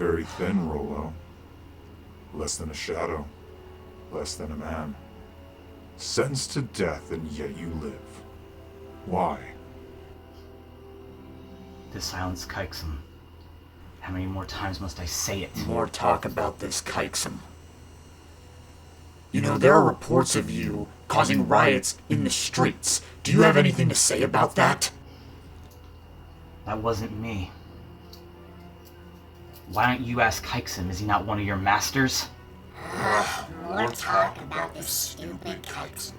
very thin, Rolo. Less than a shadow. Less than a man. Sentenced to death, and yet you live. Why? To silence Kykesum. How many more times must I say it? More talk about this, Kykesum. You know, there are reports of you causing riots in the streets. Do you have anything to say about that? That wasn't me. Why don't you ask Kykesum? Is he not one of your masters? More talk about this stupid Kykesum.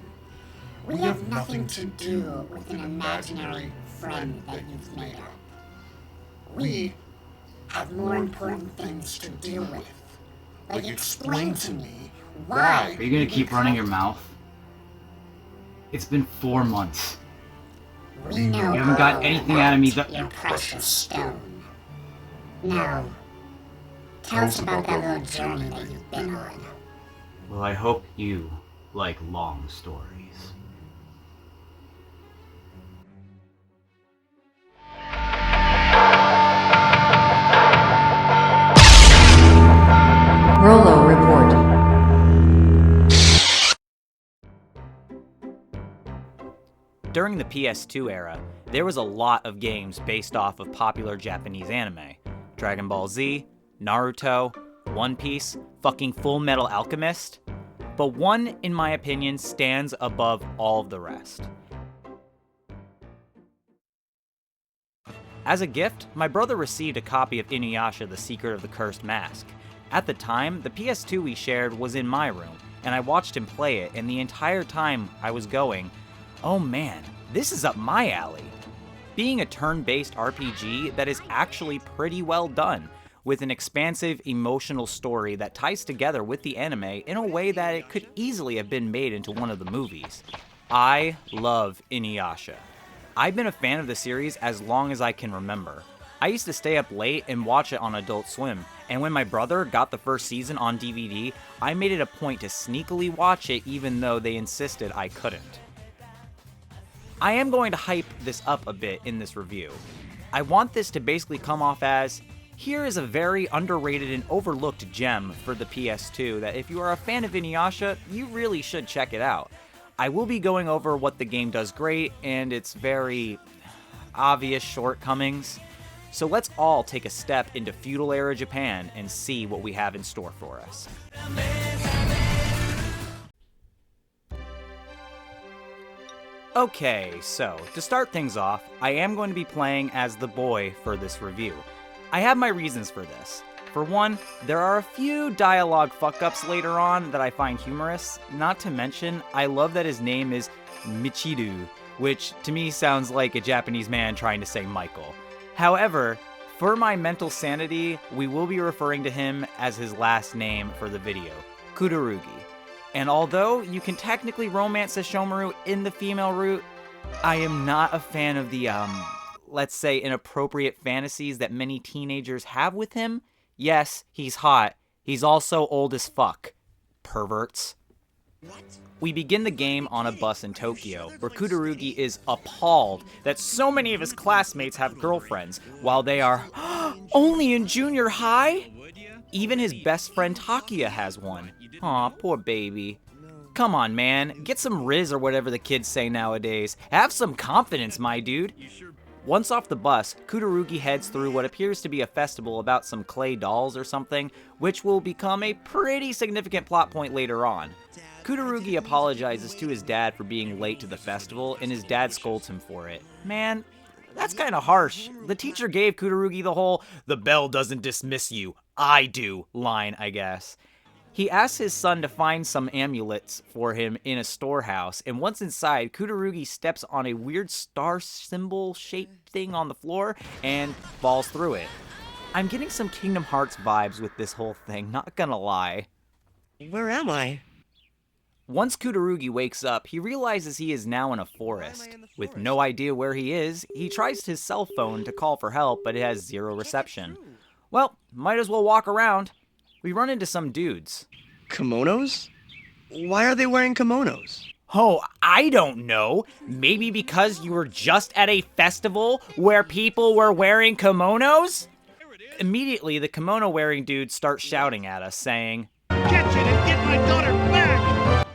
We have nothing to do with an imaginary friend that you've made up. We have more important things to deal with. Like, explain to me why. Are you gonna keep running your mouth? It's been 4 months. We know you haven't got anything out of me that your precious stone. Now, tell us about that little journey that you've been on. Well, I hope you like long stories. Rolo Report. During the PS2 era, there was a lot of games based off of popular Japanese anime. Dragon Ball Z, Naruto, One Piece, fucking Full Metal Alchemist. But one, in my opinion, stands above all of the rest. As a gift, my brother received a copy of Inuyasha, The Secret of the Cursed Mask. At the time, the PS2 we shared was in my room, and I watched him play it, and the entire time I was going, oh man, this is up my alley. Being a turn-based RPG that is actually pretty well done, with an expansive, emotional story that ties together with the anime in a way that it could easily have been made into one of the movies. I love Inuyasha. I've been a fan of the series as long as I can remember. I used to stay up late and watch it on Adult Swim, and when my brother got the first season on DVD, I made it a point to sneakily watch it even though they insisted I couldn't. I am going to hype this up a bit in this review. I want this to basically come off as, here is a very underrated and overlooked gem for the PS2 that if you are a fan of Inuyasha, you really should check it out. I will be going over what the game does great and its very obvious shortcomings. So let's all take a step into feudal era Japan and see what we have in store for us. Okay, so to start things off, I am going to be playing as the boy for this review. I have my reasons for this. For one, there are a few dialogue fuck-ups later on that I find humorous, not to mention, I love that his name is Michiru, which to me sounds like a Japanese man trying to say Michael. However, for my mental sanity, we will be referring to him as his last name for the video, Kudarugi. And although you can technically romance a Shomaru in the female route, I am not a fan of the, let's say, inappropriate fantasies that many teenagers have with him. Yes, he's hot. He's also old as fuck. Perverts. We begin the game on a bus in Tokyo, where Kudarugi is appalled that so many of his classmates have girlfriends, while they are only in junior high? Even his best friend Takia has one. Aw, poor baby. Come on, man. Get some riz or whatever the kids say nowadays. Have some confidence, my dude. Once off the bus, Kudarugi heads through what appears to be a festival about some clay dolls or something, which will become a pretty significant plot point later on. Kudarugi apologizes to his dad for being late to the festival, and his dad scolds him for it. Man, that's kinda harsh. The teacher gave Kudarugi the whole, "the bell doesn't dismiss you, I do" line, I guess. He asks his son to find some amulets for him in a storehouse, and once inside, Kudarugi steps on a weird star symbol-shaped thing on the floor and falls through it. I'm getting some Kingdom Hearts vibes with this whole thing, not gonna lie. Where am I? Once Kudarugi wakes up, he realizes he is now in a forest. With no idea where he is, he tries his cell phone to call for help, but it has zero reception. Well, might as well walk around. We run into some dudes. Kimonos? Why are they wearing kimonos? Oh, I don't know. Maybe because you were just at a festival where people were wearing kimonos? Immediately, the kimono-wearing dude starts shouting at us, saying, Catch it and get my daughter back!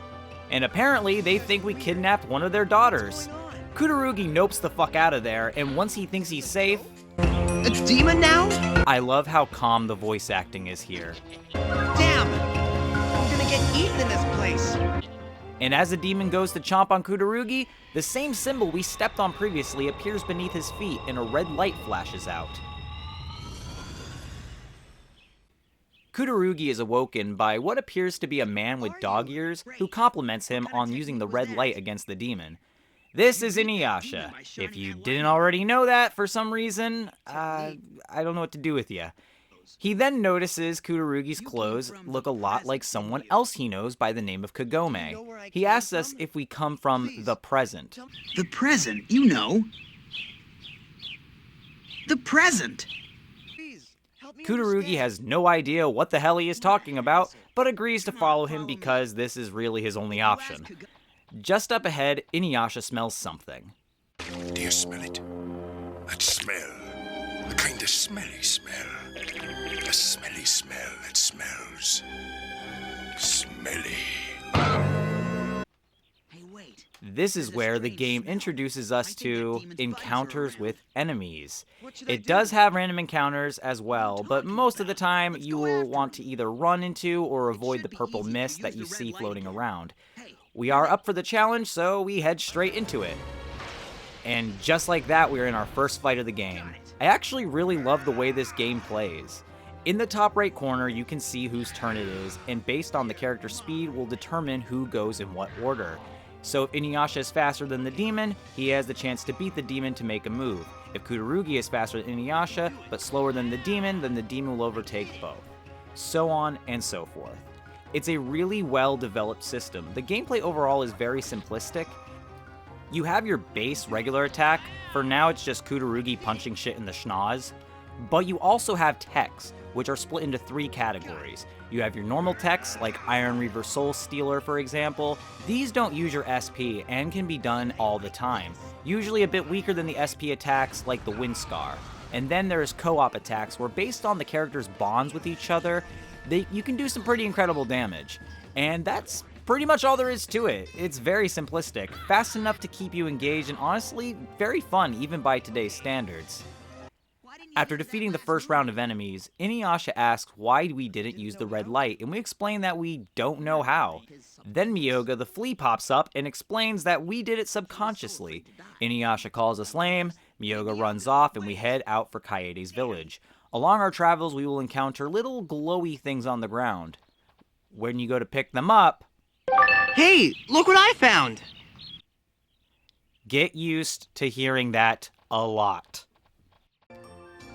and apparently they think we kidnapped one of their daughters. Kudarugi nopes the fuck out of there, and once he thinks he's safe, A demon now? I love how calm the voice acting is here. Damn! I'm gonna get eaten in this place. And as the demon goes to chomp on Kudarugi, the same symbol we stepped on previously appears beneath his feet and a red light flashes out. Kudarugi is awoken by what appears to be a man with dog ears who compliments him on using the red light against the demon. This is Inuyasha. If you didn't already know that for some reason, I don't know what to do with you. He then notices Kudarugi's clothes look a lot like someone else he knows by the name of Kagome. He asks us if we come from the present. The present, you know. The present. Kudarugi has no idea what the hell he is talking about, but agrees to follow him because this is really his only option. Just up ahead, Inuyasha smells something. Do you smell it? That smell. A kind of smelly smell. A smelly smell that smells smelly. Hey, wait. This is where the game introduces us to encounters with enemies. It does have random encounters as well, but most of the time you will want to either run into or avoid the purple mist that you see floating around. We are up for the challenge, so we head straight into it. And just like that, we're in our first fight of the game. I actually really love the way this game plays. In the top right corner, you can see whose turn it is, and based on the character's speed will determine who goes in what order. So if Inuyasha is faster than the demon, he has the chance to beat the demon to make a move. If Kudarugi is faster than Inuyasha, but slower than the demon, then the demon will overtake both. So on and so forth. It's a really well-developed system. The gameplay overall is very simplistic. You have your base regular attack. For now, it's just Kudarugi punching shit in the schnoz. But you also have techs, which are split into 3 categories. You have your normal techs, like Iron Reaver Soul Stealer, for example. These don't use your SP and can be done all the time. Usually a bit weaker than the SP attacks, like the Wind Scar. And then there's co-op attacks, where based on the characters' bonds with each other, you can do some pretty incredible damage. And that's pretty much all there is to it. It's very simplistic, fast enough to keep you engaged, and honestly, very fun even by today's standards. After defeating the first round of enemies, Inuyasha asks why we didn't use the red light, and we explain that we don't know how. Then Miyoga the flea pops up and explains that we did it subconsciously. Inuyasha calls us lame, Miyoga runs off, and we head out for Kaede's village. Along our travels, we will encounter little glowy things on the ground. When you go to pick them up, Hey, look what I found! get used to hearing that a lot.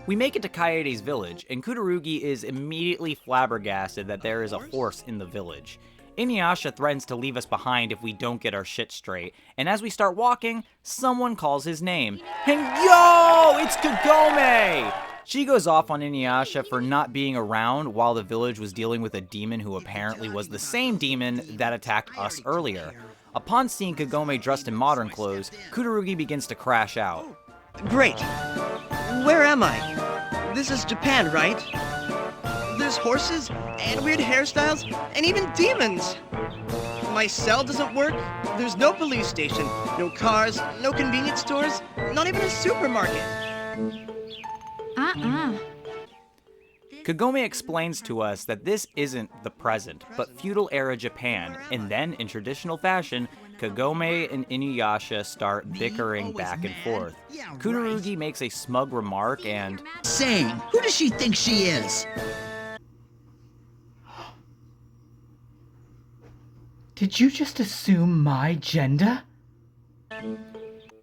We make it to Kaede's village, and Kudarugi is immediately flabbergasted that there is a horse in the village. Inuyasha threatens to leave us behind if we don't get our shit straight, and as we start walking, someone calls his name. And yo, it's Kagome! She goes off on Inuyasha for not being around while the village was dealing with a demon who apparently was the same demon that attacked us earlier. Upon seeing Kagome dressed in modern clothes, Kudarugi begins to crash out. Great. Where am I? This is Japan, right? There's horses, and weird hairstyles, and even demons! My cell doesn't work, there's no police station, no cars, no convenience stores, not even a supermarket. Kagome explains to us that this isn't the present, but feudal-era Japan, and then, in traditional fashion, Kagome and Inuyasha start bickering back and forth. Kudarugi makes a smug remark and... Saying, who does she think she is? Did you just assume my gender?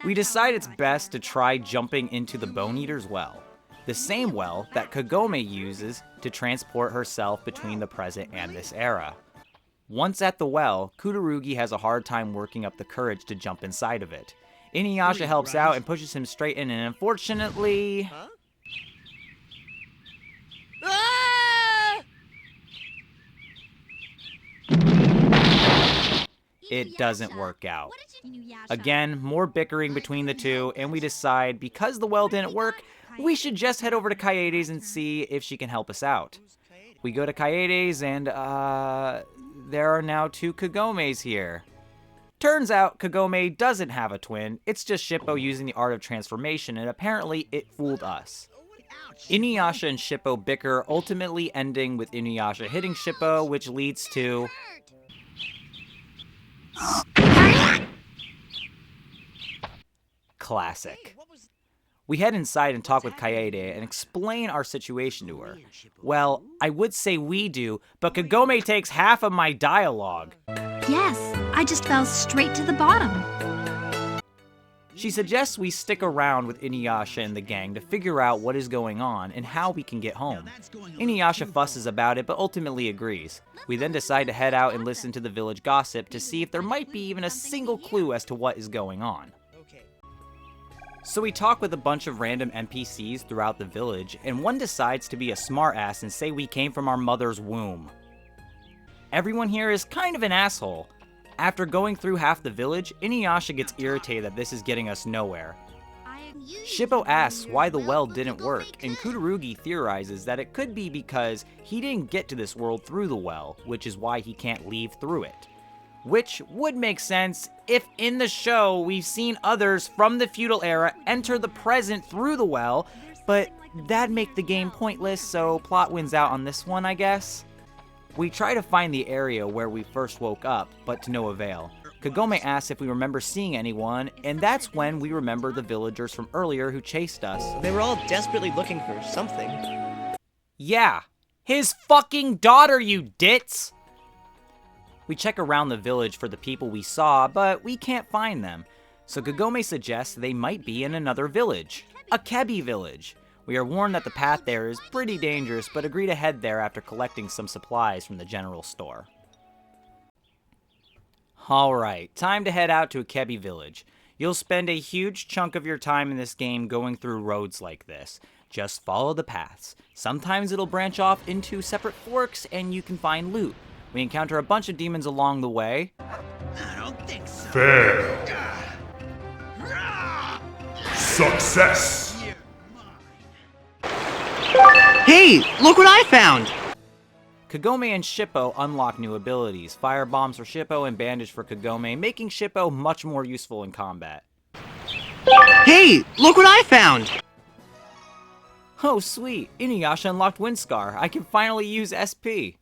We decide it's best to try jumping into the Bone Eater's well. The same well that Kagome uses to transport herself between the present and this era. Once at the well, Kudarugi has a hard time working up the courage to jump inside of it. Inuyasha helps out and pushes him straight in, and unfortunately... it doesn't work out. Again, more bickering between the two, and we decide, because the well didn't work, we should just head over to Kaede's and see if she can help us out. We go to Kaede's and, there are now 2 Kagomes here. Turns out Kagome doesn't have a twin, it's just Shippo using the art of transformation, and apparently it fooled us. Inuyasha and Shippo bicker, ultimately ending with Inuyasha hitting Shippo, which leads to... Classic. We head inside and talk with Kaede and explain our situation to her. Well, I would say we do, but Kagome takes half of my dialogue. Yes, I just fell straight to the bottom. She suggests we stick around with Inuyasha and the gang to figure out what is going on and how we can get home. Inuyasha fusses about it, but ultimately agrees. We then decide to head out and listen to the village gossip to see if there might be even a single clue as to what is going on. So we talk with a bunch of random NPCs throughout the village, and one decides to be a smartass and say we came from our mother's womb. Everyone here is kind of an asshole. After going through half the village, Inuyasha gets irritated that this is getting us nowhere. Shippo asks why the well didn't work, and Kudarugi theorizes that it could be because he didn't get to this world through the well, which is why he can't leave through it. Which would make sense if in the show we've seen others from the feudal era enter the present through the well, but that'd make the game pointless, so plot wins out on this one, I guess. We try to find the area where we first woke up, but to no avail. Kagome asks if we remember seeing anyone, and that's when we remember the villagers from earlier who chased us. They were all desperately looking for something. Yeah, his fucking daughter, you ditz! We check around the village for the people we saw, but we can't find them. So Kagome suggests they might be in another village, a Kebi village. We are warned that the path there is pretty dangerous, but agree to head there after collecting some supplies from the general store. Alright, time to head out to a Kebi village. You'll spend a huge chunk of your time in this game going through roads like this. Just follow the paths. Sometimes it'll branch off into separate forks and you can find loot. We encounter a bunch of demons along the way. I don't think so. Fail. Success. Hey, look what I found! Kagome and Shippo unlock new abilities, fire bombs for Shippo and bandage for Kagome, making Shippo much more useful in combat. Hey, look what I found! Oh sweet, Inuyasha unlocked Windscar. I can finally use SP.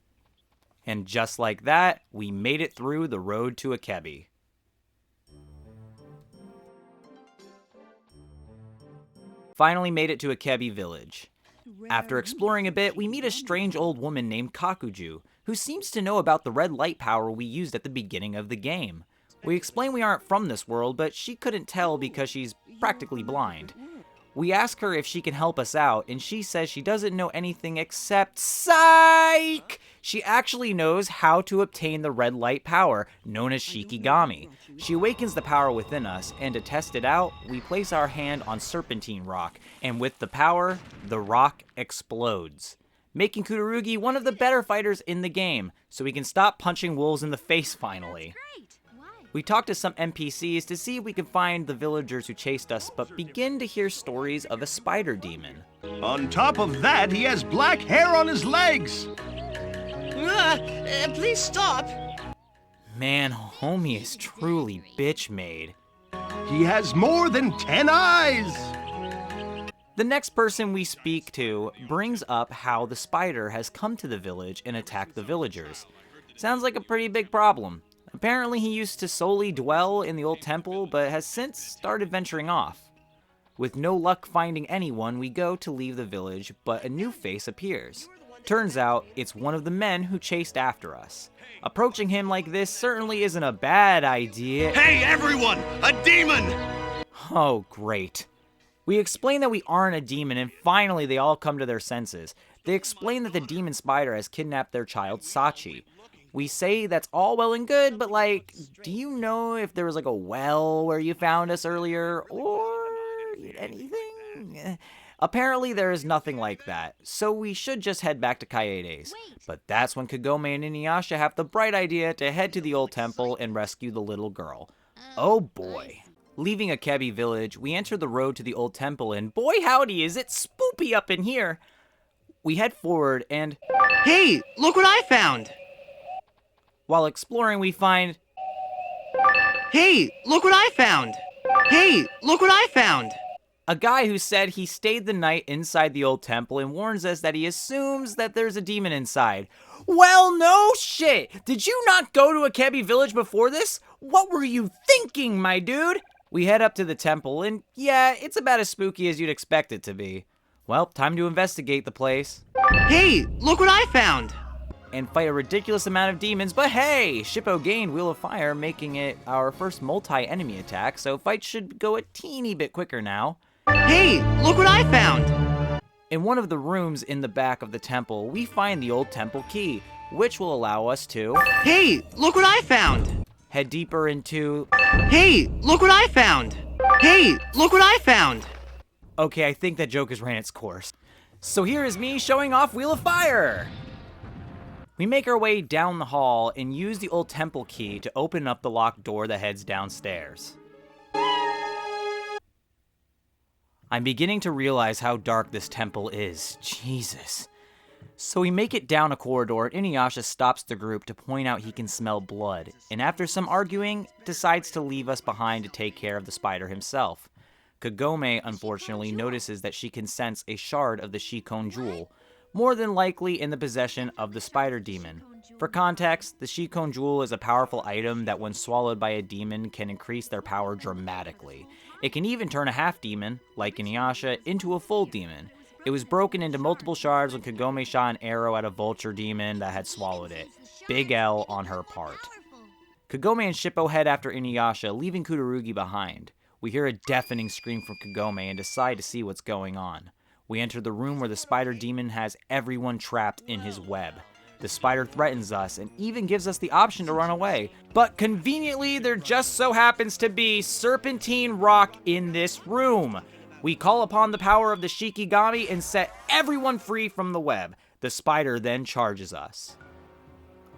And just like that, we made it through the road to Akebi. Finally made it to Akebi village. After exploring a bit, we meet a strange old woman named Kakuju, who seems to know about the red light power we used at the beginning of the game. We explain we aren't from this world, but she couldn't tell because she's practically blind. We ask her if she can help us out, and she says she doesn't know anything except psych! She actually knows how to obtain the red light power, known as Shikigami. She awakens the power within us, and to test it out, we place our hand on Serpentine Rock, and with the power, the rock explodes, making Kudarugi one of the better fighters in the game, so we can stop punching wolves in the face finally. We talk to some NPCs to see if we can find the villagers who chased us, but begin to hear stories of a spider demon. On top of that, he has black hair on his legs! Please stop! Man, homie is truly bitch-made. He has more than 10 eyes! The next person we speak to brings up how the spider has come to the village and attacked the villagers. Sounds like a pretty big problem. Apparently he used to solely dwell in the old temple, but has since started venturing off. With no luck finding anyone, we go to leave the village, but a new face appears. Turns out, it's one of the men who chased after us. Approaching him like this certainly isn't a bad idea. Hey everyone! A demon! Oh, great. We explain that we aren't a demon, and finally they all come to their senses. They explain that the demon spider has kidnapped their child, Sachi. We say that's all well and good, but like, do you know if there was like a well where you found us earlier, or anything? Apparently there is nothing like that, so we should just head back to Kaede's. But that's when Kagome and Inuyasha have the bright idea to head to the old temple and rescue the little girl. Oh boy. Leaving Akebi village, we enter the road to the old temple, and boy howdy is it spoopy up in here! We head forward, and Hey, look what I found! while exploring, we find... Hey, look what I found! Hey, look what I found! a guy who said he stayed the night inside the old temple and warns us that he assumes that there's a demon inside. Well, no shit! Did you not go to Akebi village before this? What were you thinking, my dude? We head up to the temple, and yeah, it's about as spooky as you'd expect it to be. Well, time to investigate the place. Hey, look what I found! And fight a ridiculous amount of demons, but hey! Shippo gained Wheel of Fire, making it our first multi-enemy attack, so fights should go a teeny bit quicker now. Hey, look what I found! In one of the rooms in the back of the temple, we find the old temple key, which will allow us to... Hey, look what I found! head deeper into... Hey, look what I found! Hey, look what I found! Okay, I think that joke has ran its course. So here is me showing off Wheel of Fire! We make our way down the hall and use the old temple key to open up the locked door that heads downstairs. I'm beginning to realize how dark this temple is. Jesus. So we make it down a corridor, and Inuyasha stops the group to point out he can smell blood, and after some arguing, decides to leave us behind to take care of the spider himself. Kagome, unfortunately, notices that she can sense a shard of the Shikon Jewel, more than likely in the possession of the spider demon. For context, the Shikon Jewel is a powerful item that when swallowed by a demon can increase their power dramatically. It can even turn a half-demon, like Inuyasha, into a full demon. It was broken into multiple shards when Kagome shot an arrow at a vulture demon that had swallowed it. Big L on her part. Kagome and Shippo head after Inuyasha, leaving Kudarugi behind. We hear a deafening scream from Kagome and decide to see what's going on. We enter the room where the spider demon has everyone trapped in his web. The spider threatens us and even gives us the option to run away. But conveniently, there just so happens to be serpentine rock in this room. We call upon the power of the Shikigami and set everyone free from the web. The spider then charges us.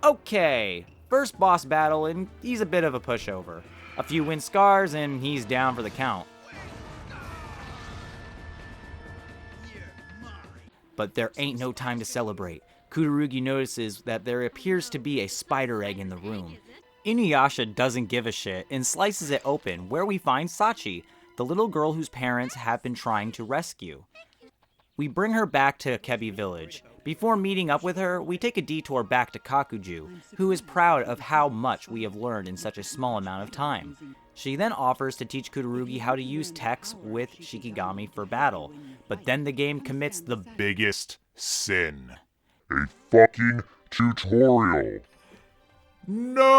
Okay, first boss battle, and he's a bit of a pushover. A few win scars, and he's down for the count. But there ain't no time to celebrate. Kudarugi notices that there appears to be a spider egg in the room. Inuyasha doesn't give a shit and slices it open, where we find Sachi, the little girl whose parents have been trying to rescue. We bring her back to Akebi village. Before meeting up with her, we take a detour back to Kakuju, who is proud of how much we have learned in such a small amount of time. She then offers to teach Kudarugi how to use techs with Shikigami for battle, but then the game commits the Biggest sin. A fucking tutorial. No!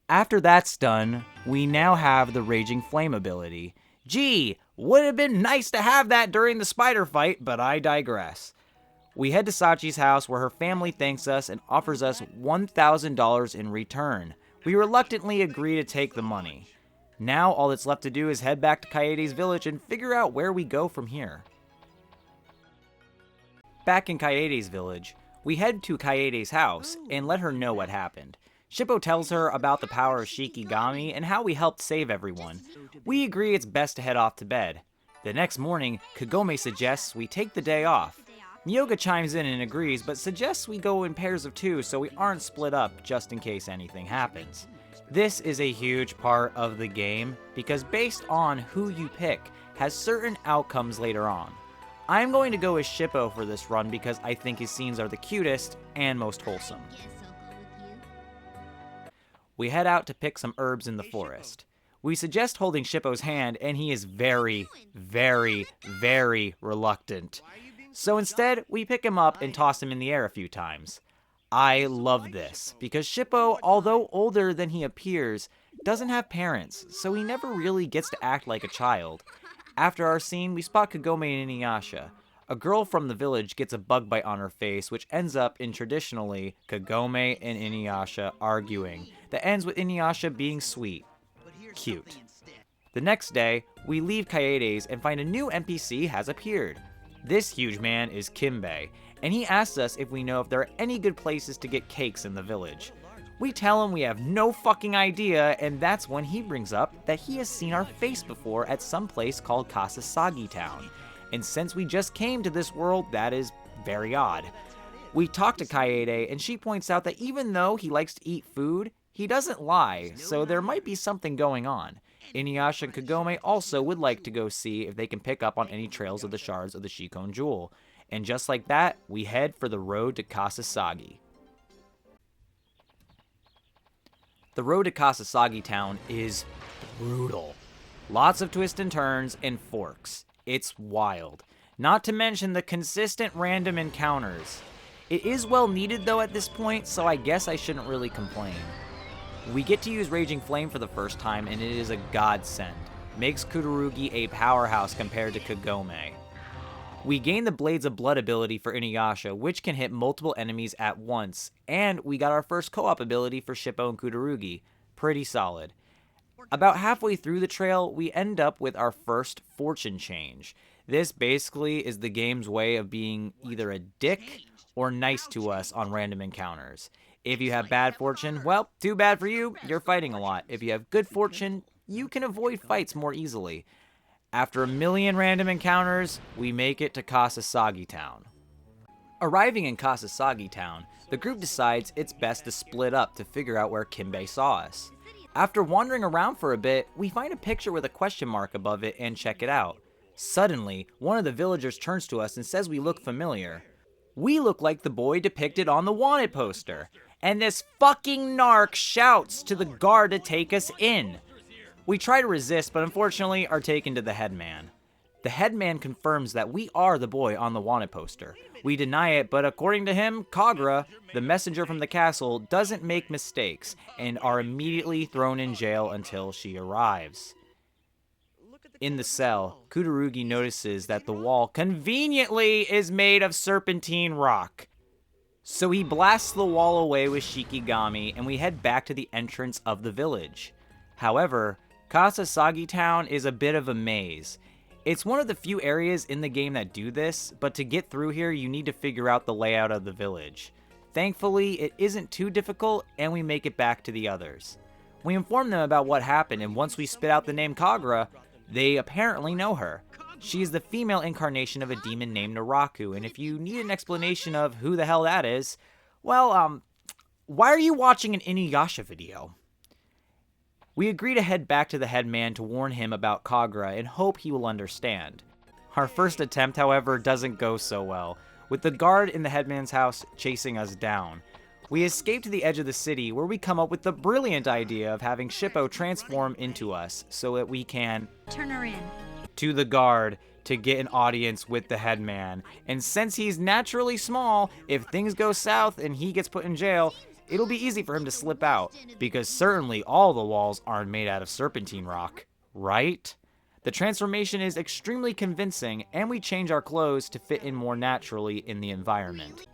After that's done, we now have the Raging Flame ability. Gee, would have been nice to have that during the spider fight, but I digress. We head to Sachi's house where her family thanks us and offers us $1,000 in return. We reluctantly agree to take the money. Now all that's left to do is head back to Kaede's village and figure out where we go from here. Back in Kaede's village, we head to Kaede's house and let her know what happened. Shippo tells her about the power of Shikigami and how we helped save everyone. We agree it's best to head off to bed. The next morning, Kagome suggests we take the day off. Myoga chimes in and agrees, but suggests we go in pairs of 2 so we aren't split up just in case anything happens. This is a huge part of the game because based on who you pick has certain outcomes later on. I'm going to go with Shippo for this run because I think his scenes are the cutest and most wholesome. We head out to pick some herbs in the forest. We suggest holding Shippo's hand and he is very, very, very reluctant. So instead, we pick him up and toss him in the air a few times. I love this, because Shippo, although older than he appears, doesn't have parents, so he never really gets to act like a child. After our scene, we spot Kagome and Inuyasha. A girl from the village gets a bug bite on her face, which ends up in traditionally Kagome and Inuyasha arguing, that ends with Inuyasha being sweet. Cute. The next day, we leave Kaede's and find a new NPC has appeared. This huge man is Kimbe, and he asks us if we know if there are any good places to get cakes in the village. We tell him we have no fucking idea, and that's when he brings up that he has seen our face before at some place called Kasasagi Town. And since we just came to this world, that is very odd. We talk to Kaede, and she points out that even though he likes to eat food, he doesn't lie, so there might be something going on. Inuyasha and Kagome also would like to go see if they can pick up on any trails of the shards of the Shikon Jewel. And just like that, we head for the road to Kasasagi. The road to Kasasagi Town is brutal. Lots of twists and turns and forks. It's wild. Not to mention the consistent random encounters. It is well needed though at this point, so I guess I shouldn't really complain. We get to use Raging Flame for the first time, and it is a godsend. Makes Kururugi a powerhouse compared to Kagome. We gain the Blades of Blood ability for Inuyasha, which can hit multiple enemies at once, and we got our first co-op ability for Shippo and Kururugi. Pretty solid. About halfway through the trail, we end up with our first fortune change. This basically is the game's way of being either a dick or nice to us on random encounters. If you have bad fortune, well, too bad for you, you're fighting a lot. If you have good fortune, you can avoid fights more easily. After a million random encounters, we make it to Kasasagi Town. Arriving in Kasasagi Town, the group decides it's best to split up to figure out where Kimbei saw us. After wandering around for a bit, we find a picture with a question mark above it and check it out. Suddenly, one of the villagers turns to us and says we look familiar. We look like the boy depicted on the wanted poster. And this fucking narc shouts to the guard to take us in. We try to resist, but unfortunately are taken to the headman. The headman confirms that we are the boy on the wanted poster. We deny it, but according to him, Kagura, the messenger from the castle, doesn't make mistakes, and are immediately thrown in jail until she arrives. In the cell, Kururugi notices that the wall conveniently is made of serpentine rock. So he blasts the wall away with Shikigami, and we head back to the entrance of the village. However, Kasasagi Town is a bit of a maze. It's one of the few areas in the game that do this, but to get through here you need to figure out the layout of the village. Thankfully, it isn't too difficult, and we make it back to the others. We inform them about what happened, and once we spit out the name Kagura, they apparently know her. She is the female incarnation of a demon named Naraku, and if you need an explanation of who the hell that is, well, why are you watching an Inuyasha video? We agree to head back to the headman to warn him about Kagura and hope he will understand. Our first attempt, however, doesn't go so well, with the guard in the headman's house chasing us down. We escape to the edge of the city, where we come up with the brilliant idea of having Shippo transform into us so that we can turn her in to the guard to get an audience with the headman. And since he's naturally small, if things go south and he gets put in jail, it'll be easy for him to slip out, because certainly all the walls aren't made out of serpentine rock, right? The transformation is extremely convincing, and we change our clothes to fit in more naturally in the environment.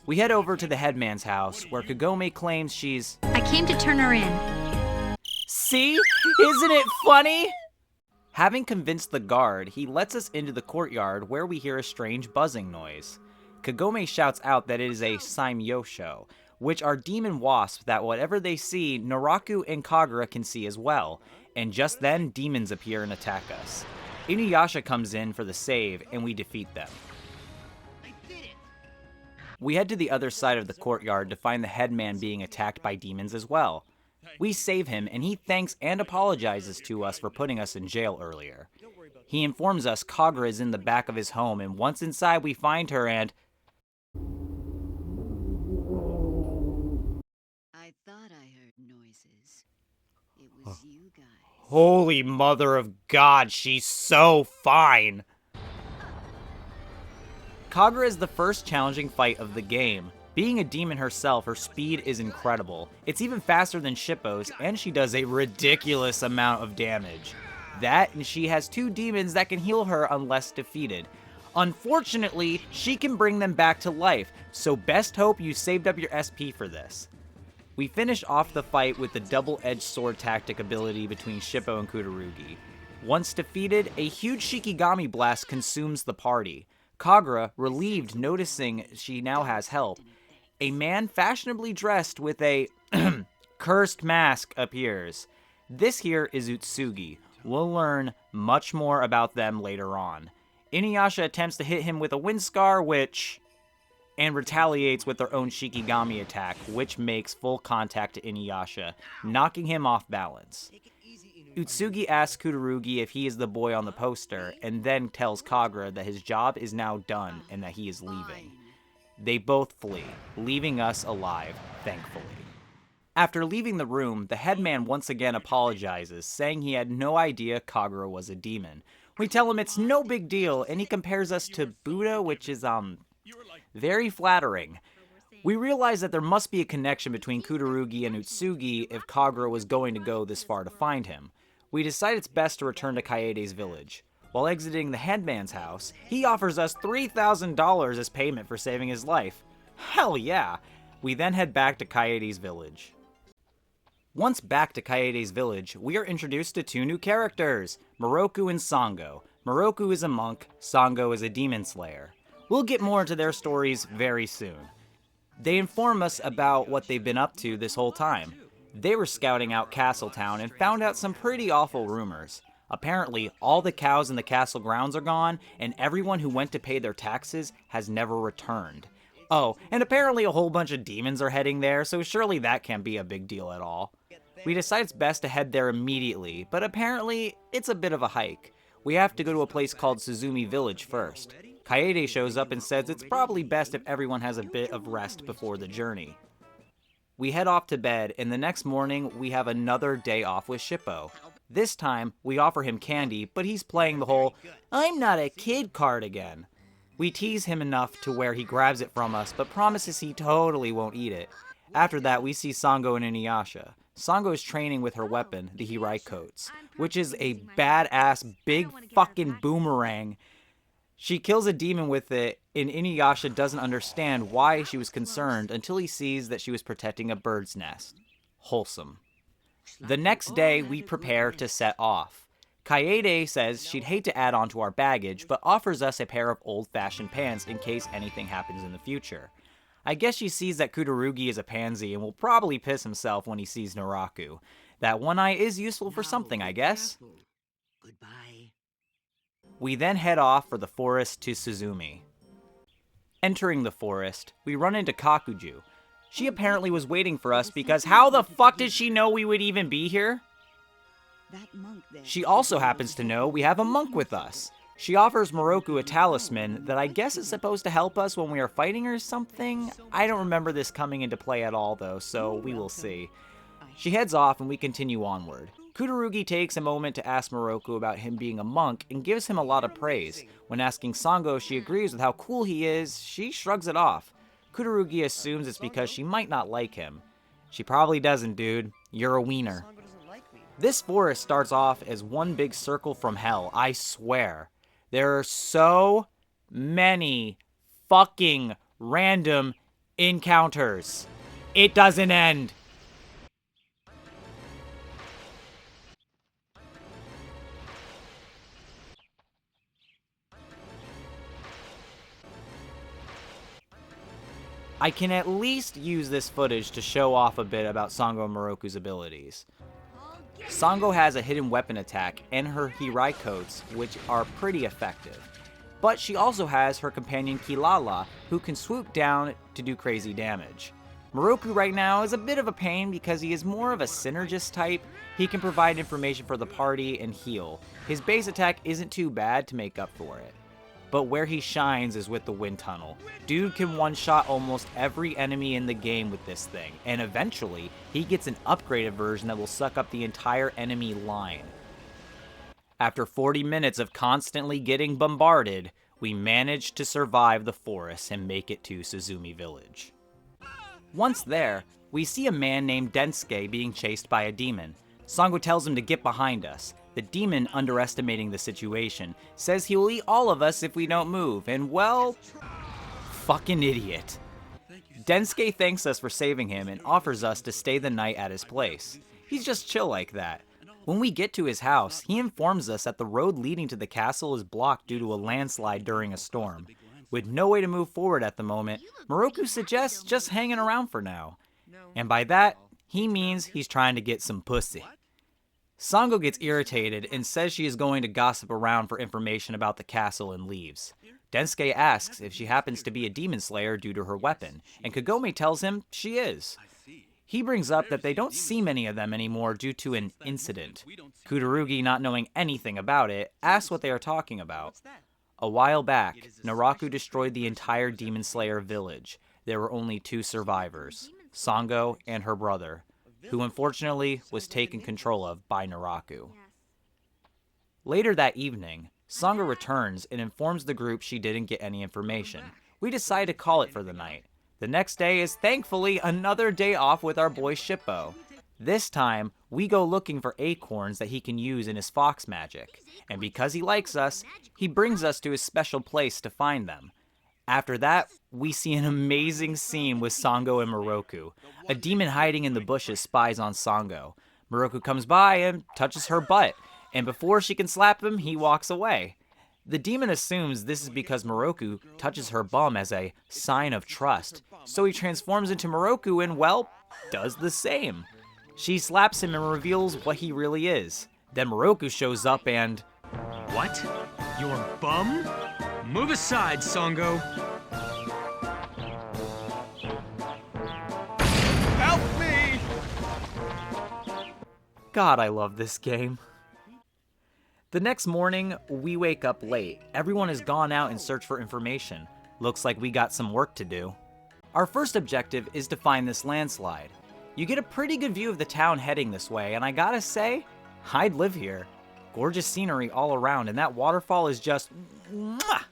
We head over to the headman's house, where Kagome claims she's... I came to turn her in. See? Isn't it funny? Having convinced the guard, he lets us into the courtyard, where we hear a strange buzzing noise. Kagome shouts out that it is a Saimyosho, which are demon wasps that whatever they see, Naraku and Kagura can see as well, and just then demons appear and attack us. Inuyasha comes in for the save, and we defeat them. We head to the other side of the courtyard to find the headman being attacked by demons as well. We save him, and he thanks and apologizes to us for putting us in jail earlier. He informs us Kagura is in the back of his home, and once inside we find her and... I thought I heard noises. It was you guys. Holy mother of God, she's so fine! Kagura is the first challenging fight of the game. Being a demon herself, her speed is incredible. It's even faster than Shippo's, and she does a ridiculous amount of damage. That, and she has two demons that can heal her unless defeated. Unfortunately, she can bring them back to life, so best hope you saved up your SP for this. We finish off the fight with the double-edged sword tactic ability between Shippo and Kururugi. Once defeated, a huge Shikigami blast consumes the party. Kagura, relieved noticing she now has help, a man fashionably dressed with a cursed mask appears. This here is Utsugi. We'll learn much more about them later on. Inuyasha attempts to hit him with a wind scar, and retaliates with their own Shikigami attack, which makes full contact to Inuyasha, knocking him off balance. Utsugi asks Kudarugi if he is the boy on the poster, and then tells Kagura that his job is now done and that he is leaving. They both flee, leaving us alive, thankfully. After leaving the room, the headman once again apologizes, saying he had no idea Kagura was a demon. We tell him it's no big deal, and he compares us to Buddha, which is, very flattering. We realize that there must be a connection between Kudarugi and Utsugi if Kagura was going to go this far to find him. We decide it's best to return to Kaede's village. While exiting the headman's house, he offers us $3,000 as payment for saving his life. Hell yeah! We then head back to Kaede's village. Once back to Kaede's village, we are introduced to two new characters, Moroku and Sango. Moroku is a monk, Sango is a demon slayer. We'll get more into their stories very soon. They inform us about what they've been up to this whole time. They were scouting out Castletown and found out some pretty awful rumors. Apparently, all the cows in the castle grounds are gone, and everyone who went to pay their taxes has never returned. Oh, and apparently a whole bunch of demons are heading there, so surely that can't be a big deal at all. We decide it's best to head there immediately, but apparently it's a bit of a hike. We have to go to a place called Suzumi Village first. Kaede shows up and says it's probably best if everyone has a bit of rest before the journey. We head off to bed, and the next morning we have another day off with Shippo. This time, we offer him candy, but he's playing the whole, "I'm not a kid" card again. We tease him enough to where he grabs it from us, but promises he totally won't eat it. After that, we see Sango and Inuyasha. Sango is training with her weapon, the Hirai Coats, which is a badass big fucking boomerang. She kills a demon with it, and Inuyasha doesn't understand why she was concerned until he sees that she was protecting a bird's nest. Wholesome. The next day, we prepare to set off. Kaede says she'd hate to add on to our baggage, but offers us a pair of old-fashioned pants in case anything happens in the future. I guess she sees that Kudarugi is a pansy and will probably piss himself when he sees Naraku. That one eye is useful for something, I guess. Goodbye. We then head off for the forest to Suzumi. Entering the forest, we run into Kakuju. She apparently was waiting for us because how the fuck did she know we would even be here? She also happens to know we have a monk with us. She offers Moroku a talisman that I guess is supposed to help us when we are fighting or something. I don't remember this coming into play at all though, so we will see. She heads off and we continue onward. Kudarugi takes a moment to ask Moroku about him being a monk and gives him a lot of praise. When asking Sango if she agrees with how cool he is, she shrugs it off. Kudarugi assumes it's because she might not like him. She probably doesn't, dude. You're a wiener. This forest starts off as one big circle from hell, I swear. There are so many fucking random encounters. It doesn't end. I can at least use this footage to show off a bit about Sango Moroku's abilities. Sango has a hidden weapon attack and her Hirai Coats, which are pretty effective. But she also has her companion Kilala, who can swoop down to do crazy damage. Moroku right now is a bit of a pain because he is more of a synergist type. He can provide information for the party and heal. His base attack isn't too bad to make up for it. But where he shines is with the wind tunnel. Dude can one-shot almost every enemy in the game with this thing, and eventually, he gets an upgraded version that will suck up the entire enemy line. After 40 minutes of constantly getting bombarded, we manage to survive the forest and make it to Suzumi Village. Once there, we see a man named Densuke being chased by a demon. Sango tells him to get behind us. The demon, underestimating the situation, says he will eat all of us if we don't move, and well, fucking idiot. Densuke thanks us for saving him and offers us to stay the night at his place. He's just chill like that. When we get to his house, he informs us that the road leading to the castle is blocked due to a landslide during a storm. With no way to move forward at the moment, Moroku suggests just hanging around for now. And by that, he means he's trying to get some pussy. Sango gets irritated and says she is going to gossip around for information about the castle and leaves. Densuke asks if she happens to be a demon slayer due to her weapon, and Kagome tells him she is. He brings up that they don't see many of them anymore due to an incident. Kudarugi, not knowing anything about it, asks what they are talking about. A while back, Naraku destroyed the entire demon slayer village. There were only 2 survivors, Sango and her brother, who unfortunately was taken control of by Naraku. Later that evening, Sango returns and informs the group she didn't get any information. We decide to call it for the night. The next day is thankfully another day off with our boy Shippo. This time, we go looking for acorns that he can use in his fox magic, and because he likes us, he brings us to his special place to find them. After that, we see an amazing scene with Sango and Moroku. A demon hiding in the bushes spies on Sango. Moroku comes by and touches her butt, and before she can slap him, he walks away. The demon assumes this is because Moroku touches her bum as a sign of trust, so he transforms into Moroku and, well, does the same. She slaps him and reveals what he really is. Then Moroku shows up and... What? Your bum? Move aside, Sango. Help me! God, I love this game. The next morning, we wake up late. Everyone has gone out in search for information. Looks like we got some work to do. Our first objective is to find this landslide. You get a pretty good view of the town heading this way, and I gotta say, I'd live here. Gorgeous scenery all around, and that waterfall is just... mwah!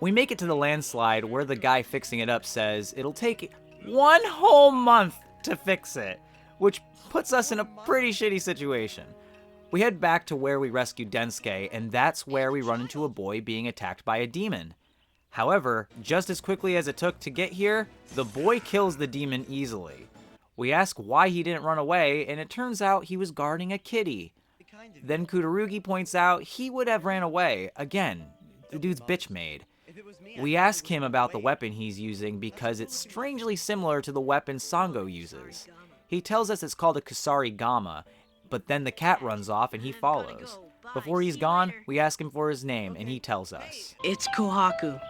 We make it to the landslide where the guy fixing it up says it'll take 1 whole month to fix it, which puts us in a pretty shitty situation. We head back to where we rescued Densuke, and that's where we run into a boy being attacked by a demon. However, just as quickly as it took to get here, the boy kills the demon easily. We ask why he didn't run away, and it turns out he was guarding a kitty. Then Kudarugi points out he would have ran away. Again, the dude's bitch made. We ask him about the weapon he's using because it's strangely similar to the weapon Sango uses. He tells us it's called a Kusari Gama, but then the cat runs off and he follows. Before he's gone, we ask him for his name and he tells us. It's Kohaku.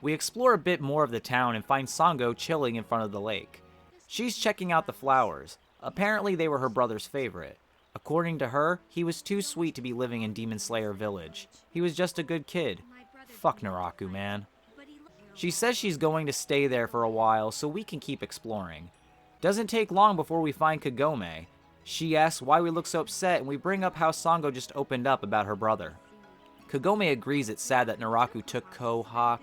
We explore a bit more of the town and find Sango chilling in front of the lake. She's checking out the flowers. Apparently they were her brother's favorite. According to her, he was too sweet to be living in Demon Slayer Village. He was just a good kid. Fuck Naraku, man. She says she's going to stay there for a while so we can keep exploring. Doesn't take long before we find Kagome. She asks why we look so upset, and we bring up how Sango just opened up about her brother. Kagome agrees it's sad that Naraku took Kohaku.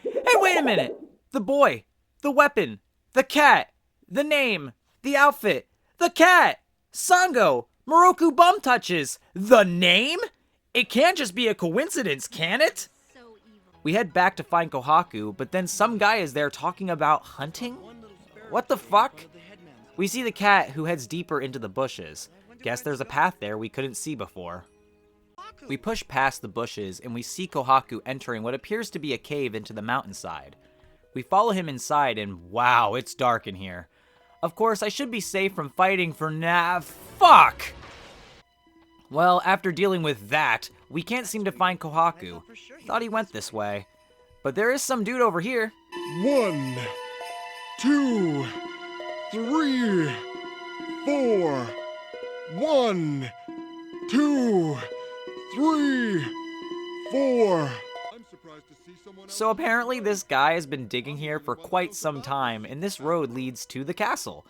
Hey, wait a minute! The boy! The weapon! The cat! The name! The outfit! The cat! Sango! Moroku bum touches! The name? It can't just be a coincidence, can it? We head back to find Kohaku, but then some guy is there talking about hunting? What the fuck? We see the cat, who heads deeper into the bushes. Guess there's a path there we couldn't see before. We push past the bushes and we see Kohaku entering what appears to be a cave into the mountainside. We follow him inside and wow, it's dark in here. Of course, I should be safe from fighting for fuck! Well, after dealing with that, we can't seem to find Kohaku. Thought he went this way. But there is some dude over here. 1, 2, 3, 4. 1, 2, 3, 4. So apparently this guy has been digging here for quite some time, and this road leads to the castle.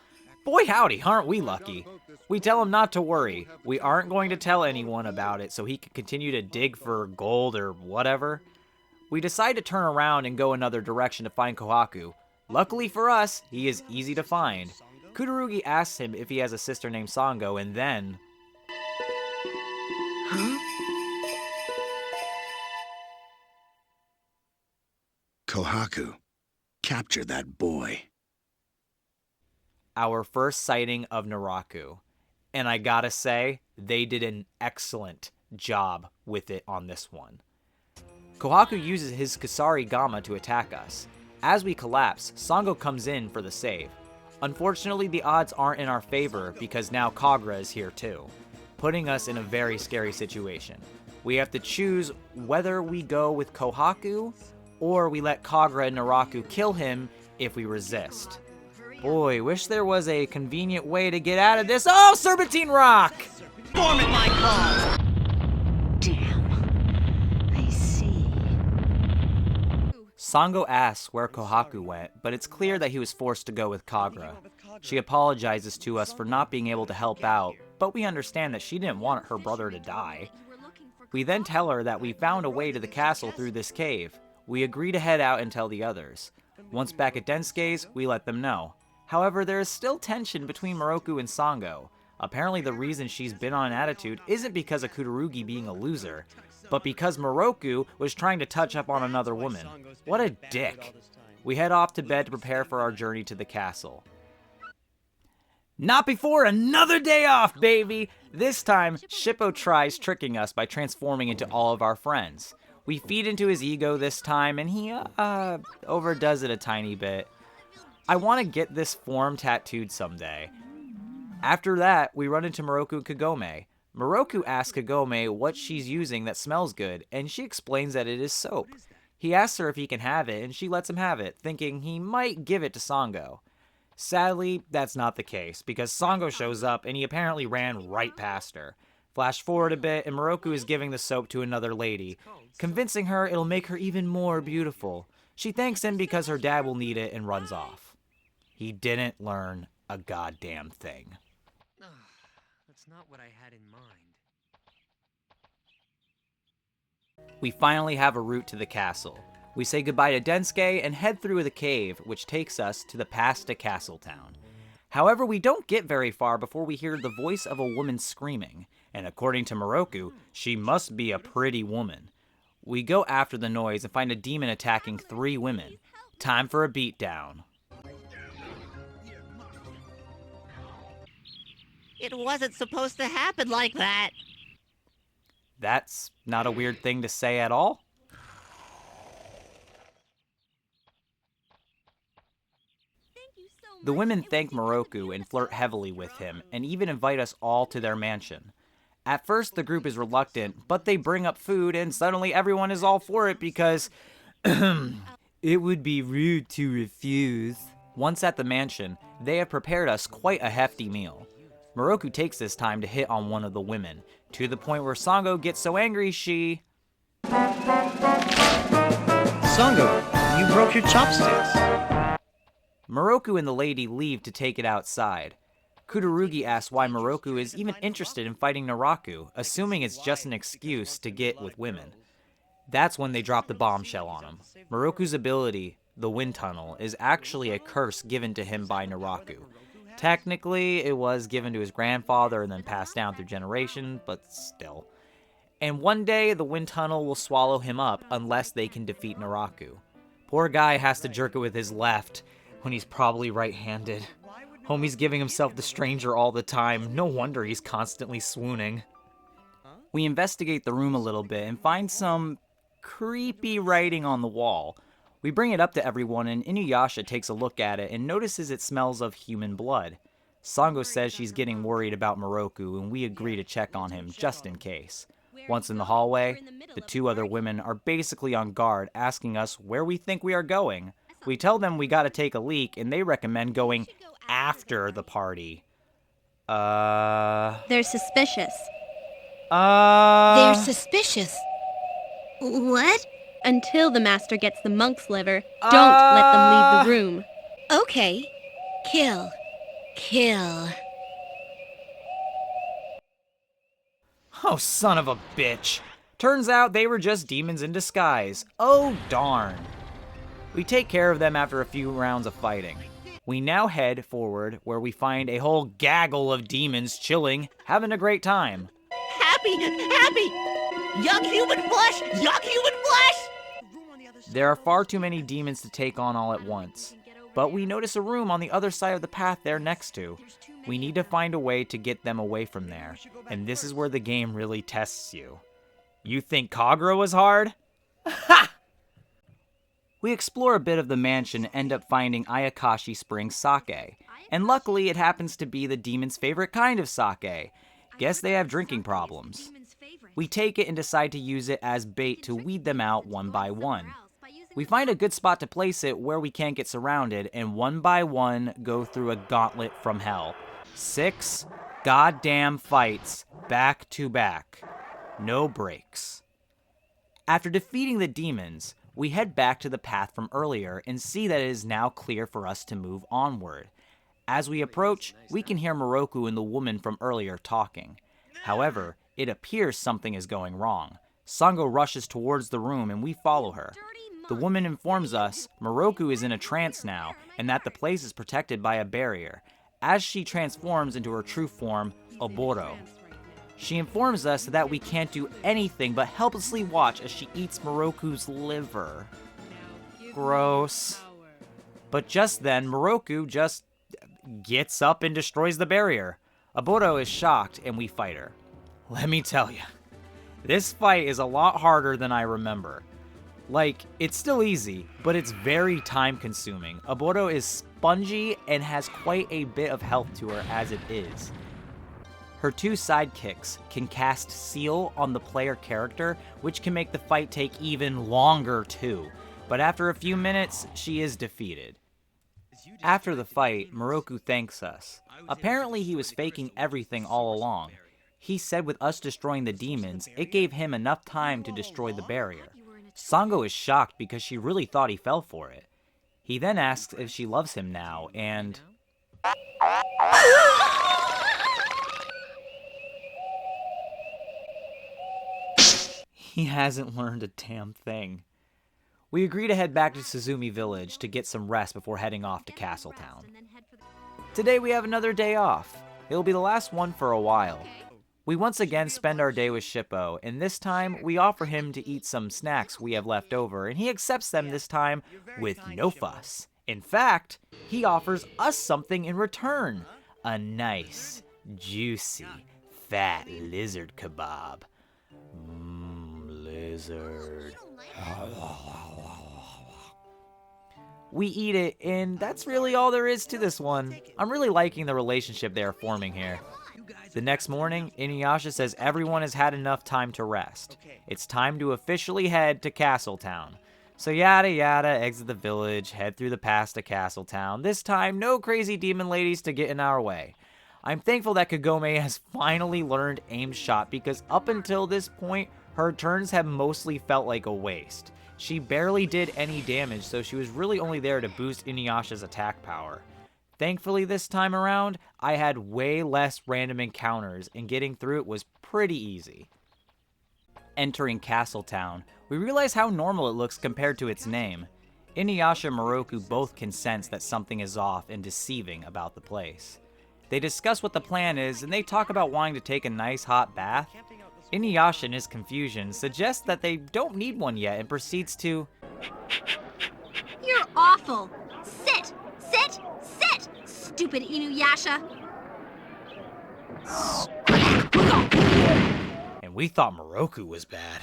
Boy howdy, aren't we lucky? We tell him not to worry. We aren't going to tell anyone about it so he can continue to dig for gold or whatever. We decide to turn around and go another direction to find Kohaku. Luckily for us, he is easy to find. Kudarugi asks him if he has a sister named Sango, and then... Huh? Kohaku, capture that boy. Our first sighting of Naraku. And I gotta say, they did an excellent job with it on this one. Kohaku uses his Kasari Gamma to attack us. As we collapse, Sango comes in for the save. Unfortunately, the odds aren't in our favor because now Kagura is here too, putting us in a very scary situation. We have to choose whether we go with Kohaku or we let Kagura and Naraku kill him if we resist. Boy, wish there was a convenient way to get out of this. Oh, Serpentine Rock! Form at my call! I see. Sango asks where Kohaku went, but it's clear that he was forced to go with Kagura. She apologizes to us for not being able to help out, but we understand that she didn't want her brother to die. We then tell her that we found a way to the castle through this cave. We agree to head out and tell the others. Once back at Densuke's, we let them know. However, there is still tension between Moroku and Sango. Apparently the reason she's been on an attitude isn't because of Kururugi being a loser, but because Moroku was trying to touch up on another woman. What a dick. We head off to bed to prepare for our journey to the castle. Not before another day off, baby! This time, Shippo tries tricking us by transforming into all of our friends. We feed into his ego this time, and he, overdoes it a tiny bit. I want to get this form tattooed someday. After that, we run into Moroku and Kagome. Moroku asks Kagome what she's using that smells good, and she explains that it is soap. He asks her if he can have it, and she lets him have it, thinking he might give it to Sango. Sadly, that's not the case, because Sango shows up, and he apparently ran right past her. Flash forward a bit, and Moroku is giving the soap to another lady, convincing her it'll make her even more beautiful. She thanks him because her dad will need it and runs off. He didn't learn a goddamn thing. That's not what I had in mind. We finally have a route to the castle. We say goodbye to Densuke and head through the cave, which takes us to the past to Castletown. However, we don't get very far before we hear the voice of a woman screaming, and according to Moroku, she must be a pretty woman. We go after the noise and find a demon attacking 3 women. Time for a beatdown. It wasn't supposed to happen like that. That's not a weird thing to say at all. The women thank Moroku and flirt heavily with him, and even invite us all to their mansion. At first, the group is reluctant, but they bring up food, and suddenly everyone is all for it because it would be rude to refuse. Once at the mansion, they have prepared us quite a hefty meal. Moroku takes this time to hit on one of the women, to the point where Sango gets so angry she... Sango, you broke your chopsticks. Moroku and the lady leave to take it outside. Kururugi asks why Moroku is even interested in fighting Naraku, assuming it's just an excuse to get with women. That's when they drop the bombshell on him. Moroku's ability, the wind tunnel, is actually a curse given to him by Naraku. Technically, it was given to his grandfather and then passed down through generations, but still. And one day, the wind tunnel will swallow him up unless they can defeat Naraku. Poor guy has to jerk it with his left, when he's probably right-handed. Homie's giving himself the stranger all the time, no wonder he's constantly swooning. We investigate the room a little bit and find some creepy writing on the wall. We bring it up to everyone, and Inuyasha takes a look at it and notices it smells of human blood. Sango says she's getting worried about Moroku, and we agree to check on him, just in case. Once in the hallway, the 2 other women are basically on guard, asking us where we think we are going. We tell them we gotta take a leak, and they recommend going after the party. They're suspicious. They're suspicious. What? Until the master gets the monk's liver, don't let them leave the room. Okay. Kill. Kill. Oh, son of a bitch. Turns out they were just demons in disguise. Oh, darn. We take care of them after a few rounds of fighting. We now head forward where we find a whole gaggle of demons chilling, having a great time. Happy! Young human flesh! Young human flesh! There are far too many demons to take on all at once, but we notice a room on the other side of the path they're next to. We need to find a way to get them away from there, and this is where the game really tests you. You think Kagura was hard? We explore a bit of the mansion and end up finding Ayakashi Spring sake. And luckily, it happens to be the demon's favorite kind of sake. Guess they have drinking problems. We take it and decide to use it as bait to weed them out one by one. We find a good spot to place it where we can't get surrounded, and one by one go through a gauntlet from hell. 6 goddamn fights, back to back. No breaks. After defeating the demons, we head back to the path from earlier and see that it is now clear for us to move onward. As we approach, we can hear Moroku and the woman from earlier talking. However, it appears something is going wrong. Sango rushes towards the room and we follow her. The woman informs us Moroku is in a trance now and that the place is protected by a barrier, as she transforms into her true form, Oboro. She informs us that we can't do anything but helplessly watch as she eats Moroku's liver. Gross. But just then, Moroku just gets up and destroys the barrier. Oboro is shocked and we fight her. Let me tell you, this fight is a lot harder than I remember. Like, it's still easy, but it's very time consuming. Oboro is spongy and has quite a bit of health to her as it is. Her 2 sidekicks can cast Seal on the player character, which can make the fight take even longer too. But after a few minutes, she is defeated. After the fight, Moroku thanks us. Apparently he was faking everything all along. He said with us destroying the demons, it gave him enough time to destroy the barrier. Sango is shocked because she really thought he fell for it. He then asks if she loves him now, and... he hasn't learned a damn thing. We agree to head back to Suzumi Village to get some rest before heading off to Castletown. Today we have another day off. It'll be the last one for a while. We once again spend our day with Shippo, and this time we offer him to eat some snacks we have left over, and he accepts them this time with no fuss. In fact, he offers us something in return. A nice, juicy, fat lizard kebab. Lizard. We eat it, and that's really all there is to this one. I'm really liking the relationship they are forming here. The next morning, Inuyasha says everyone has had enough time to rest. It's time to officially head to Castletown. So yada yada, exit the village, head through the pass to Castletown. This time, no crazy demon ladies to get in our way. I'm thankful that Kagome has finally learned aim shot because up until this point, her turns have mostly felt like a waste. She barely did any damage, so she was really only there to boost Inuyasha's attack power. Thankfully this time around, I had way less random encounters and getting through it was pretty easy. Entering Castletown, we realize how normal it looks compared to its name. Inuyasha and Moroku both can sense that something is off and deceiving about the place. They discuss what the plan is and they talk about wanting to take a nice hot bath. Inuyasha in his confusion suggests that they don't need one yet and proceeds to... You're awful! Sit! Sit! Sit! Stupid Inuyasha! And we thought Moroku was bad.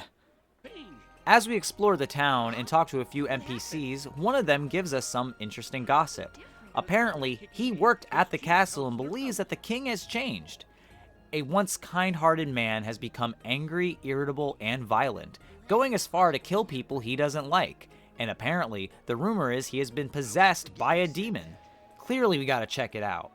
As we explore the town and talk to a few NPCs, one of them gives us some interesting gossip. Apparently, he worked at the castle and believes that the king has changed. A once kind-hearted man has become angry, irritable, and violent, going as far to kill people he doesn't like. And apparently, the rumor is he has been possessed by a demon. Clearly, we gotta check it out.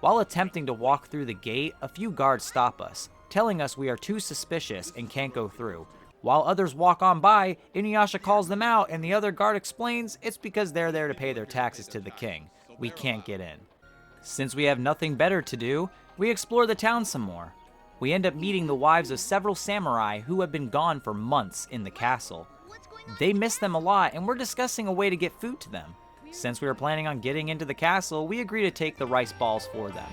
While attempting to walk through the gate, a few guards stop us, telling us we are too suspicious and can't go through. While others walk on by, Inuyasha calls them out, and the other guard explains it's because they're there to pay their taxes to the king. We can't get in. Since we have nothing better to do, we explore the town some more. We end up meeting the wives of several samurai who have been gone for months in the castle. They miss them a lot, and we're discussing a way to get food to them. Since we were planning on getting into the castle, we agree to take the rice balls for them.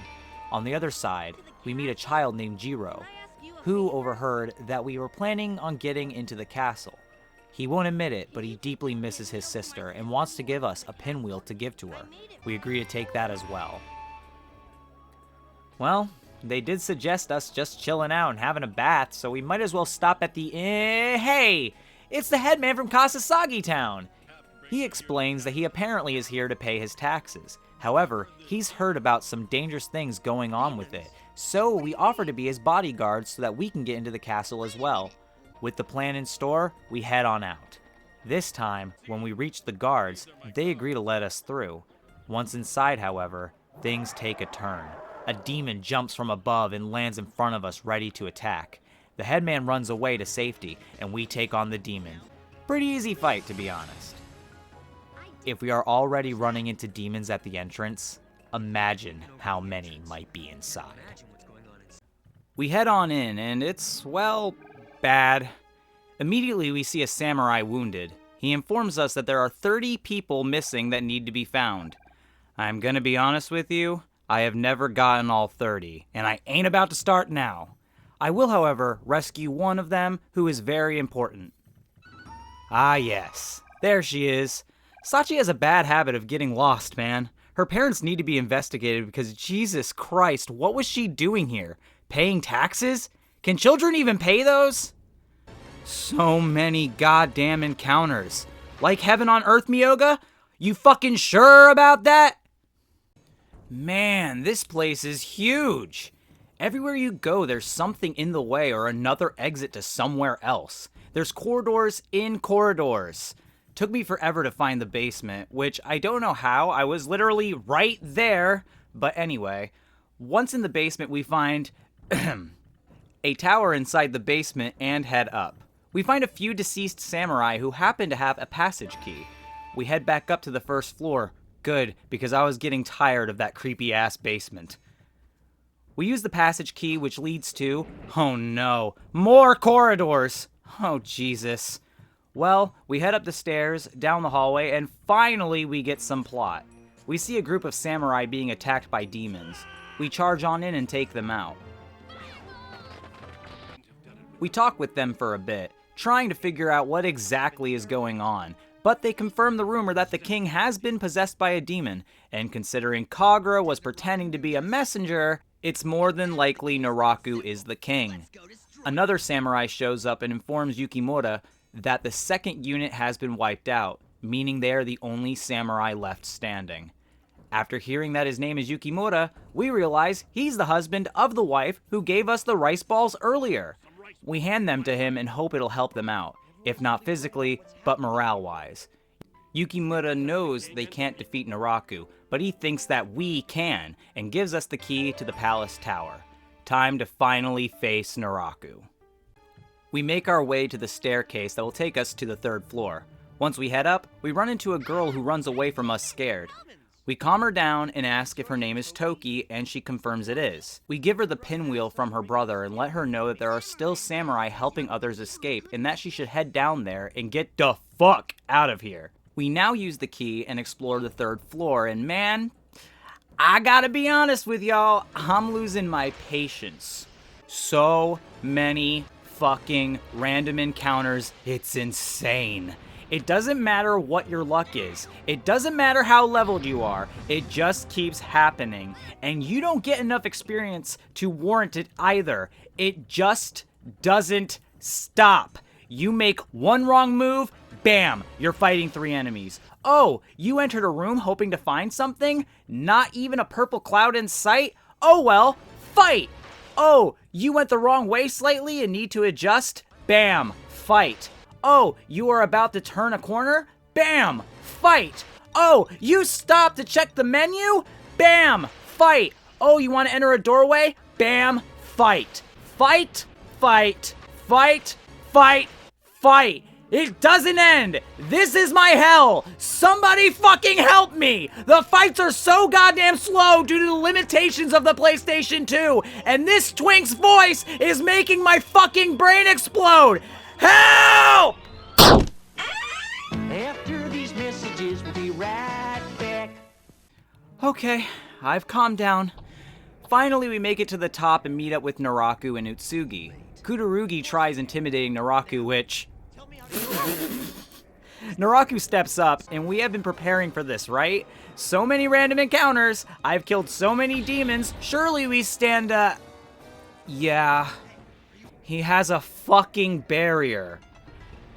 On the other side, we meet a child named Jiro, who overheard that we were planning on getting into the castle. He won't admit it, but he deeply misses his sister and wants to give us a pinwheel to give to her. We agree to take that as well. Well, they did suggest us just chilling out and having a bath, so we might as well stop at the... Hey! It's the headman from Kasasagi Town! He explains that he apparently is here to pay his taxes. However, he's heard about some dangerous things going on with it, so we offer to be his bodyguards so that we can get into the castle as well. With the plan in store, we head on out. This time, when we reach the guards, they agree to let us through. Once inside, however, things take a turn. A demon jumps from above and lands in front of us, ready to attack. The headman runs away to safety, and we take on the demon. Pretty easy fight, to be honest. If we are already running into demons at the entrance, imagine how many might be inside. We head on in, and it's, well, bad. Immediately, we see a samurai wounded. He informs us that there are 30 people missing that need to be found. I'm gonna be honest with you, I have never gotten all 30, and I ain't about to start now. I will, however, rescue one of them who is very important. Ah yes, there she is. Sachi has a bad habit of getting lost, man. Her parents need to be investigated because Jesus Christ, what was she doing here? Paying taxes? Can children even pay those? So many goddamn encounters. Like heaven on earth, Miyoga? You fucking sure about that? Man, this place is huge. Everywhere you go, there's something in the way or another exit to somewhere else. There's corridors in corridors. Took me forever to find the basement, which I don't know how. I was literally right there. But anyway, once in the basement, we find a tower inside the basement and head up. We find a few deceased samurai who happen to have a passage key. We head back up to the first floor. Good, because I was getting tired of that creepy-ass basement. We use the passage key, which leads to... oh no, more corridors! Oh, Jesus. Well, we head up the stairs, down the hallway, and finally we get some plot. We see a group of samurai being attacked by demons. We charge on in and take them out. We talk with them for a bit, trying to figure out what exactly is going on, but they confirm the rumor that the king has been possessed by a demon, and considering Kagura was pretending to be a messenger, it's more than likely Naraku is the king. Another samurai shows up and informs Yukimura that the second unit has been wiped out, meaning they are the only samurai left standing. After hearing that his name is Yukimura, we realize he's the husband of the wife who gave us the rice balls earlier. We hand them to him and hope it'll help them out, if not physically, but morale-wise. Yukimura knows they can't defeat Naraku, but he thinks that we can, and gives us the key to the palace tower. Time to finally face Naraku. We make our way to the staircase that will take us to the third floor. Once we head up, we run into a girl who runs away from us scared. We calm her down and ask if her name is Toki, and she confirms it is. We give her the pinwheel from her brother and let her know that there are still samurai helping others escape and that she should head down there and get the fuck out of here. We now use the key and explore the third floor, and man, I gotta be honest with y'all, I'm losing my patience. So many fucking random encounters, it's insane. It doesn't matter what your luck is. It doesn't matter how leveled you are. It just keeps happening. And you don't get enough experience to warrant it either. It just doesn't stop. You make one wrong move, bam, you're fighting 3 enemies. Oh, you entered a room hoping to find something? Not even a purple cloud in sight? Oh well, fight! Oh, you went the wrong way slightly and need to adjust? Bam, fight. Oh, you are about to turn a corner? Bam, fight. Oh, you stopped to check the menu? Bam, fight. Oh, you want to enter a doorway? Bam, fight. Fight, fight, fight, fight, fight. It doesn't end! This is my hell! Somebody fucking help me! The fights are so goddamn slow due to the limitations of the PlayStation 2, and this twink's voice is making my fucking brain explode! Help! After these messages, we'll be right back. Okay, I've calmed down. Finally, we make it to the top and meet up with Naraku and Utsugi. Kudarugi tries intimidating Naraku, which... Naraku steps up, and we have been preparing for this, right? So many random encounters, I've killed so many demons, surely we stand Yeah. He has a fucking barrier.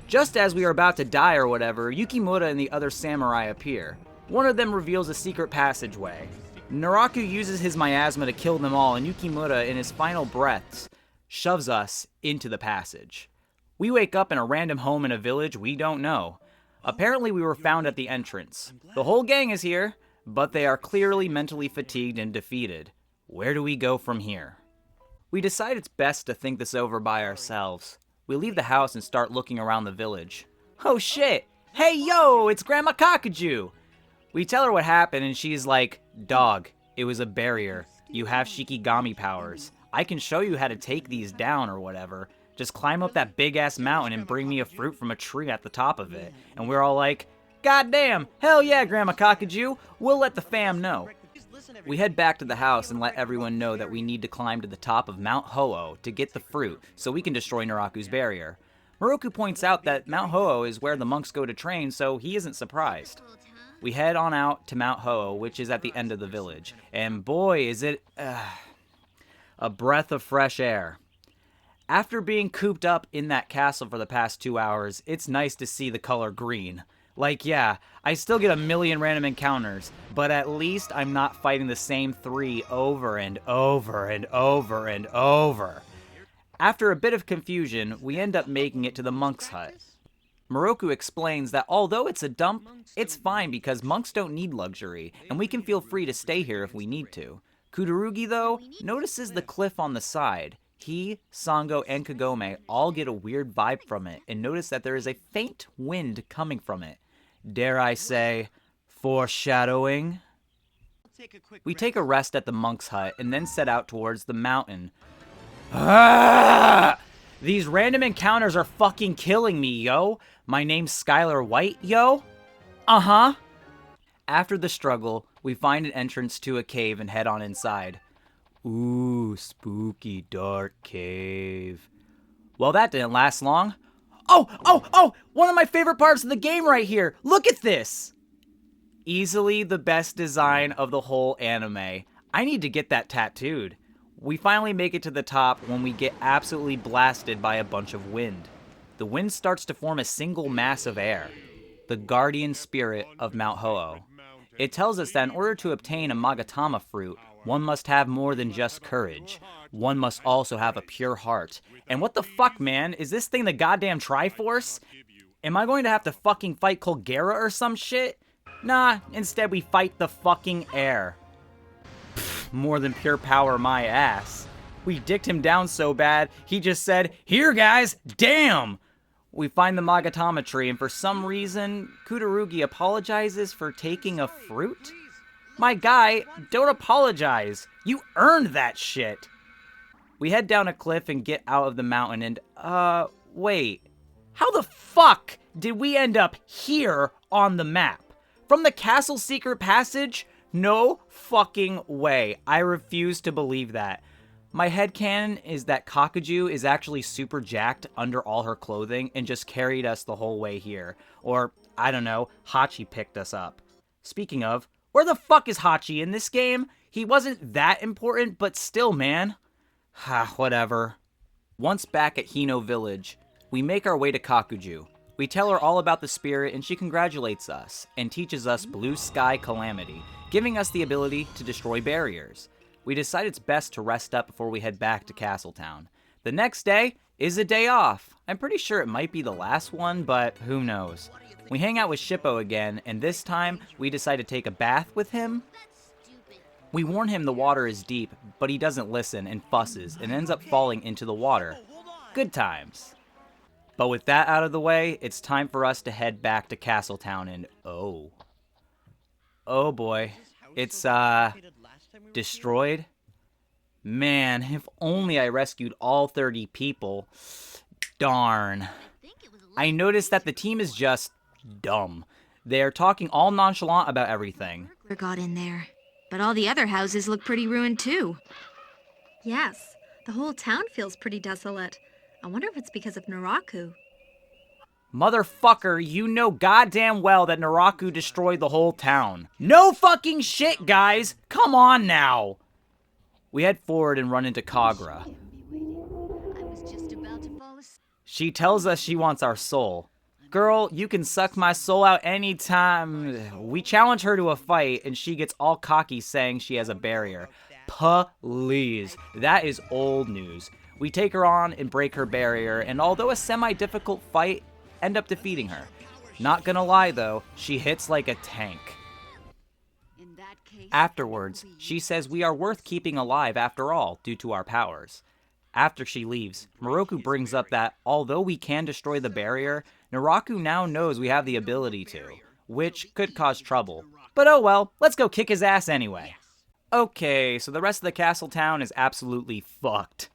Just as we are about to die or whatever, Yukimura and the other samurai appear. One of them reveals a secret passageway. Naraku uses his miasma to kill them all, and Yukimura, in his final breaths, shoves us into the passage. We wake up in a random home in a village we don't know. Apparently we were found at the entrance. The whole gang is here, but they are clearly mentally fatigued and defeated. Where do we go from here? We decide it's best to think this over by ourselves. We leave the house and start looking around the village. Oh shit! Hey yo, it's Grandma Kakaju! We tell her what happened and she's like, dog, it was a barrier. You have Shikigami powers. I can show you how to take these down or whatever. Just climb up that big ass mountain and bring me a fruit from a tree at the top of it. And we're all like, God damn, hell yeah, Grandma Kakaju, we'll let the fam know. We head back to the house and let everyone know that we need to climb to the top of Mount Ho-Oh to get the fruit so we can destroy Naraku's barrier. Moroku points out that Mount Ho-Oh is where the monks go to train, so he isn't surprised. We head on out to Mount Ho-Oh, which is at the end of the village. And boy, is it a breath of fresh air. After being cooped up in that castle for the past 2 hours, it's nice to see the color green. Like, yeah, I still get a million random encounters, but at least I'm not fighting the same 3 over and over and over and over. After a bit of confusion, we end up making it to the monk's hut. Moroku explains that although it's a dump, it's fine because monks don't need luxury, and we can feel free to stay here if we need to. Kudarugi, though, notices the cliff on the side. He, Sango, and Kagome all get a weird vibe from it and notice that there is a faint wind coming from it. Dare I say, foreshadowing? We take a rest at the monk's hut and then set out towards the mountain. Ah! These random encounters are fucking killing me, yo. My name's Skylar White, yo. Uh-huh. After the struggle, we find an entrance to a cave and head on inside. Ooh, spooky dark cave. Well, that didn't last long. Oh! One of my favorite parts of the game right here. Look at this. Easily the best design of the whole anime. I need to get that tattooed. We finally make it to the top when we get absolutely blasted by a bunch of wind. The wind starts to form a single mass of air. The guardian spirit of Mount Ho-Oh. It tells us that in order to obtain a Magatama fruit, one must have more than just courage. One must also have a pure heart. And what the fuck, man? Is this thing the goddamn Triforce? Am I going to have to fucking fight Colgera or some shit? Nah, instead we fight the fucking air. Pfft, more than pure power, my ass. We dicked him down so bad, he just said, "Here, guys, damn!" We find the Magatama tree, and for some reason, Kudarugi apologizes for taking a fruit? My guy, don't apologize. You earned that shit. We head down a cliff and get out of the mountain and, wait. How the fuck did we end up here on the map? From the castle secret passage? No fucking way. I refuse to believe that. My headcanon is that Kakaju is actually super jacked under all her clothing and just carried us the whole way here. Or, I don't know, Hachi picked us up. Speaking of, where the fuck is Hachi in this game? He wasn't that important, but still, man. Whatever. Once back at Hino Village, we make our way to Kakuju. We tell her all about the spirit and she congratulates us and teaches us Blue Sky Calamity, giving us the ability to destroy barriers. We decide it's best to rest up before we head back to Castletown. The next day is a day off. I'm pretty sure it might be the last one, but who knows. We hang out with Shippo again, and this time we decide to take a bath with him. We warn him the water is deep, but he doesn't listen and fusses and ends up falling into the water. Good times. But with that out of the way, it's time for us to head back to Castletown and oh boy, it's destroyed. Man, if only I rescued all 30 people. Darn. I noticed that the team is just dumb. They're talking all nonchalant about everything. Got in there, but all the other houses look pretty ruined too. Yes, the whole town feels pretty desolate. I wonder if it's because of Naraku. Motherfucker, you know goddamn well that Naraku destroyed the whole town. No fucking shit, guys! Come on now! We head forward and run into Kagra. She tells us she wants our soul. Girl, you can suck my soul out anytime. We challenge her to a fight, and she gets all cocky saying she has a barrier. Please. That is old news. We take her on and break her barrier, and although a semi-difficult fight, end up defeating her. Not gonna lie though, she hits like a tank. Afterwards, she says we are worth keeping alive after all, due to our powers. After she leaves, Moroku brings up that although we can destroy the barrier, Naraku now knows we have the ability to, which could cause trouble. But oh well, let's go kick his ass anyway. Okay, so the rest of the castle town is absolutely fucked.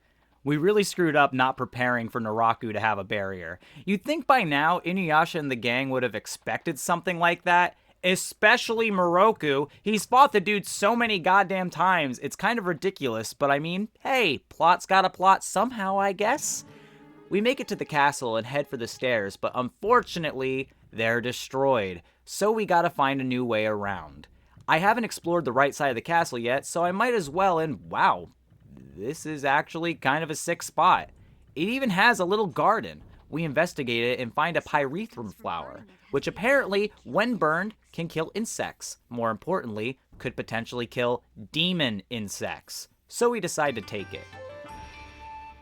We really screwed up not preparing for Naraku to have a barrier. You'd think by now Inuyasha and the gang would have expected something like that, especially Moroku. He's fought the dude so many goddamn times, it's kind of ridiculous, but I mean, hey, plot's gotta plot somehow, I guess? We make it to the castle and head for the stairs, but unfortunately, they're destroyed, so we gotta find a new way around. I haven't explored the right side of the castle yet, so I might as well, and wow, this is actually kind of a sick spot. It even has a little garden. We investigate it and find a pyrethrum flower, which apparently, when burned, can kill insects. More importantly, could potentially kill demon insects. So we decide to take it.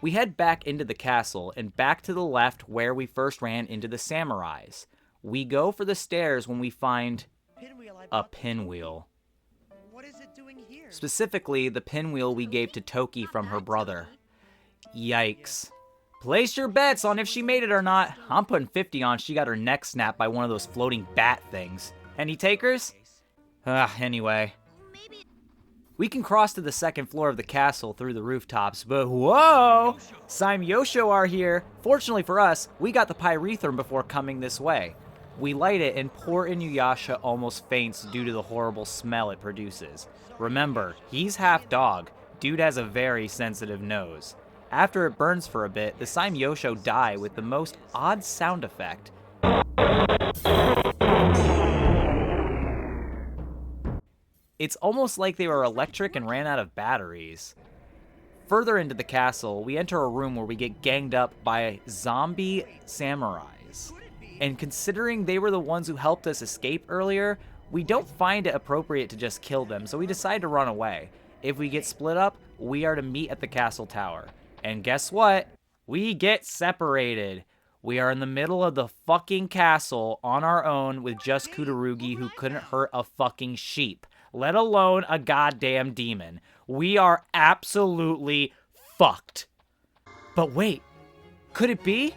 We head back into the castle and back to the left where we first ran into the samurais. We go for the stairs when we find a pinwheel. What is it doing here? Specifically, the pinwheel we gave to Toki from her brother. Yikes. Place your bets on if she made it or not. I'm putting 50 on she got her neck snapped by one of those floating bat things. Any takers? Anyway. We can cross to the second floor of the castle through the rooftops, but whoa! Saimyosho are here. Fortunately for us, we got the pyrethrum before coming this way. We light it and poor Inuyasha almost faints due to the horrible smell it produces. Remember, he's half dog. Dude has a very sensitive nose. After it burns for a bit, the Saimyosho die with the most odd sound effect. It's almost like they were electric and ran out of batteries. Further into the castle, we enter a room where we get ganged up by zombie samurais. And considering they were the ones who helped us escape earlier, we don't find it appropriate to just kill them, so we decide to run away. If we get split up, we are to meet at the castle tower. And guess what? We get separated. We are in the middle of the fucking castle on our own with just Kudarugi, who couldn't hurt a fucking sheep, let alone a goddamn demon. We are absolutely fucked. But wait, could it be?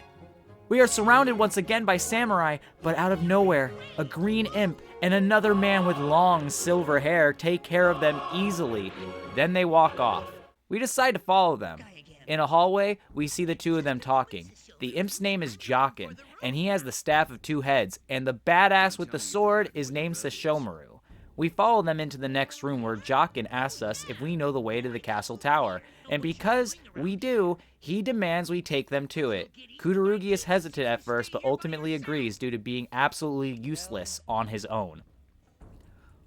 We are surrounded once again by samurai, but out of nowhere, a green imp and another man with long silver hair take care of them easily. Then they walk off. We decide to follow them. In a hallway, we see the two of them talking. The imp's name is Jokin, and he has the staff of two heads, and the badass with the sword is named Sesshomaru. We follow them into the next room where Jokin asks us if we know the way to the castle tower, and because we do, he demands we take them to it. Kudarugi is hesitant at first, but ultimately agrees due to being absolutely useless on his own.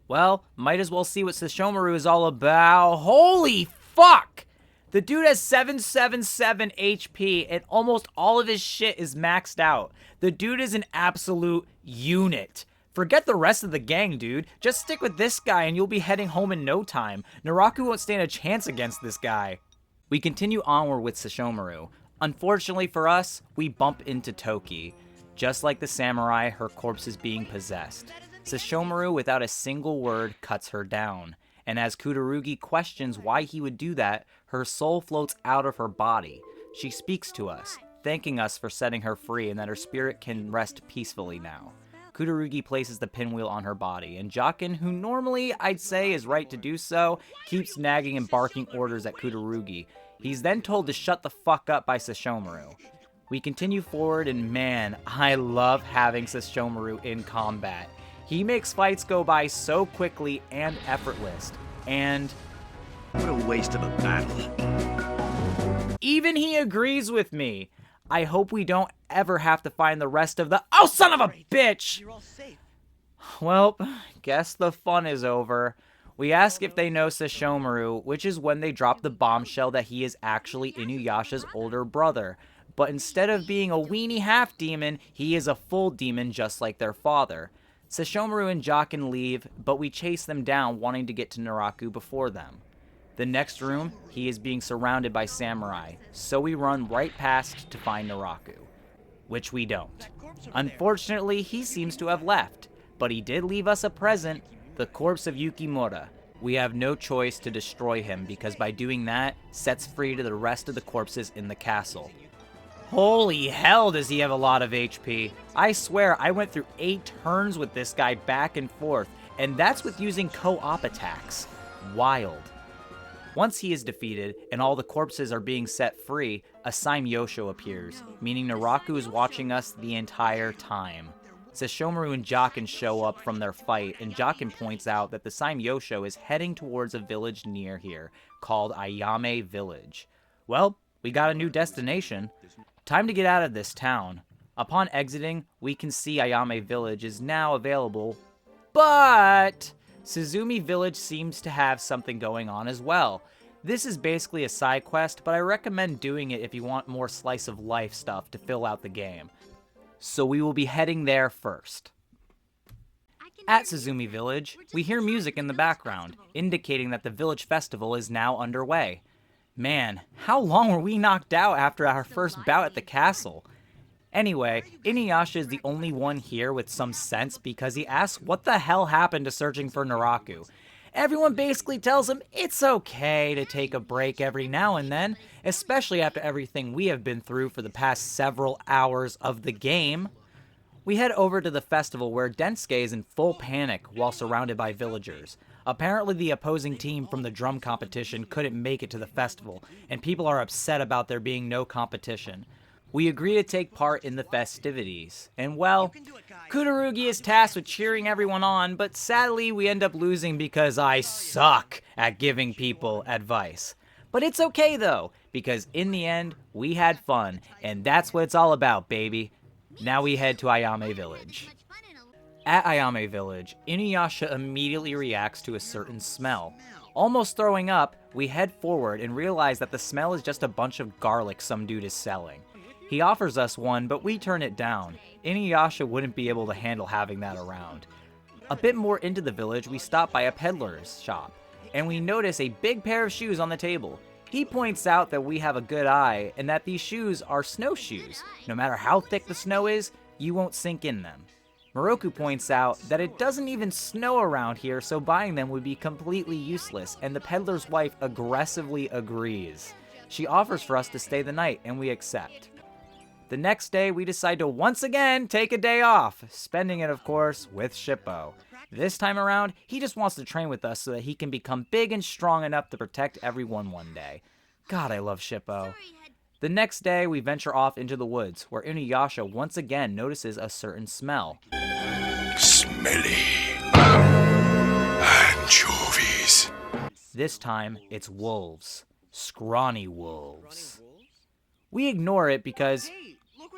Well, might as well see what Sesshomaru is all about. Holy fuck! The dude has 777 HP, and almost all of his shit is maxed out. The dude is an absolute unit. Forget the rest of the gang, dude. Just stick with this guy and you'll be heading home in no time. Naraku won't stand a chance against this guy. We continue onward with Sesshomaru. Unfortunately for us, we bump into Toki. Just like the samurai, her corpse is being possessed. Sesshomaru, without a single word, cuts her down. And as Kudarugi questions why he would do that, her soul floats out of her body. She speaks to us, thanking us for setting her free and that her spirit can rest peacefully now. Kudarugi places the pinwheel on her body, and Jokin, who normally I'd say is right to do so, keeps nagging and barking orders at Kudarugi. He's then told to shut the fuck up by Sesshomaru. We continue forward, and man, I love having Sesshomaru in combat. He makes fights go by so quickly and effortless, and what a waste of a battle. Even he agrees with me. I hope we don't ever have to find the rest of the— Oh, son of a bitch! Well, guess the fun is over. We ask if they know Sesshomaru, which is when they drop the bombshell that he is actually Inuyasha's older brother. but instead of being a weenie half-demon, he is a full demon just like their father. Sesshomaru and Jockin leave, but we chase them down wanting to get to Naraku before them. The next room, he is being surrounded by samurai, so we run right past to find Naraku. Which we don't. Unfortunately, he seems to have left, but he did leave us a present, the corpse of Yukimura. We have no choice to destroy him because by doing that, sets free to the rest of the corpses in the castle. Holy hell does he have a lot of HP. I swear I went through 8 turns with this guy back and forth, and that's with using co-op attacks. Wild. Once he is defeated and all the corpses are being set free, a Saimyosho appears, meaning Naraku is watching us the entire time. Sesshomaru and Jockin show up from their fight, and Jockin points out that the Saimyosho is heading towards a village near here, called Ayame Village. Well, we got a new destination. Time to get out of this town. Upon exiting, we can see Ayame Village is now available, but Suzumi Village seems to have something going on as well. This is basically a side quest, but I recommend doing it if you want more slice of life stuff to fill out the game. So we will be heading there first. At Suzumi Village, we hear music in the background, indicating that the village festival is now underway. Man, how long were we knocked out after our first bout at the castle? Anyway, Inuyasha is the only one here with some sense because he asks what the hell happened to searching for Naraku. Everyone basically tells him it's okay to take a break every now and then, especially after everything we have been through for the past several hours of the game. We head over to the festival where Densuke is in full panic while surrounded by villagers. Apparently the opposing team from the drum competition couldn't make it to the festival, and people are upset about there being no competition. We agree to take part in the festivities, and well, Kudarugi is tasked with cheering everyone on, but sadly we end up losing because I suck at giving people advice. But it's okay though, because in the end, we had fun, and that's what it's all about, baby. Now we head to Ayame Village. At Ayame Village, Inuyasha immediately reacts to a certain smell. Almost throwing up, we head forward and realize that the smell is just a bunch of garlic some dude is selling. He offers us one, but we turn it down. Inuyasha wouldn't be able to handle having that around. A bit more into the village, we stop by a peddler's shop, and we notice a big pair of shoes on the table. He points out that we have a good eye, and that these shoes are snowshoes. No matter how thick the snow is, you won't sink in them. Moroku points out that it doesn't even snow around here, so buying them would be completely useless, and the peddler's wife aggressively agrees. She offers for us to stay the night, and we accept. The next day, we decide to once again take a day off, spending it, of course, with Shippo. This time around, he just wants to train with us so that he can become big and strong enough to protect everyone one day. God, I love Shippo. The next day, we venture off into the woods, where Inuyasha once again notices a certain smell. Smelly. Anchovies. This time, it's wolves. Scrawny wolves. We ignore it because...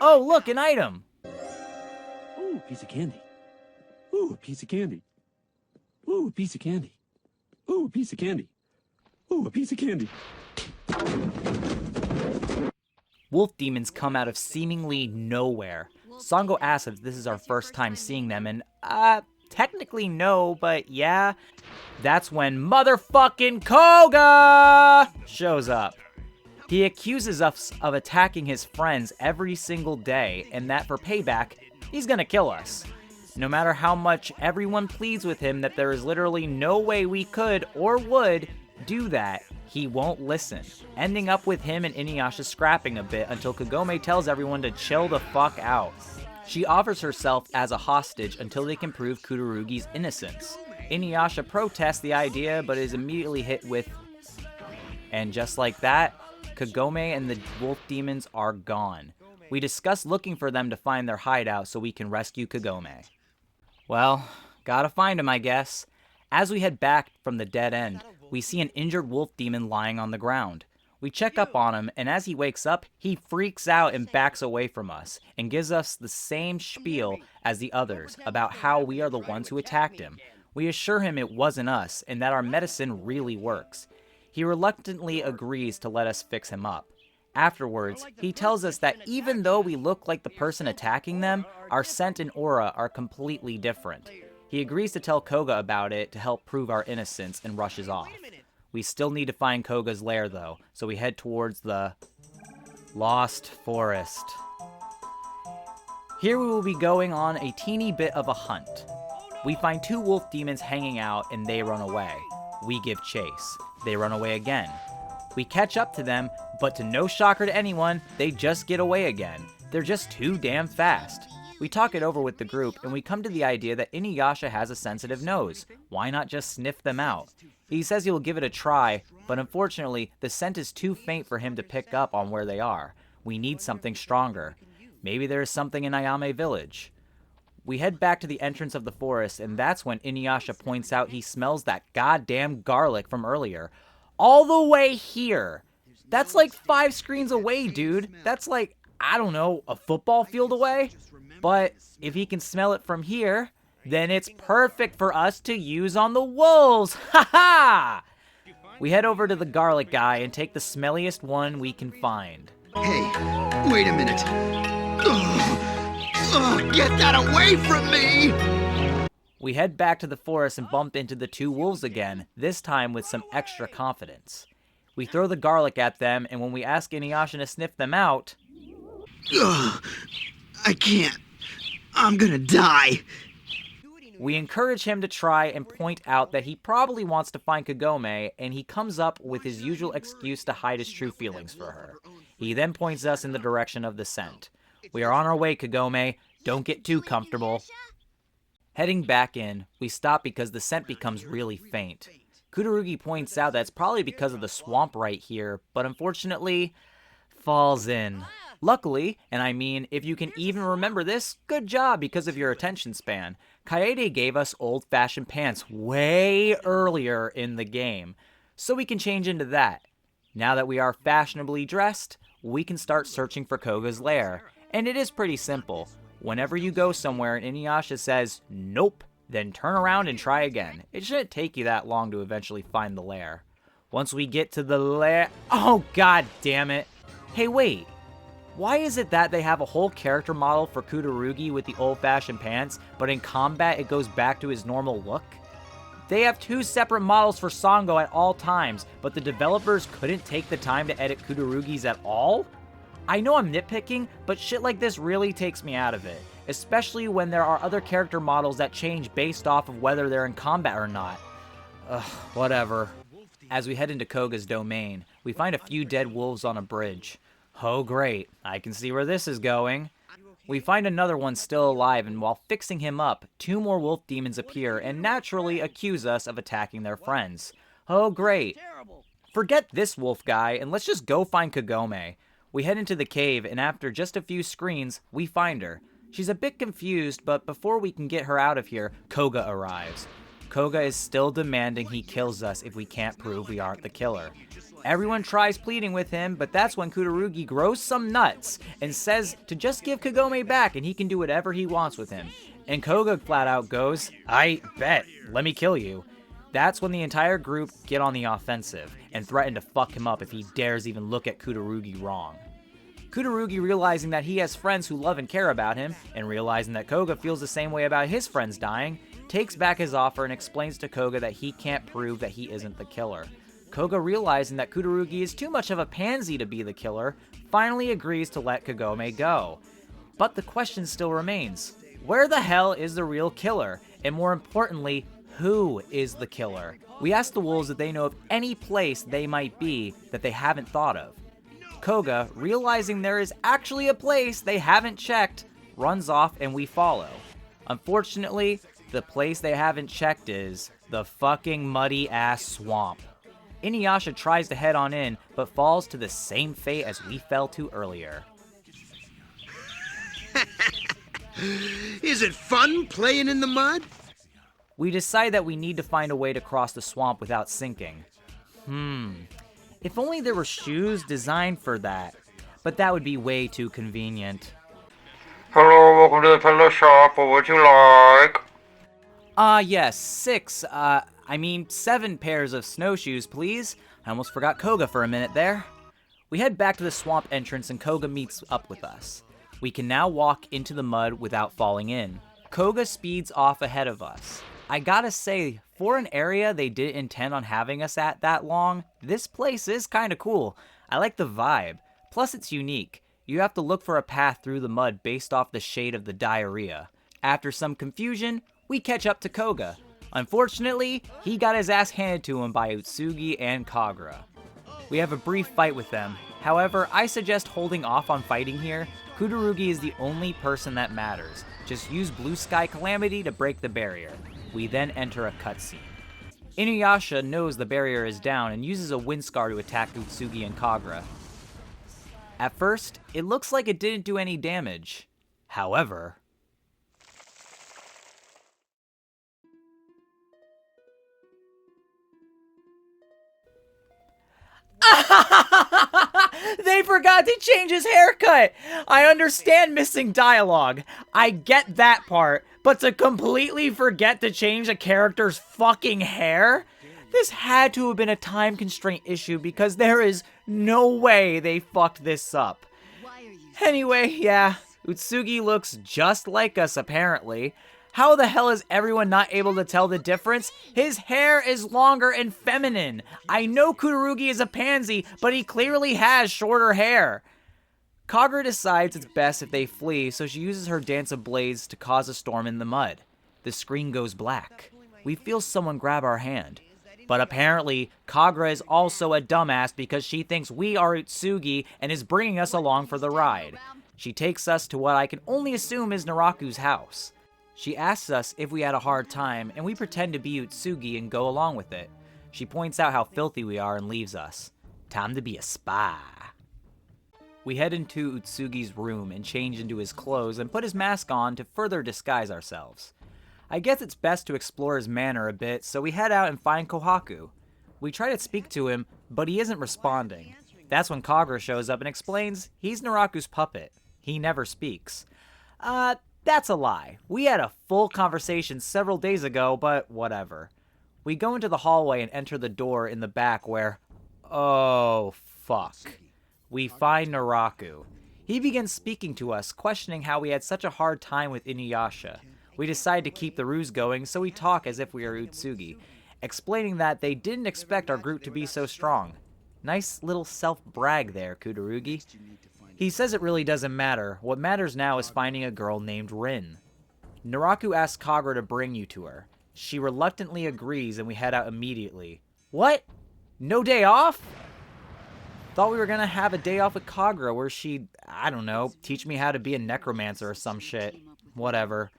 Oh, look, an item! Ooh, a piece of candy. Ooh, a piece of candy. Ooh, a piece of candy. Ooh, a piece of candy. Ooh, a piece of candy. Wolf demons come out of seemingly nowhere. Sango asks if this is our first time seeing them, and, technically no, but yeah. That's when motherfucking Koga shows up. He accuses us of attacking his friends every single day, and that for payback, he's gonna kill us. No matter how much everyone pleads with him that there is literally no way we could or would do that, he won't listen, ending up with him and Inuyasha scrapping a bit until Kagome tells everyone to chill the fuck out. She offers herself as a hostage until they can prove Kudarugi's innocence. Inuyasha protests the idea but is immediately hit with... And just like that, Kagome and the wolf demons are gone. We discuss looking for them to find their hideout so we can rescue Kagome. Well, gotta find him, I guess. As we head back from the dead end, we see an injured wolf demon lying on the ground. We check up on him, and as he wakes up, he freaks out and backs away from us, and gives us the same spiel as the others about how we are the ones who attacked him. We assure him it wasn't us, and that our medicine really works. He reluctantly agrees to let us fix him up. Afterwards, he tells us that even though we look like the person attacking them, our scent and aura are completely different. He agrees to tell Koga about it to help prove our innocence and rushes off. We still need to find Koga's lair though, so we head towards the Lost Forest. Here we will be going on a teeny bit of a hunt. We find 2 wolf demons hanging out and they run away. We give chase. They run away again. We catch up to them, but to no shocker to anyone, they just get away again. They're just too damn fast. We talk it over with the group, and we come to the idea that Inuyasha has a sensitive nose. Why not just sniff them out? He says he will give it a try, but unfortunately, the scent is too faint for him to pick up on where they are. We need something stronger. Maybe there is something in Ayame Village. We head back to the entrance of the forest, and that's when Inuyasha points out he smells that goddamn garlic from earlier. All the way here. That's like 5 screens away, dude. That's like, I don't know, a football field away? But if he can smell it from here, then it's perfect for us to use on the wolves. Ha ha! We head over to the garlic guy and take the smelliest one we can find. Hey, wait a minute. Get that away from me! We head back to the forest and bump into the 2 wolves again, this time with some extra confidence. We throw the garlic at them, and when we ask Inuyasha to sniff them out... I can't. I'm gonna die. We encourage him to try and point out that he probably wants to find Kagome, and he comes up with his usual excuse to hide his true feelings for her. He then points us in the direction of the scent. We are on our way, Kagome. Don't get too comfortable. Heading back in, we stop because the scent becomes really faint. Kudarugi points out that it's probably because of the swamp right here, but unfortunately, falls in. Luckily, and I mean, if you can even remember this, good job because of your attention span. Kaede gave us old-fashioned pants way earlier in the game, so we can change into that. Now that we are fashionably dressed, we can start searching for Koga's lair, and it is pretty simple. Whenever you go somewhere and Inuyasha says, nope, then turn around and try again. It shouldn't take you that long to eventually find the lair. Once we get to the lair... Oh, god damn it. Hey, wait. Why is it that they have a whole character model for Kudarugi with the old-fashioned pants, but in combat it goes back to his normal look? They have 2 separate models for Sango at all times, but the developers couldn't take the time to edit Kudarugi's at all? I know I'm nitpicking, but shit like this really takes me out of it, especially when there are other character models that change based off of whether they're in combat or not. Ugh, whatever. As we head into Koga's domain, we find a few dead wolves on a bridge. Oh great, I can see where this is going. We find another one still alive, and while fixing him up, 2 more wolf demons appear and naturally accuse us of attacking their friends. Oh great. Forget this wolf guy, and let's just go find Kagome. We head into the cave, and after just a few screens, we find her. She's a bit confused, but before we can get her out of here, Koga arrives. Koga is still demanding he kills us if we can't prove we aren't the killer. Everyone tries pleading with him, but that's when Kudarugi grows some nuts and says to just give Kagome back and he can do whatever he wants with him. And Koga flat out goes, I bet, let me kill you. That's when the entire group get on the offensive and threaten to fuck him up if he dares even look at Kudarugi wrong. Kudarugi, realizing that he has friends who love and care about him, and realizing that Koga feels the same way about his friends dying, takes back his offer and explains to Koga that he can't prove that he isn't the killer. Koga, realizing that Kudarugi is too much of a pansy to be the killer, finally agrees to let Kagome go. But the question still remains, where the hell is the real killer? And more importantly, who is the killer? We ask the wolves if they know of any place they might be that they haven't thought of. Koga, realizing there is actually a place they haven't checked, runs off and we follow. Unfortunately, the place they haven't checked is the fucking muddy-ass swamp. Inuyasha tries to head on in, but falls to the same fate as we fell to earlier. Is it fun playing in the mud? We decide that we need to find a way to cross the swamp without sinking. If only there were shoes designed for that. But that would be way too convenient. Hello, welcome to the peddler shop. What would you like? Yes, 7 pairs of snowshoes, please. I almost forgot Koga for a minute there. We head back to the swamp entrance and Koga meets up with us. We can now walk into the mud without falling in. Koga speeds off ahead of us. I gotta say, for an area they didn't intend on having us at that long, this place is kinda cool. I like the vibe. Plus it's unique. You have to look for a path through the mud based off the shade of the diarrhea. After some confusion, we catch up to Koga. Unfortunately, he got his ass handed to him by Utsugi and Kagura. We have a brief fight with them. However, I suggest holding off on fighting here. Kudorugi is the only person that matters. Just use Blue Sky Calamity to break the barrier. We then enter a cutscene. Inuyasha knows the barrier is down and uses a wind scar to attack Utsugi and Kagura. At first, it looks like it didn't do any damage. However... They forgot to change his haircut! I understand missing dialogue. I get that part, but to completely forget to change a character's fucking hair? This had to have been a time constraint issue because there is no way they fucked this up. Anyway, yeah, Utsugi looks just like us apparently. How the hell is everyone not able to tell the difference? His hair is longer and feminine. I know Kudorugi is a pansy, but he clearly has shorter hair. Kagura decides it's best if they flee, so she uses her dance of blades to cause a storm in the mud. The screen goes black. We feel someone grab our hand. But apparently, Kagura is also a dumbass because she thinks we are Utsugi and is bringing us along for the ride. She takes us to what I can only assume is Naraku's house. She asks us if we had a hard time, and we pretend to be Utsugi and go along with it. She points out how filthy we are and leaves us. Time to be a spy. We head into Utsugi's room and change into his clothes and put his mask on to further disguise ourselves. I guess it's best to explore his manor a bit, so we head out and find Kohaku. We try to speak to him, but he isn't responding. That's when Kagura shows up and explains he's Naraku's puppet. He never speaks. That's a lie. We had a full conversation several days ago, but whatever. We go into the hallway and enter the door in the back where... oh, fuck. We find Naraku. He begins speaking to us, questioning how we had such a hard time with Inuyasha. We decide to keep the ruse going, so we talk as if we are Utsugi, explaining that they didn't expect our group to be so strong. Nice little self-brag there, Kudorugi. He says it really doesn't matter. What matters now is finding a girl named Rin. Naraku asks Kagura to bring you to her. She reluctantly agrees and we head out immediately. What? No day off? Thought we were gonna have a day off with Kagura where she'd, I don't know, teach me how to be a necromancer or some shit. Whatever.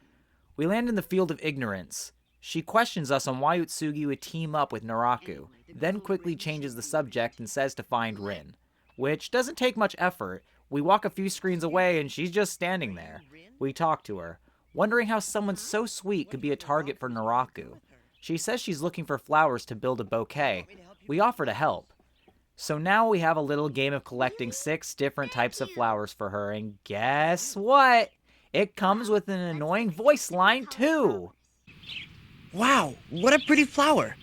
We land in the field of ignorance. She questions us on why Utsugi would team up with Naraku, then quickly changes the subject and says to find Rin. Which doesn't take much effort. We walk a few screens away and she's just standing there. We talk to her, wondering how someone so sweet could be a target for Naraku. She says she's looking for flowers to build a bouquet. We offer to help. So now we have a little game of collecting 6 different types of flowers for her, and guess what? It comes with an annoying voice line too. Wow, what a pretty flower.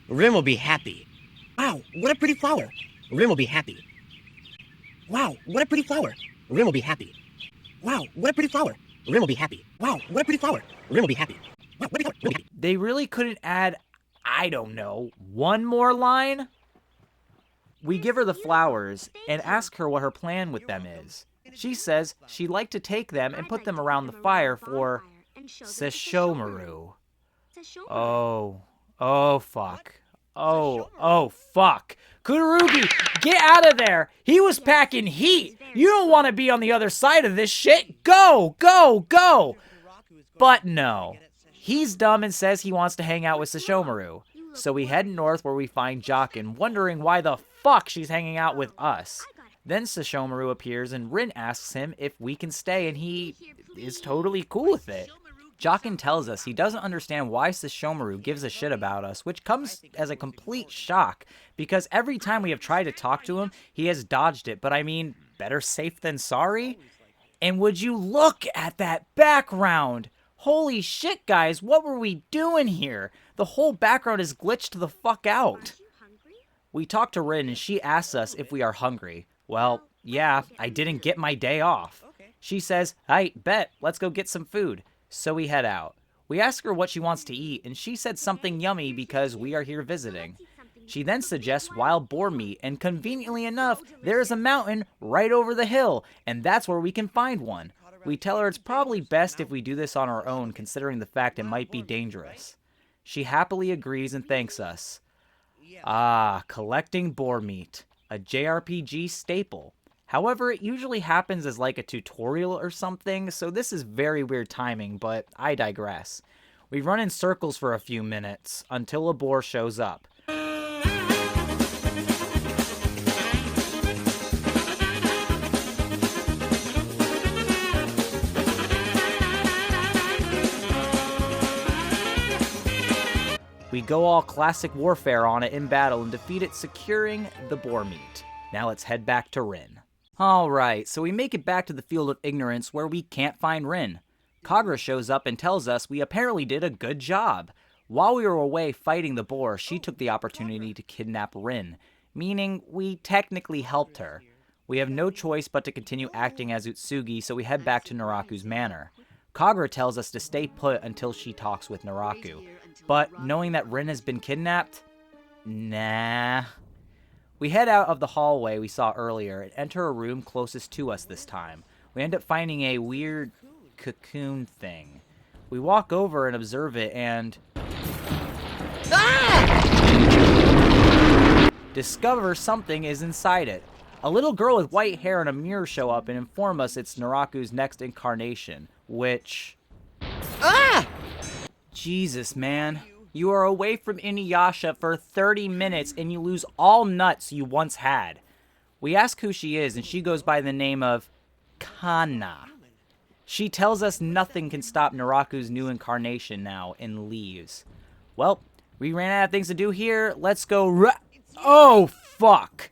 Rin will be happy. Wow, what a pretty flower. Rin will be happy. Wow, what a pretty flower. Rin will be happy. Wow, what a pretty flower. Rin will be happy. Wow, what a pretty flower. Rin will be happy. Wow, what a pretty flower. Rin will be happy. They really couldn't add, I don't know, one more line? We give her the flowers and ask her what her plan with them is. She says she'd like to take them and put them around the fire for Sesshomaru. Oh fuck. Oh fuck. Kudorugi, get out of there! He was packing heat! You don't want to be on the other side of this shit! Go! Go! Go! But no. He's dumb and says he wants to hang out with Sesshomaru. So we head north where we find Jokin, wondering why the fuck she's hanging out with us. Then Sesshomaru appears and Rin asks him if we can stay and he is totally cool with it. Jokin tells us he doesn't understand why Sesshomaru gives a shit about us, which comes as a complete shock, because every time we have tried to talk to him, he has dodged it, but I mean, better safe than sorry? And would you look at that background? Holy shit, guys, what were we doing here? The whole background is glitched the fuck out. We talk to Rin and she asks us if we are hungry. Well, yeah, I didn't get my day off. She says, "Hey, bet, let's go get some food." So we head out. We ask her what she wants to eat, and she said something yummy because we are here visiting. She then suggests wild boar meat, and conveniently enough, there is a mountain right over the hill, and that's where we can find one. We tell her it's probably best if we do this on our own, considering the fact it might be dangerous. She happily agrees and thanks us. Ah, collecting boar meat, a JRPG staple. However, it usually happens as like a tutorial or something, so this is very weird timing, but I digress. We run in circles for a few minutes, until a boar shows up. We go all classic warfare on it in battle and defeat it, securing the boar meat. Now let's head back to Rin. Alright, so we make it back to the Field of Ignorance where we can't find Rin. Kagura shows up and tells us we apparently did a good job. While we were away fighting the boar, she took the opportunity to kidnap Rin, meaning we technically helped her. We have no choice but to continue acting as Utsugi, so we head back to Naraku's manor. Kagura tells us to stay put until she talks with Naraku. But knowing that Rin has been kidnapped? Nah. We head out of the hallway we saw earlier and enter a room closest to us this time. We end up finding a weird cocoon thing. We walk over and observe it and... discover something is inside it. A little girl with white hair and a mirror show up and inform us it's Naraku's next incarnation, which... Jesus, man. You are away from Inuyasha for 30 minutes and you lose all nuts you once had. We ask who she is and she goes by the name of Kana. She tells us nothing can stop Naraku's new incarnation now and leaves. Well, we ran out of things to do here. Let's go oh, fuck.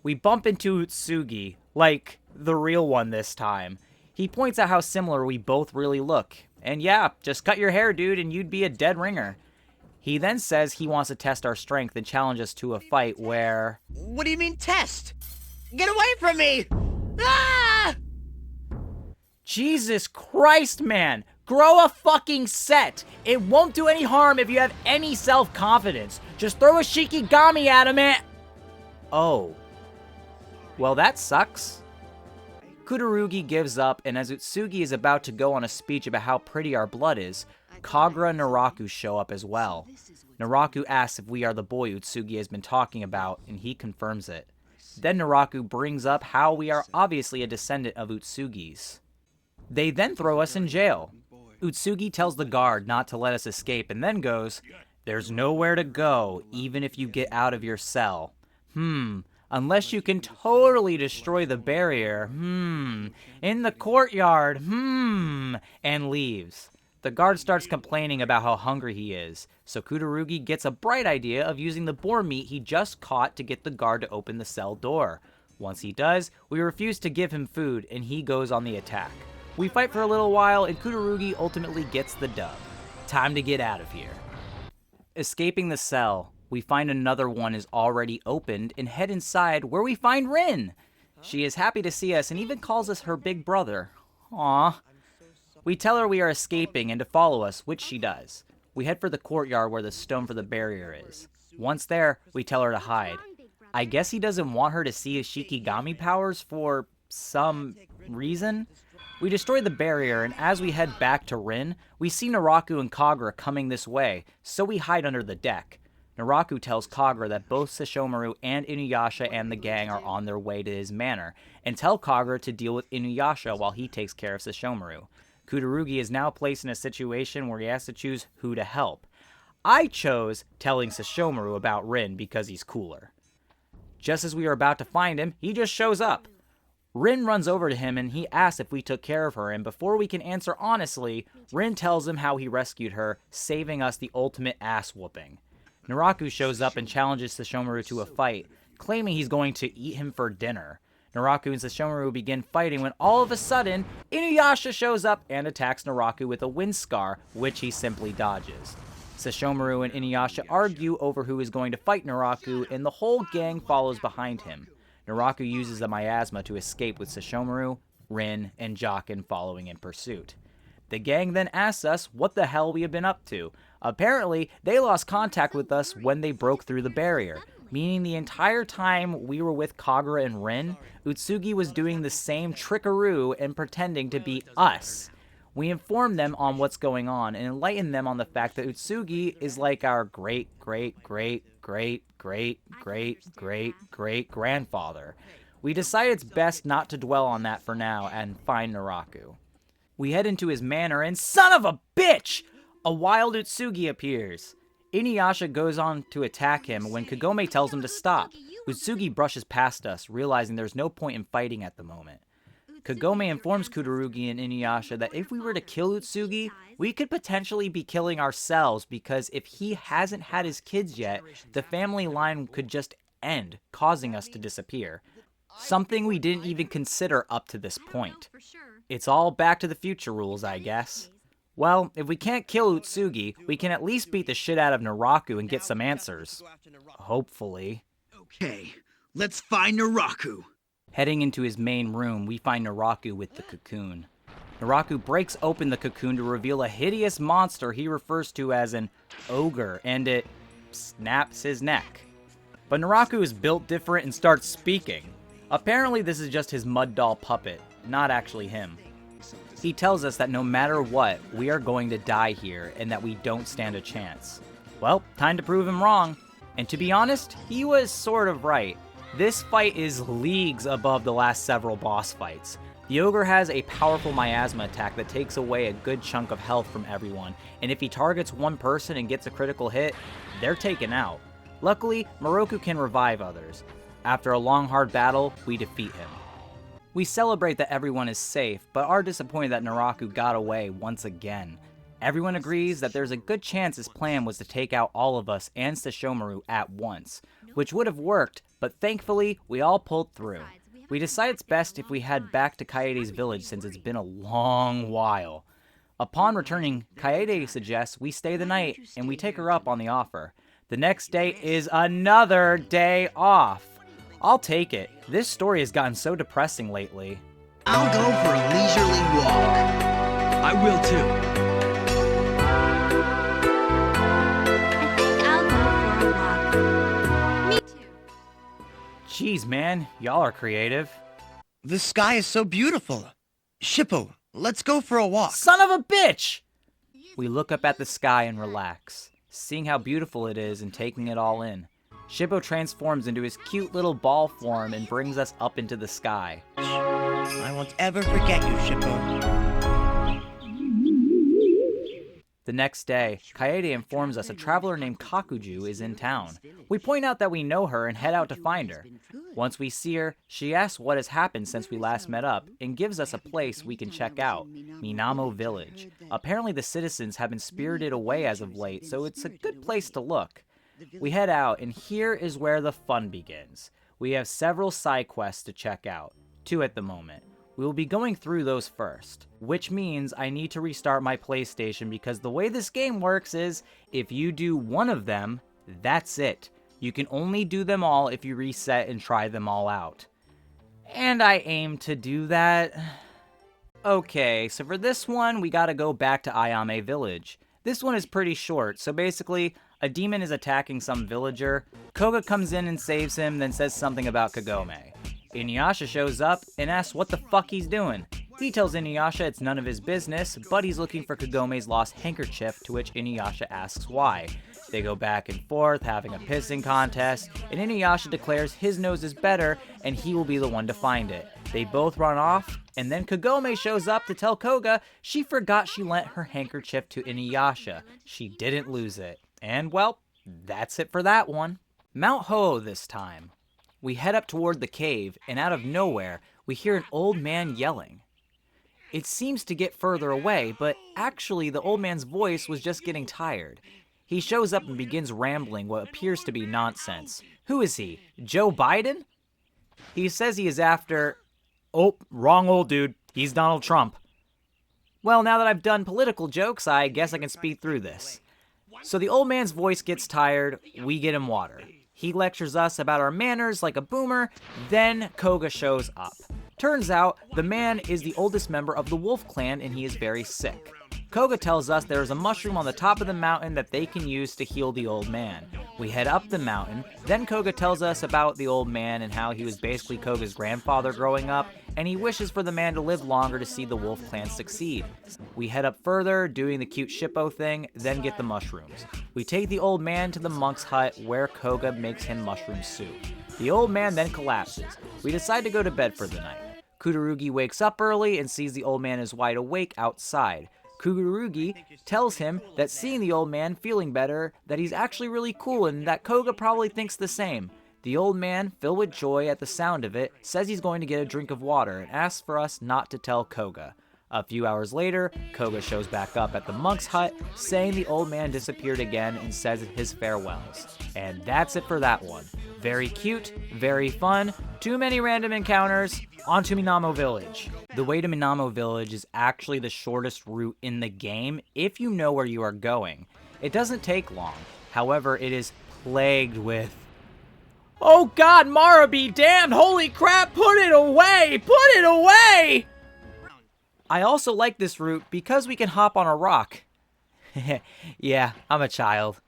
We bump into Utsugi, like the real one this time. He points out how similar we both really look. And yeah, just cut your hair, dude, and you'd be a dead ringer. He then says he wants to test our strength and challenge us to a fight where... What do you mean test? Get away from me! Ah! Jesus Christ, man! Grow a fucking set! It won't do any harm if you have any self-confidence. Just throw a Shikigami at him and... Oh. Well, that sucks. Kudarugi gives up, and as Utsugi is about to go on a speech about how pretty our blood is, Kagura and Naraku show up as well. Naraku asks if we are the boy Utsugi has been talking about, and he confirms it. Then Naraku brings up how we are obviously a descendant of Utsugi's. They then throw us in jail. Utsugi tells the guard not to let us escape and then goes, "There's nowhere to go, even if you get out of your cell. Unless you can totally destroy the barrier, in the courtyard, and leaves." The guard starts complaining about how hungry he is, so Kudarugi gets a bright idea of using the boar meat he just caught to get the guard to open the cell door. Once he does, we refuse to give him food, and he goes on the attack. We fight for a little while, and Kudarugi ultimately gets the dub. Time to get out of here. Escaping the cell, we find another one is already opened and head inside where we find Rin. She is happy to see us and even calls us her big brother. Aww. We tell her we are escaping and to follow us, which she does. We head for the courtyard where the stone for the barrier is. Once there, we tell her to hide. I guess he doesn't want her to see his Shikigami powers for some reason. We destroy the barrier, and as we head back to Rin, we see Naraku and Kagura coming this way, so we hide under the deck. Naraku tells Kagura that both Sesshomaru and Inuyasha and the gang are on their way to his manor, and tell Kagura to deal with Inuyasha while he takes care of Sesshomaru. Kudarugi is now placed in a situation where he has to choose who to help. I chose telling Sesshomaru about Rin because he's cooler. Just as we are about to find him, he just shows up. Rin runs over to him and he asks if we took care of her, and before we can answer honestly, Rin tells him how he rescued her, saving us the ultimate ass whooping. Naraku shows up and challenges Sesshomaru to a fight, claiming he's going to eat him for dinner. Naraku and Sesshomaru begin fighting when all of a sudden, Inuyasha shows up and attacks Naraku with a wind scar, which he simply dodges. Sesshomaru and Inuyasha argue over who is going to fight Naraku, and the whole gang follows behind him. Naraku uses the miasma to escape with Sesshomaru, Rin, and Jockin following in pursuit. The gang then asks us what the hell we have been up to. Apparently, they lost contact with us when they broke through the barrier, meaning the entire time we were with Kagura and Rin, Utsugi was doing the same trickaroo and pretending to be us. We informed them on what's going on and enlightened them on the fact that Utsugi is like our great grandfather. We decided it's best not to dwell on that for now and find Naraku. We head into his manor and son of a bitch! A wild Utsugi appears. Inuyasha goes on to attack him when Kagome tells him to stop. Utsugi brushes past us, realizing there's no point in fighting at the moment. Kagome informs Kudarugi and Inuyasha that if we were to kill Utsugi, we could potentially be killing ourselves because if he hasn't had his kids yet, the family line could just end, causing us to disappear. Something we didn't even consider up to this point. It's all Back to the Future rules, I guess. Well, if we can't kill Utsugi, we can at least beat the shit out of Naraku and get some answers. Hopefully. Okay, let's find Naraku. Heading into his main room, we find Naraku with the cocoon. Naraku breaks open the cocoon to reveal a hideous monster he refers to as an ogre, and it snaps his neck. But Naraku is built different and starts speaking. Apparently this is just his mud doll puppet, not actually him. He tells us that no matter what, we are going to die here and that we don't stand a chance. Well, time to prove him wrong. And to be honest, he was sort of right. This fight is leagues above the last several boss fights. The ogre has a powerful miasma attack that takes away a good chunk of health from everyone, and if he targets one person and gets a critical hit, they're taken out. Luckily, Moroku can revive others. After a long hard battle, we defeat him. We celebrate that everyone is safe, but are disappointed that Naraku got away once again. Everyone agrees that there's a good chance his plan was to take out all of us and Sesshomaru at once, which would have worked, but thankfully, we all pulled through. We decide it's best if we head back to Kaede's village since it's been a long while. Upon returning, Kaede suggests we stay the night, and we take her up on the offer. The next day is another day off. I'll take it. This story has gotten so depressing lately. I'll go for a leisurely walk. I will too. I'll go for a walk. Me too. Jeez, man, y'all are creative. The sky is so beautiful. Shippo, let's go for a walk. Son of a bitch! We look up at the sky and relax, seeing how beautiful it is and taking it all in. Shippo transforms into his cute little ball form and brings us up into the sky. I won't ever forget you, Shippo. The next day, Kaede informs us a traveler named Kakuju is in town. We point out that we know her and head out to find her. Once we see her, she asks what has happened since we last met up and gives us a place we can check out, Minamo Village. Apparently the citizens have been spirited away as of late, so it's a good place to look. We head out, and here is where the fun begins. We have several side quests to check out, 2 at the moment. We will be going through those first, which means I need to restart my PlayStation because the way this game works is, if you do one of them, that's it. You can only do them all if you reset and try them all out. And I aim to do that. Okay, so for this one, we gotta go back to Ayame Village. This one is pretty short, so basically, a demon is attacking some villager. Koga comes in and saves him, then says something about Kagome. Inuyasha shows up and asks what the fuck he's doing. He tells Inuyasha it's none of his business, but he's looking for Kagome's lost handkerchief, to which Inuyasha asks why. They go back and forth, having a pissing contest, and Inuyasha declares his nose is better and he will be the one to find it. They both run off, and then Kagome shows up to tell Koga she forgot she lent her handkerchief to Inuyasha. She didn't lose it. And, well, that's it for that one. Mount Ho this time. We head up toward the cave, and out of nowhere, we hear an old man yelling. It seems to get further away, but actually the old man's voice was just getting tired. He shows up and begins rambling what appears to be nonsense. Who is he? Joe Biden? He says he is after... Oh, wrong old dude. He's Donald Trump. Well, now that I've done political jokes, I guess I can speed through this. So the old man's voice gets tired, we get him water. He lectures us about our manners like a boomer, then Koga shows up. Turns out, the man is the oldest member of the Wolf Clan and he is very sick. Koga tells us there is a mushroom on the top of the mountain that they can use to heal the old man. We head up the mountain, then Koga tells us about the old man and how he was basically Koga's grandfather growing up, and he wishes for the man to live longer to see the Wolf Clan succeed. We head up further, doing the cute Shippo thing, then get the mushrooms. We take the old man to the monk's hut where Koga makes him mushroom soup. The old man then collapses. We decide to go to bed for the night. Kudarugi wakes up early and sees the old man is wide awake outside. Kudarugi tells him that seeing the old man feeling better, that he's actually really cool and that Koga probably thinks the same. The old man, filled with joy at the sound of it, says he's going to get a drink of water and asks for us not to tell Koga. A few hours later, Koga shows back up at the monk's hut, saying the old man disappeared again and says his farewells. And that's it for that one. Very cute, very fun, too many random encounters, on to Minamo Village. The way to Minamo Village is actually the shortest route in the game if you know where you are going. It doesn't take long, however it is plagued with... Oh god, Mara be damned! Holy crap, put it away! Put it away! I also like this route because we can hop on a rock. Yeah, I'm a child.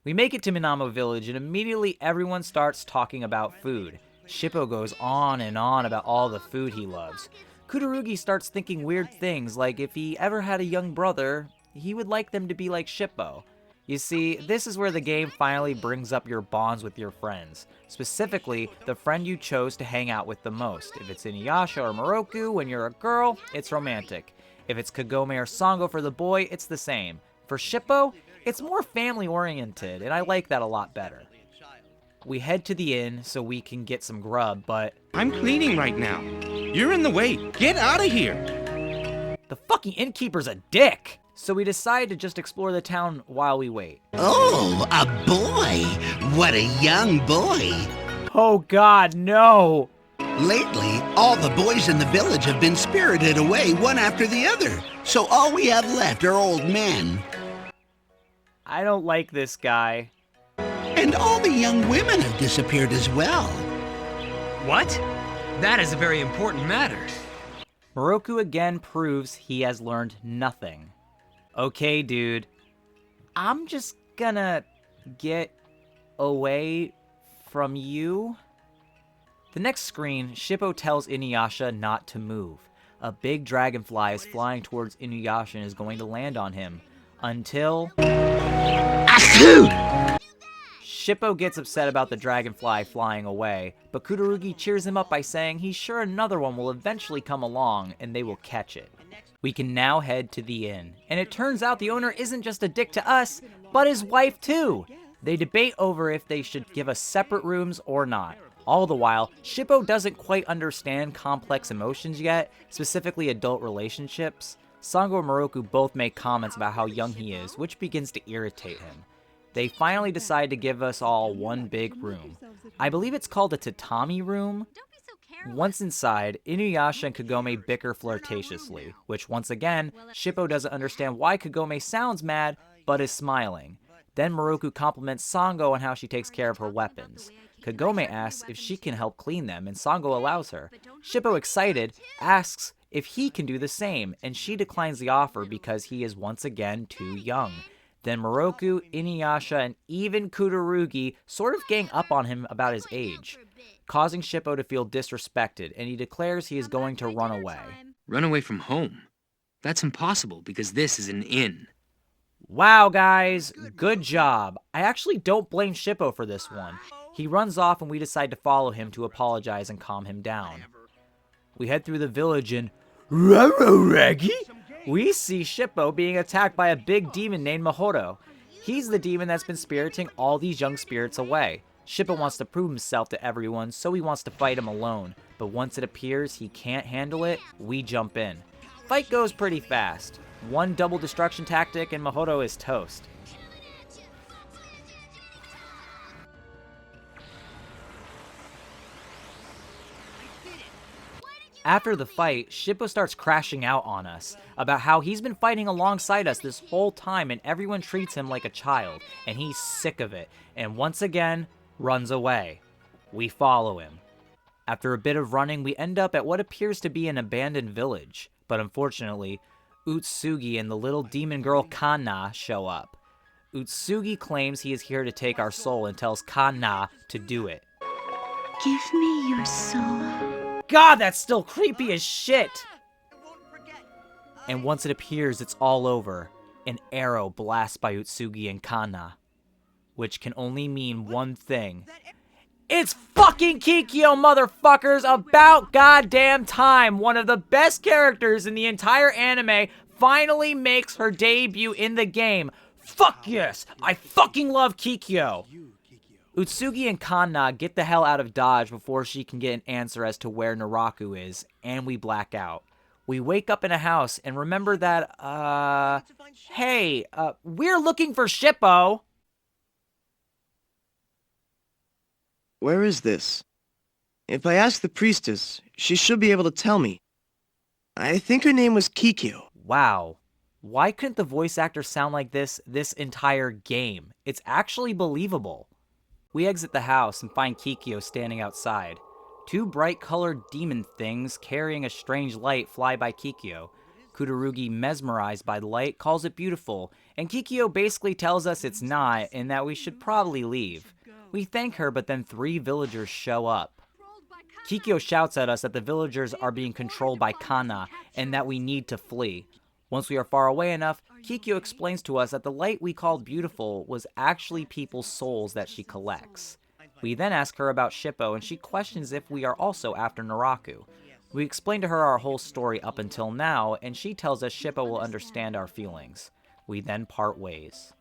We make it to Minamo Village and immediately everyone starts talking about food. Shippo goes on and on about all the food he loves. Kudarugi starts thinking weird things like if he ever had a young brother, he would like them to be like Shippo. You see, this is where the game finally brings up your bonds with your friends. Specifically, the friend you chose to hang out with the most. If it's Inuyasha or Moroku when you're a girl, it's romantic. If it's Kagome or Sango for the boy, it's the same. For Shippo, it's more family-oriented, and I like that a lot better. We head to the inn so we can get some grub, but... I'm cleaning right now. You're in the way. Get out of here! The fucking innkeeper's a dick! So we decide to just explore the town while we wait. Oh, a boy! What a young boy! Oh god, no! Lately, all the boys in the village have been spirited away one after the other, so all we have left are old men. I don't like this guy. And all the young women have disappeared as well. What? That is a very important matter. Moroku again proves he has learned nothing. Okay, dude. I'm just gonna get away from you. The next screen, Shippo tells Inuyasha not to move. A big dragonfly is flying towards Inuyasha and is going to land on him. Until... Shippo gets upset about the dragonfly flying away, but Kudarugi cheers him up by saying he's sure another one will eventually come along and they will catch it. We can now head to the inn, and it turns out the owner isn't just a dick to us, but his wife too. They debate over if they should give us separate rooms or not. All the while, Shippo doesn't quite understand complex emotions yet, specifically adult relationships. Sango and Moroku both make comments about how young he is, which begins to irritate him. They finally decide to give us all one big room. I believe it's called a tatami room. Once inside, Inuyasha and Kagome bicker flirtatiously, which once again, Shippo doesn't understand why Kagome sounds mad, but is smiling. Then Moroku compliments Sango on how she takes care of her weapons. Kagome asks if she can help clean them, and Sango allows her. Shippo, excited, asks if he can do the same, and she declines the offer because he is once again too young. Then Moroku, Inuyasha, and even Kudarugi sort of gang up on him about his age, causing Shippo to feel disrespected, and he declares he is going to run away. Run away from home? That's impossible because this is an inn. Wow, guys, good job. I actually don't blame Shippo for this one. He runs off and we decide to follow him to apologize and calm him down. We head through the village and... Rororegi? We see Shippo being attacked by a big demon named Mahoro. He's the demon that's been spiriting all these young spirits away. Shippo wants to prove himself to everyone, so he wants to fight him alone. But once it appears he can't handle it, we jump in. Fight goes pretty fast. One double destruction tactic and Mahoro is toast. After the fight, Shippo starts crashing out on us about how he's been fighting alongside us this whole time and everyone treats him like a child, and he's sick of it. And once again, runs away. We follow him. After a bit of running, we end up at what appears to be an abandoned village, but unfortunately, Utsugi and the little demon girl Kanna show up. Utsugi claims he is here to take our soul and tells Kanna to do it. Give me your soul. God, that's still creepy as shit! And once it appears, it's all over. An arrow blasts by Utsugi and Kanna, which can only mean one thing. It's fucking Kikyo, motherfuckers! About goddamn time! One of the best characters in the entire anime finally makes her debut in the game. Fuck yes! I fucking love Kikyo! Utsugi and Kanna get the hell out of Dodge before she can get an answer as to where Naraku is, and we black out. We wake up in a house and remember that, hey, we're looking for Shippo! Where is this? If I ask the priestess, she should be able to tell me. I think her name was Kikyo. Wow. Why couldn't the voice actor sound like this entire game? It's actually believable. We exit the house and find Kikyo standing outside. Two bright-colored demon things carrying a strange light fly by Kikyo. Kudarugi, mesmerized by the light, calls it beautiful, and Kikyo basically tells us it's not and that we should probably leave. We thank her, but then 3 villagers show up. Kikyo shouts at us that the villagers are being controlled by Kanna and that we need to flee. Once we are far away enough, Kikyo explains to us that the light we called beautiful was actually people's souls that she collects. We then ask her about Shippo, and she questions if we are also after Naraku. We explain to her our whole story up until now, and she tells us Shippo will understand our feelings. We then part ways.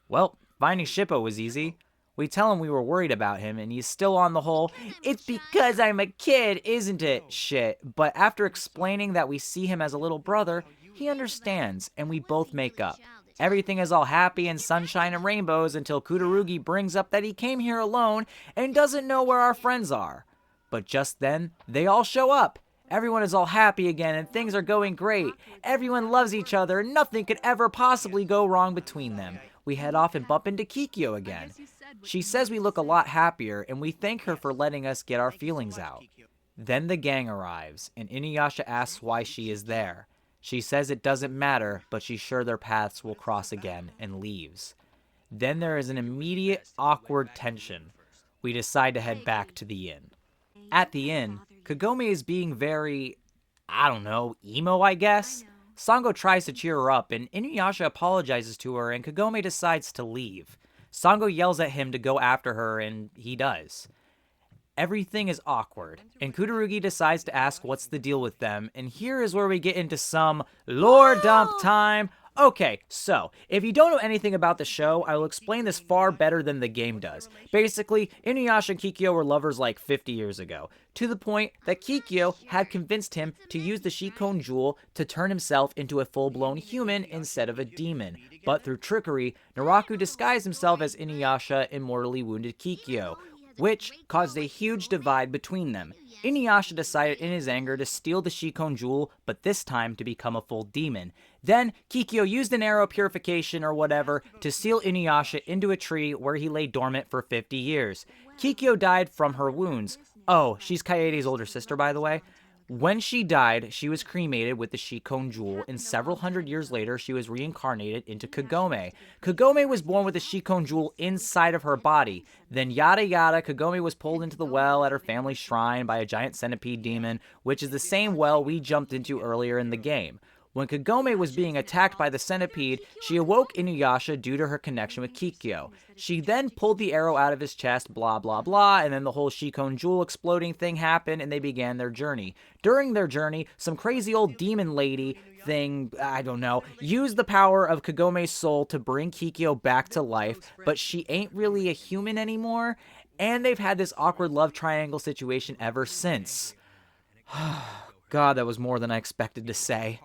Well, finding Shippo was easy. We tell him we were worried about him, and he's still on the whole, "It's because I'm a kid, isn't it?" shit. But after explaining that we see him as a little brother, he understands, and we both make up. Everything is all happy and sunshine and rainbows until Kudarugi brings up that he came here alone and doesn't know where our friends are. But just then, they all show up. Everyone is all happy again and things are going great. Everyone loves each other and nothing could ever possibly go wrong between them. We head off and bump into Kikyo again. She says we look a lot happier and we thank her for letting us get our feelings out. Then the gang arrives and Inuyasha asks why she is there. She says it doesn't matter, but she's sure their paths will cross again and leaves. Then there is an immediate awkward tension. We decide to head back to the inn. At the inn, Kagome is being very, emo, I guess? Sango tries to cheer her up, and Inuyasha apologizes to her, and Kagome decides to leave. Sango yells at him to go after her, and he does. Everything is awkward, and Kudarugi decides to ask what's the deal with them, and here is where we get into some lore dump time. Okay, so, if you don't know anything about the show, I will explain this far better than the game does. Basically, Inuyasha and Kikyo were lovers like 50 years ago, to the point that Kikyo had convinced him to use the Shikon Jewel to turn himself into a full-blown human instead of a demon. But through trickery, Naraku disguised himself as Inuyasha and mortally wounded Kikyo, which caused a huge divide between them. Inuyasha decided in his anger to steal the Shikon Jewel, but this time to become a full demon. Then, Kikyo used an arrow purification or whatever to seal Inuyasha into a tree where he lay dormant for 50 years. Kikyo died from her wounds. Oh, she's Kaede's older sister, by the way. When she died, she was cremated with the Shikon Jewel, and several hundred years later, she was reincarnated into Kagome. Kagome was born with the Shikon Jewel inside of her body. Then yada yada, Kagome was pulled into the well at her family's shrine by a giant centipede demon, which is the same well we jumped into earlier in the game. When Kagome was being attacked by the centipede, she awoke Inuyasha due to her connection with Kikyo. She then pulled the arrow out of his chest, blah blah blah, and then the whole Shikon Jewel exploding thing happened and they began their journey. During their journey, some crazy old demon lady thing, used the power of Kagome's soul to bring Kikyo back to life, but she ain't really a human anymore, and they've had this awkward love triangle situation ever since. God, that was more than I expected to say.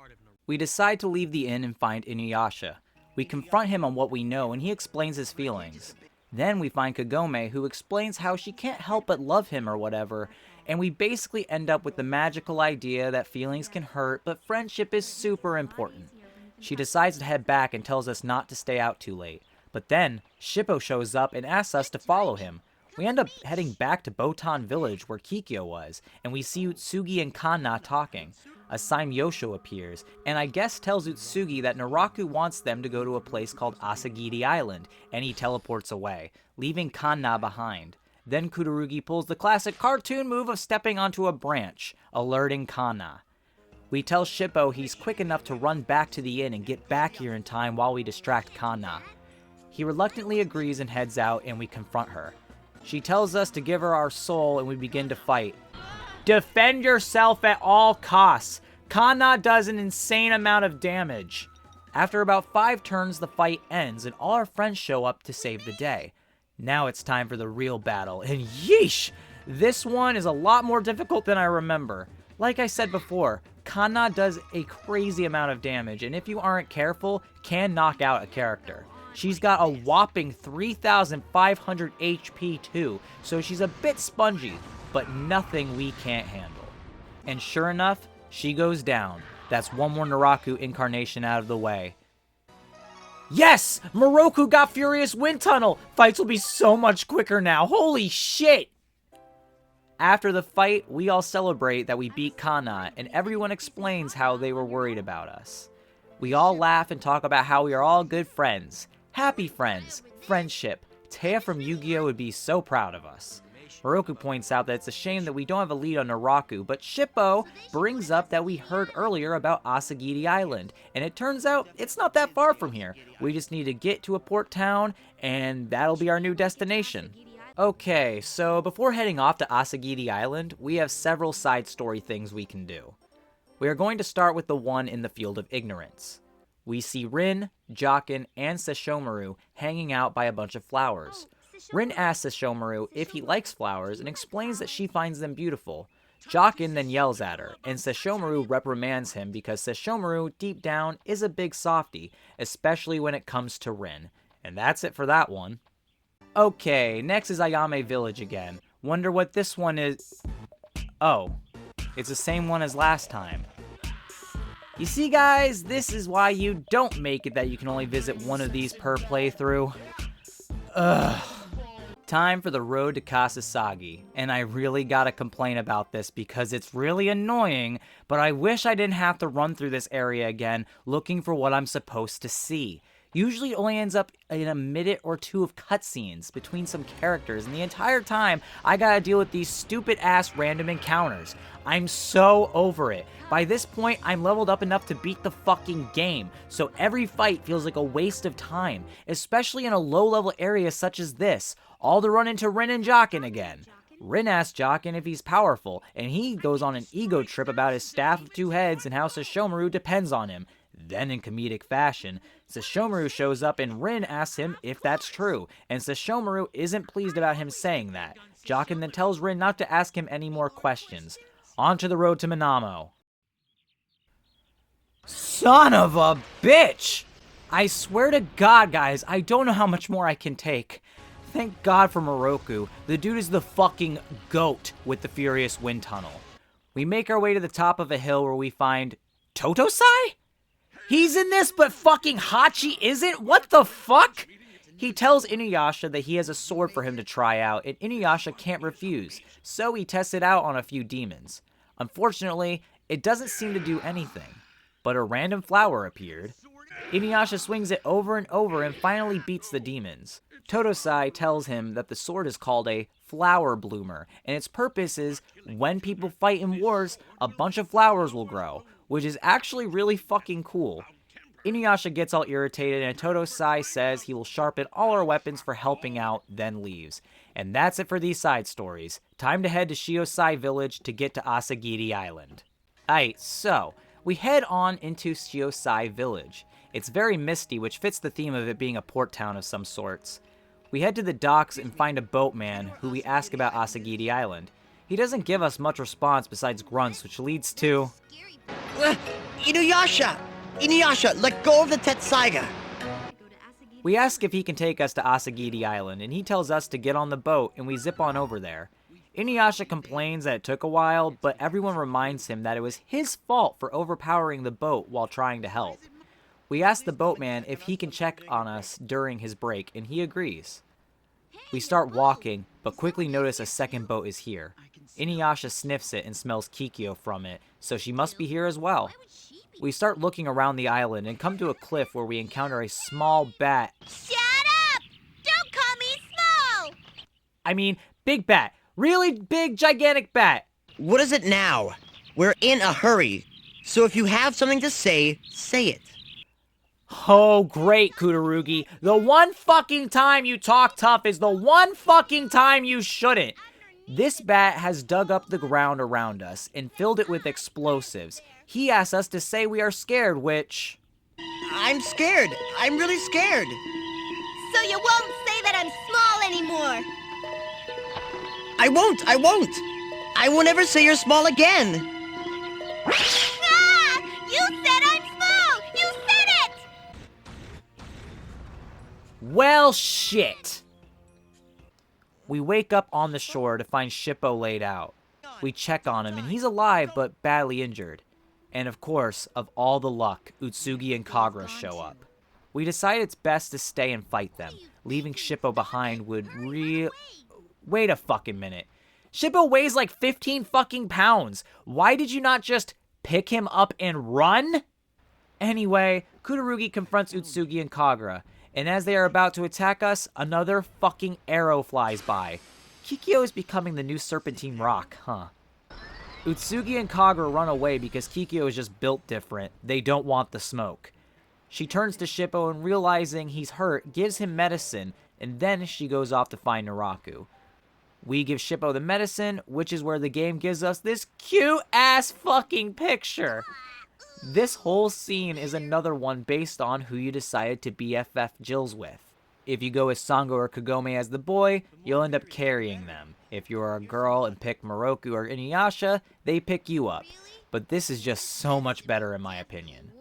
We decide to leave the inn and find Inuyasha. We confront him on what we know, and he explains his feelings. Then we find Kagome, who explains how she can't help but love him or whatever, and we basically end up with the magical idea that feelings can hurt, but friendship is super important. She decides to head back and tells us not to stay out too late. But then, Shippo shows up and asks us to follow him. We end up heading back to Botan Village where Kikyo was, and we see Utsugi and Kanna talking. A Saimyosho appears, and I guess tells Utsugi that Naraku wants them to go to a place called Asagiri Island, and he teleports away, leaving Kanna behind. Then Kudorugi pulls the classic cartoon move of stepping onto a branch, alerting Kanna. We tell Shippo he's quick enough to run back to the inn and get back here in time while we distract Kanna. He reluctantly agrees and heads out, and we confront her. She tells us to give her our soul, and we begin to fight. Defend yourself at all costs! Kanna does an insane amount of damage. After about 5 turns, the fight ends, and all our friends show up to save the day. Now it's time for the real battle, and yeesh! This one is a lot more difficult than I remember. Like I said before, Kanna does a crazy amount of damage, and if you aren't careful, can knock out a character. She's got a whopping 3,500 HP too, so she's a bit spongy, but nothing we can't handle. And sure enough, she goes down. That's one more Naraku incarnation out of the way. Yes! Moroku got Furious Wind Tunnel! Fights will be so much quicker now, holy shit! After the fight, we all celebrate that we beat Kanna, and everyone explains how they were worried about us. We all laugh and talk about how we are all good friends. Happy friends. Friendship. Taya from Yu-Gi-Oh! Would be so proud of us. Moroku points out that it's a shame that we don't have a lead on Naraku, but Shippo brings up that we heard earlier about Asagiri Island, and it turns out it's not that far from here. We just need to get to a port town, and that'll be our new destination. Okay, so before heading off to Asagiri Island, we have several side story things we can do. We are going to start with the one in the Field of Ignorance. We see Rin, Jokin, and Sesshomaru hanging out by a bunch of flowers. Rin asks Sesshomaru if he likes flowers and explains that she finds them beautiful. Jokin then yells at her, and Sesshomaru reprimands him because Sesshomaru, deep down, is a big softie, especially when it comes to Rin. And that's it for that one. Okay, next is Ayame Village again. Wonder what this one is... Oh, it's the same one as last time. You see, guys, this is why you don't make it that you can only visit one of these per playthrough. Ugh. Time for the road to Kasasagi, and I really gotta complain about this because it's really annoying, but I wish I didn't have to run through this area again looking for what I'm supposed to see. Usually it only ends up in a minute or two of cutscenes between some characters, and the entire time I gotta deal with these stupid ass random encounters. I'm so over it. By this point, I'm leveled up enough to beat the fucking game, so every fight feels like a waste of time, especially in a low level area such as this, all to run into Rin and Jokin again. Rin asks Jokin if he's powerful, and he goes on an ego trip about his staff of 2 heads and how Sesshomaru depends on him. Then, in comedic fashion, Sesshomaru shows up and Rin asks him if that's true, and Sesshomaru isn't pleased about him saying that. Jokin then tells Rin not to ask him any more questions. On to the road to Minamo. Son of a bitch! I swear to God, guys, I don't know how much more I can take. Thank God for Moroku. The dude is the fucking GOAT with the Furious Wind Tunnel. We make our way to the top of a hill where we find... Totosai? He's in this, but fucking Hachi isn't? What the fuck? He tells Inuyasha that he has a sword for him to try out, and Inuyasha can't refuse, so he tests it out on a few demons. Unfortunately, it doesn't seem to do anything, but a random flower appeared. Inuyasha swings it over and over and finally beats the demons. Totosai tells him that the sword is called a flower bloomer, and its purpose is when people fight in wars, a bunch of flowers will grow, which is actually really fucking cool. Inuyasha gets all irritated, and Totosai says he will sharpen all our weapons for helping out, then leaves. And that's it for these side stories. Time to head to Shiosai Village to get to Asagiri Island. Aight, so, we head on into Shiosai Village. It's very misty, which fits the theme of it being a port town of some sorts. We head to the docks and find a boatman, who we ask about Asagiri Island. He doesn't give us much response besides grunts, which leads to... Inuyasha! Inuyasha, let go of the Tetsaiga! We ask if he can take us to Asagiri Island, and he tells us to get on the boat, and we zip on over there. Inuyasha complains that it took a while, but everyone reminds him that it was his fault for overpowering the boat while trying to help. We We ask the boatman if he can check on us during his break, and he agrees. We start walking, but quickly notice a second boat is here. Inuyasha sniffs it and smells Kikyo from it, so she must be here as well. We start looking around the island and come to a cliff where we encounter a small bat. Shut up! Don't call me small! I mean, big bat. Really big, gigantic bat. What is it now? We're in a hurry. So if you have something to say, say it. Oh, great, Kudarugi. The one fucking time you talk tough is the one fucking time you shouldn't. This bat has dug up the ground around us and filled it with explosives. He asks us to say we are scared, which... I'm scared. I'm really scared. So you won't say that I'm small anymore. I won't. I won't ever say you're small again. Ah! You said I'm small! You said it! Well, shit. We wake up on the shore to find Shippo laid out. We check on him, and he's alive but badly injured. And of course, of all the luck, Utsugi and Kagura show up. We decide it's best to stay and fight them. Leaving Shippo behind would Wait a fucking minute. Shippo weighs like 15 fucking pounds. Why did you not just pick him up and run? Anyway, Kudarugi confronts Utsugi and Kagura, and as they are about to attack us, another fucking arrow flies by. Kikyo is becoming the new Serpentine Rock, huh? Utsugi and Kagura run away because Kikyo is just built different. They don't want the smoke. She turns to Shippo and realizing he's hurt, gives him medicine, and then she goes off to find Naraku. We give Shippo the medicine, which is where the game gives us this cute-ass fucking picture. This whole scene is another one based on who you decided to BFF Jills with. If you go with Sango or Kagome as the boy, you'll end up carrying them. If you are a girl and pick Moroku or Inuyasha, they pick you up. But this is just so much better in my opinion.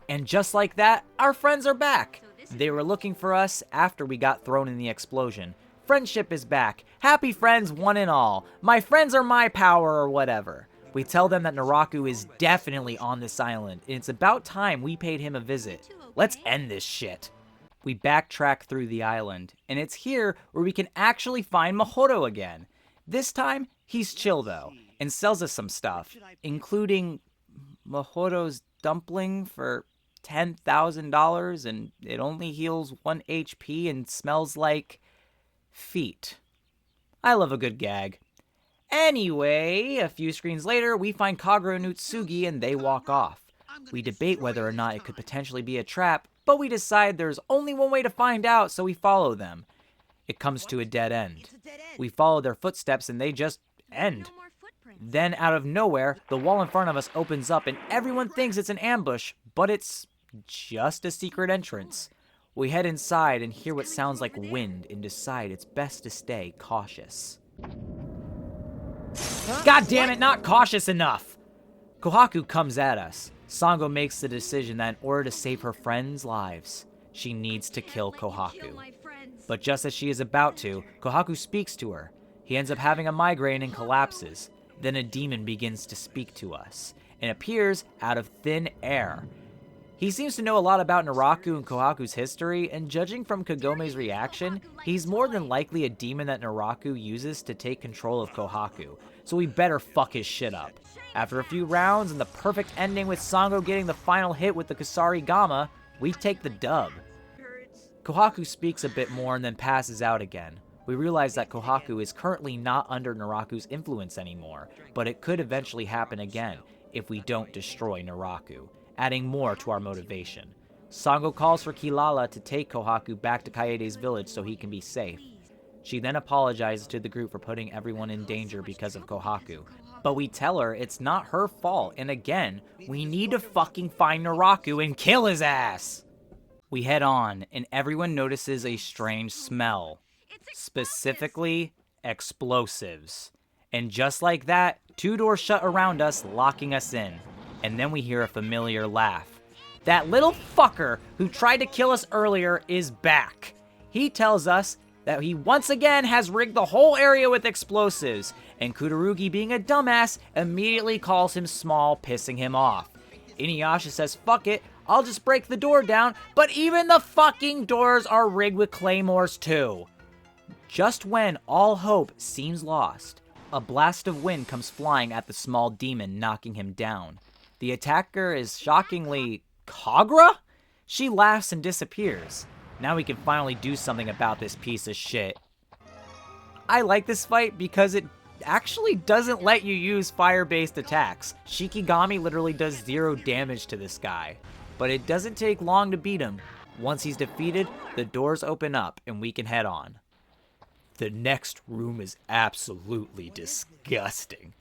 And just like that, our friends are back. They were looking for us after we got thrown in the explosion. Friendship is back. Happy friends one and all. My friends are my power or whatever. We tell them that Naraku is definitely on this island, and it's about time we paid him a visit. Let's end this shit. We backtrack through the island, and it's here where we can actually find Mahoro again. This time, he's chill though, and sells us some stuff, including Mahoro's dumpling for $10,000, and it only heals 1 HP and smells like feet. I love a good gag. Anyway, a few screens later, we find Kagura and Utsugi and they walk off. We debate whether or not it could potentially be a trap, but we decide there's only one way to find out, so we follow them. It comes to a dead end. We follow their footsteps and they just end. Then out of nowhere, the wall in front of us opens up and everyone thinks it's an ambush, but it's just a secret entrance. We head inside and hear what sounds like wind and decide it's best to stay cautious. God damn it, not cautious enough! Kohaku comes at us. Sango makes the decision that in order to save her friends' lives, she needs to kill Kohaku. But just as she is about to, Kohaku speaks to her. He ends up having a migraine and collapses. Then a demon begins to speak to us and appears out of thin air. He seems to know a lot about Naraku and Kohaku's history, and judging from Kagome's reaction, he's more than likely a demon that Naraku uses to take control of Kohaku, so we better fuck his shit up. After a few rounds and the perfect ending with Sango getting the final hit with the Kusari Gama, we take the dub. Kohaku speaks a bit more and then passes out again. We realize that Kohaku is currently not under Naraku's influence anymore, but it could eventually happen again if we don't destroy Naraku, adding more to our motivation. Sango calls for Kilala to take Kohaku back to Kaede's village so he can be safe. She then apologizes to the group for putting everyone in danger because of Kohaku, but we tell her it's not her fault, and again, we need to fucking find Naraku and kill his ass! We head on, and everyone notices a strange smell. Specifically, explosives. And just like that, 2 doors shut around us, locking us in. And then we hear a familiar laugh. That little fucker who tried to kill us earlier is back. He tells us that he once again has rigged the whole area with explosives, and Kudarugi, being a dumbass, immediately calls him small, pissing him off. Inuyasha says, fuck it, I'll just break the door down, but even the fucking doors are rigged with claymores too. Just when all hope seems lost, a blast of wind comes flying at the small demon, knocking him down. The attacker is shockingly Kagra? She laughs and disappears. Now we can finally do something about this piece of shit. I like this fight because it actually doesn't let you use fire-based attacks. Shikigami literally does 0 damage to this guy, but it doesn't take long to beat him. Once he's defeated, the doors open up and we can head on. The next room is absolutely disgusting.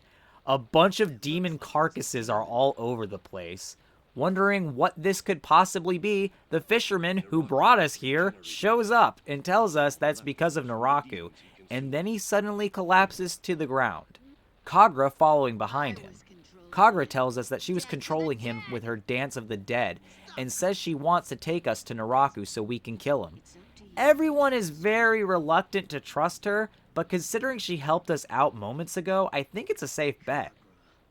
A bunch of demon carcasses are all over the place. Wondering what this could possibly be, the fisherman who brought us here shows up and tells us that's because of Naraku, and then he suddenly collapses to the ground. Kagra following behind him. Kagra tells us that she was controlling him with her Dance of the Dead, and says she wants to take us to Naraku so we can kill him. Everyone is very reluctant to trust her, but considering she helped us out moments ago, I think it's a safe bet.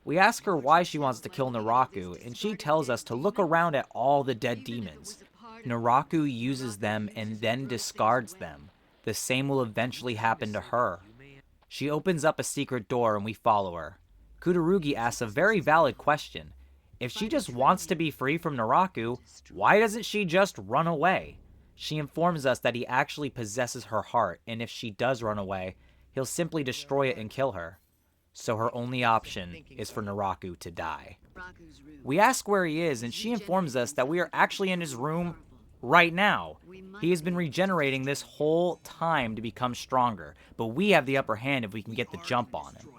We ask her why she wants to kill Naraku, and she tells us to look around at all the dead demons. Naraku uses them and then discards them. The same will eventually happen to her. She opens up a secret door and we follow her. Kudarugi asks a very valid question. If she just wants to be free from Naraku, why doesn't she just run away? She informs us that he actually possesses her heart, and if she does run away, he'll simply destroy it and kill her. So her only option is for Naraku to die. We ask where he is, and she informs us that we are actually in his room right now. He has been regenerating this whole time to become stronger, but we have the upper hand if we can get the jump on him.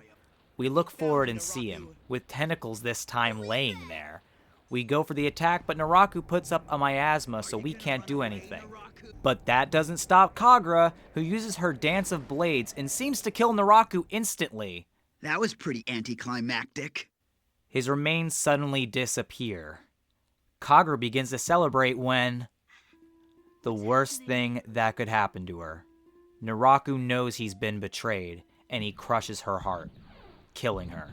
We look forward and see him, with tentacles this time laying there. We go for the attack, but Naraku puts up a miasma, so we can't do anything. But that doesn't stop Kagra, who uses her Dance of Blades and seems to kill Naraku instantly. That was pretty anticlimactic. His remains suddenly disappear. Kagra begins to celebrate when the worst thing that could happen to her. Naraku knows he's been betrayed, and he crushes her heart, killing her.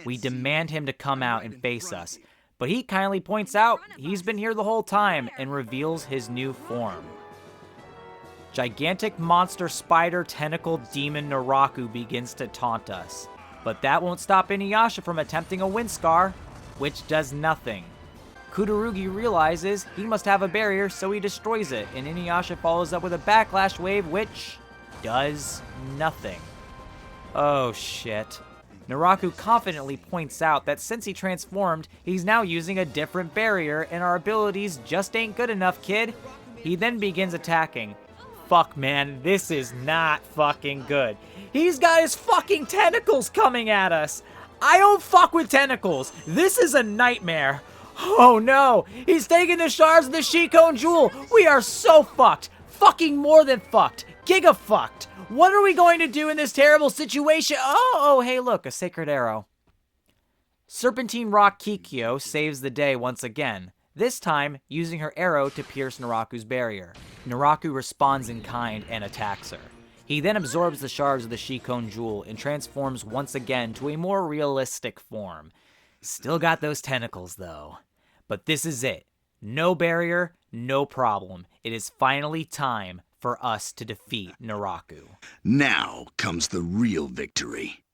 We demand him to come out and face us, but he kindly points out he's been here the whole time and reveals his new form. Gigantic monster spider tentacle demon Naraku begins to taunt us, but that won't stop Inuyasha from attempting a wind scar, which does nothing. Kudarugi realizes he must have a barrier, so he destroys it, and Inuyasha follows up with a backlash wave, which does nothing. Oh shit. Naraku confidently points out that since he transformed, he's now using a different barrier, and our abilities just ain't good enough, kid. He then begins attacking. Fuck, man, this is not fucking good. He's got his fucking tentacles coming at us. I don't fuck with tentacles. This is a nightmare. Oh no, he's taking the shards of the Shikon Jewel. We are so fucked. Fucking more than fucked. Giga fucked. What are we going to do in this terrible situation? Oh, hey, look, a sacred arrow. Serpentine Rock Kikyo saves the day once again, this time using her arrow to pierce Naraku's barrier. Naraku responds in kind and attacks her. He then absorbs the shards of the Shikon Jewel and transforms once again to a more realistic form. Still got those tentacles, though. But this is it. No barrier, no problem. It is finally time for us to defeat Naraku. Now comes the real victory.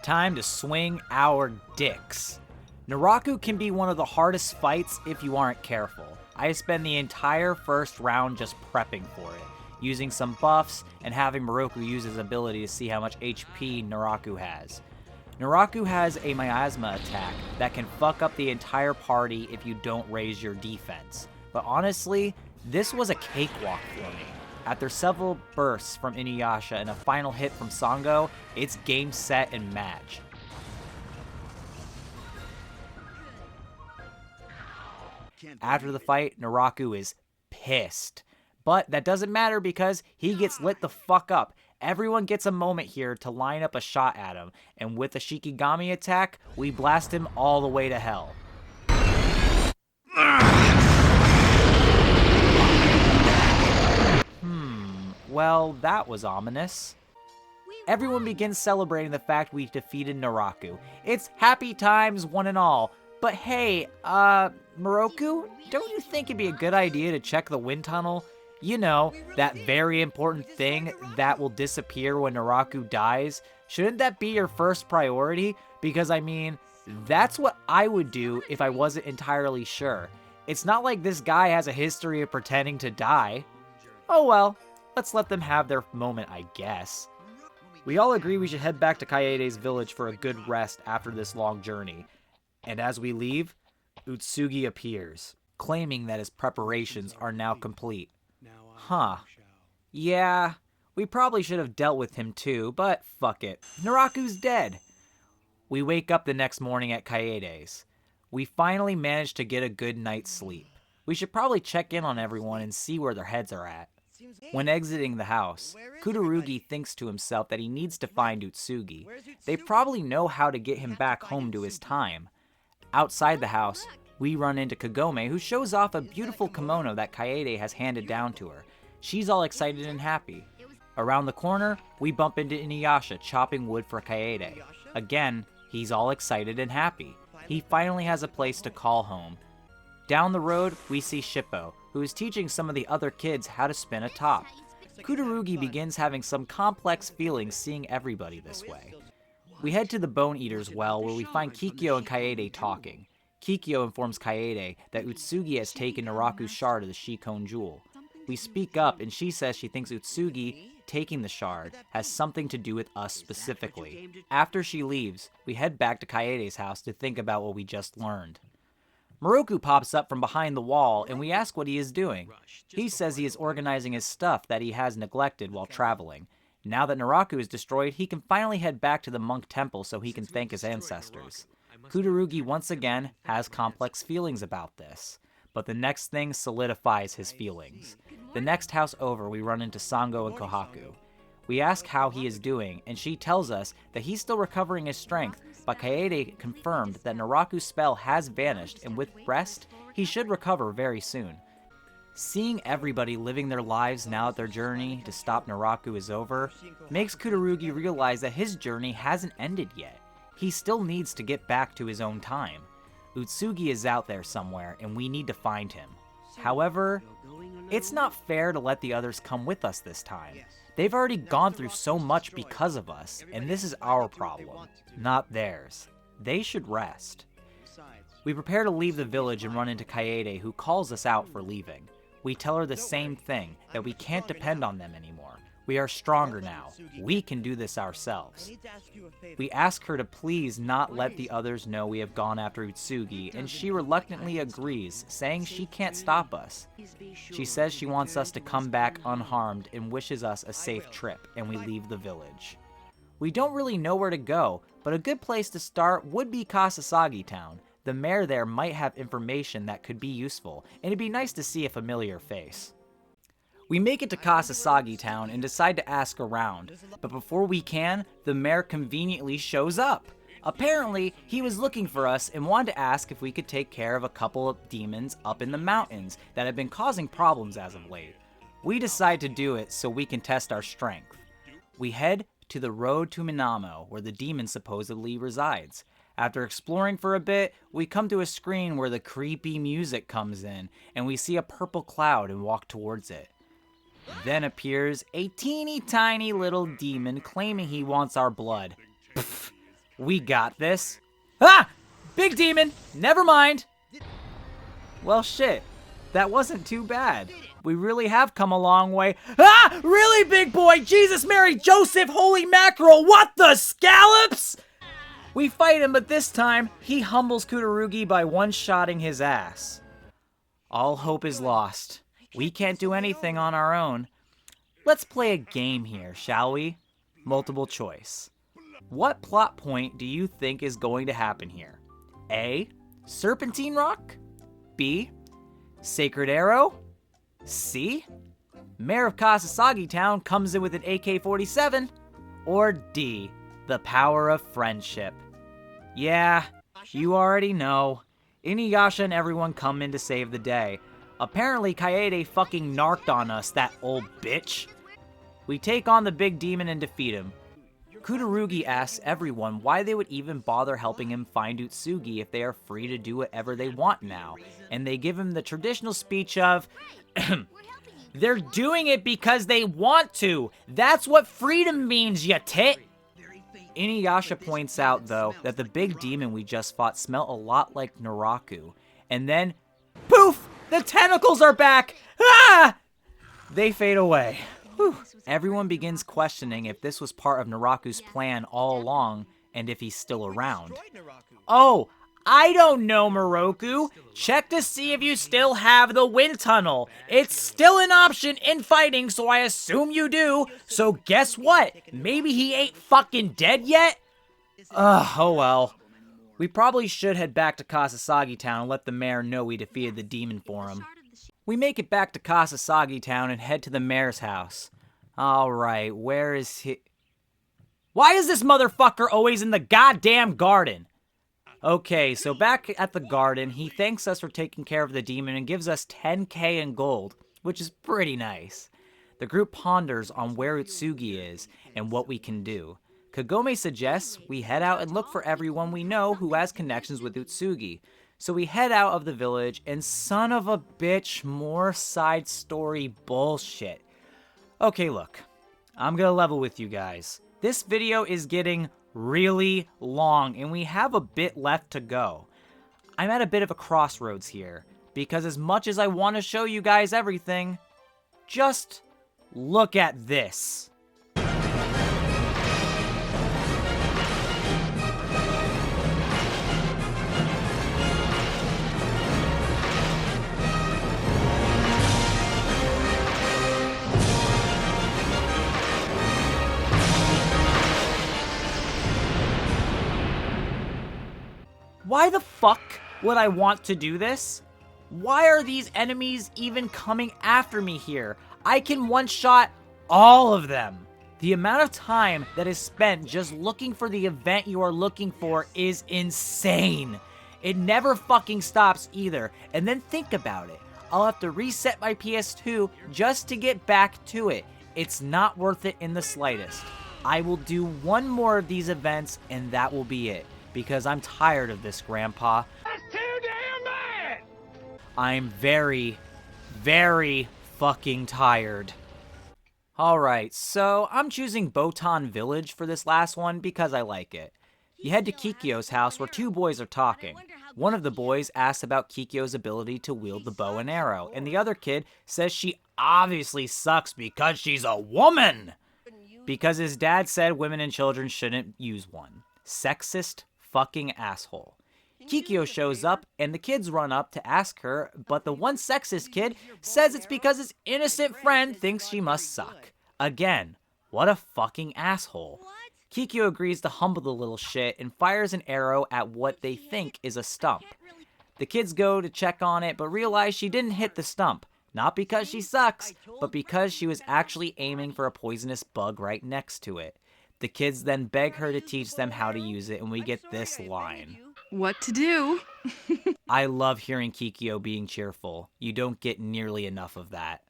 Time to swing our dicks. Naraku can be one of the hardest fights if you aren't careful. I spend the entire first round just prepping for it, using some buffs and having Moroku use his ability to see how much HP Naraku has. Naraku has a miasma attack that can fuck up the entire party if you don't raise your defense. But honestly, this was a cakewalk for me. After several bursts from Inuyasha and a final hit from Sango, it's game, set, and match. After the fight, Naraku is pissed. But that doesn't matter because he gets lit the fuck up. Everyone gets a moment here to line up a shot at him, and with the Shikigami attack, we blast him all the way to hell. Well, that was ominous. We Everyone begins celebrating the fact we defeated Naraku. It's happy times, one and all. But hey, Moroku, don't you think it'd be a good idea to check the wind tunnel? You know, that very important thing that will disappear when Naraku dies. Shouldn't that be your first priority? Because I mean, that's what I would do if I wasn't entirely sure. It's not like this guy has a history of pretending to die. Oh well, let's let them have their moment, I guess. We all agree we should head back to Kaede's village for a good rest after this long journey. And as we leave, Utsugi appears, claiming that his preparations are now complete. Huh. Yeah, we probably should have dealt with him too, but fuck it. Naraku's dead. We wake up the next morning at Kaede's. We finally managed to get a good night's sleep. We should probably check in on everyone and see where their heads are at. When exiting the house, Kudorugi thinks to himself that he needs to find Utsugi. They probably know how to get him back home to his time. Outside the house, we run into Kagome, who shows off a beautiful kimono that Kaede has handed down to her. She's all excited and happy. Around the corner, we bump into Inuyasha chopping wood for Kaede. Again, he's all excited and happy. He finally has a place to call home. Down the road, we see Shippo, who is teaching some of the other kids how to spin a top. Kudorugi begins having some complex feelings seeing everybody this way. We head to the Bone Eater's well, where we find Kikyo and Kaede talking. Kikyo informs Kaede that Utsugi has taken Naraku's shard of the Shikon Jewel. We speak up, and she says she thinks Utsugi taking the shard has something to do with us specifically. After she leaves, we head back to Kaede's house to think about what we just learned. Moroku pops up from behind the wall, and we ask what he is doing. He says he is organizing his stuff that he has neglected while traveling. Now that Naraku is destroyed, he can finally head back to the monk temple so he can thank his ancestors. Kudorugi once again has complex feelings about this, but the next thing solidifies his feelings. The next house over, we run into Sango and Kohaku. We ask how he is doing, and she tells us that he's still recovering his strength, but Kaede confirmed that Naraku's spell has vanished, and with rest, he should recover very soon. Seeing everybody living their lives now that their journey to stop Naraku is over, makes Kudorugi realize that his journey hasn't ended yet. He still needs to get back to his own time. Utsugi is out there somewhere, and we need to find him. However, it's not fair to let the others come with us this time. They've already gone through so much because of us, and this is our problem, not theirs. They should rest. We prepare to leave the village and run into Kaede, who calls us out for leaving. We tell her the same thing, that we can't depend on them anymore. We are stronger now. We can do this ourselves. We ask her to please not let the others know we have gone after Utsugi, and she reluctantly agrees, saying she can't stop us. She says she wants us to come back unharmed and wishes us a safe trip, and we leave the village. We don't really know where to go, but a good place to start would be Kasasagi Town. The mayor there might have information that could be useful, and it'd be nice to see a familiar face. We make it to Kasasagi Town and decide to ask around, but before we can, the mayor conveniently shows up. Apparently, he was looking for us and wanted to ask if we could take care of a couple of demons up in the mountains that have been causing problems as of late. We decide to do it so we can test our strength. We head to the road to Minamo, where the demon supposedly resides. After exploring for a bit, we come to a screen where the creepy music comes in, and we see a purple cloud and walk towards it. Then appears a teeny tiny little demon claiming he wants our blood. Pfft, we got this. Ah! Big demon! Never mind! Well shit, that wasn't too bad. We really have come a long way. Ah! Really, big boy? Jesus, Mary, Joseph, holy mackerel, what the scallops? We fight him, but this time, he humbles Kudorugi by one-shotting his ass. All hope is lost. We can't do anything on our own. Let's play a game here, shall we? Multiple choice. What plot point do you think is going to happen here? A. Serpentine Rock? B. Sacred Arrow? C. Mayor of Kasasagi Town comes in with an AK-47? Or D. The power of friendship? Yeah, you already know. Inuyasha and everyone come in to save the day. Apparently, Kaede fucking narked on us, that old bitch. We take on the big demon and defeat him. Kudarugi asks everyone why they would even bother helping him find Utsugi if they are free to do whatever they want now, and they give him the traditional speech of, they're doing it because they want to. That's what freedom means, ya tit. Inuyasha points out, though, that the big demon we just fought smelled a lot like Naraku. And then, poof! The tentacles are back! Ah! They fade away. Whew. Everyone begins questioning if this was part of Naraku's plan all along, and if he's still around. Oh, I don't know, Moroku. Check to see if you still have the wind tunnel. It's still an option in fighting, so I assume you do. So guess what? Maybe he ain't fucking dead yet? Oh well. We probably should head back to Kasasagi Town and let the mayor know we defeated the demon for him. We make it back to Kasasagi Town and head to the mayor's house. Alright, where is he? Why is this motherfucker always in the goddamn garden? Okay, so back at the garden, he thanks us for taking care of the demon and gives us 10k in gold, which is pretty nice. The group ponders on where Utsugi is and what we can do. Kagome suggests we head out and look for everyone we know who has connections with Utsugi. So we head out of the village, and son of a bitch, more side story bullshit. Okay, look, I'm gonna level with you guys. This video is getting really long, and we have a bit left to go. I'm at a bit of a crossroads here, because as much as I want to show you guys everything, just look at this. Why the fuck would I want to do this? Why are these enemies even coming after me here? I can one-shot all of them. The amount of time that is spent just looking for the event you are looking for is insane. It never fucking stops either. And then think about it. I'll have to reset my PS2 just to get back to it. It's not worth it in the slightest. I will do one more of these events and that will be it. Because I'm tired of this, Grandpa. That's too damn bad! I'm very, very fucking tired. Alright, so I'm choosing Botan Village for this last one because I like it. You head to Kikyo's house where two boys are talking. One of the boys asks about Kikyo's ability to wield the bow and arrow, and the other kid says she obviously sucks because she's a woman! Because his dad said women and children shouldn't use one. Sexist fucking asshole. Kikyo shows up, and the kids run up to ask her, but the one sexist kid says it's because his innocent friend thinks she must suck. Again, what a fucking asshole. Kikyo agrees to humble the little shit and fires an arrow at what they think is a stump. The kids go to check on it, but realize she didn't hit the stump. Not because she sucks, but because she was actually aiming for a poisonous bug right next to it. The kids then beg her to teach them how to use it, and we get this line. What to do? I love hearing Kikyo being cheerful. You don't get nearly enough of that.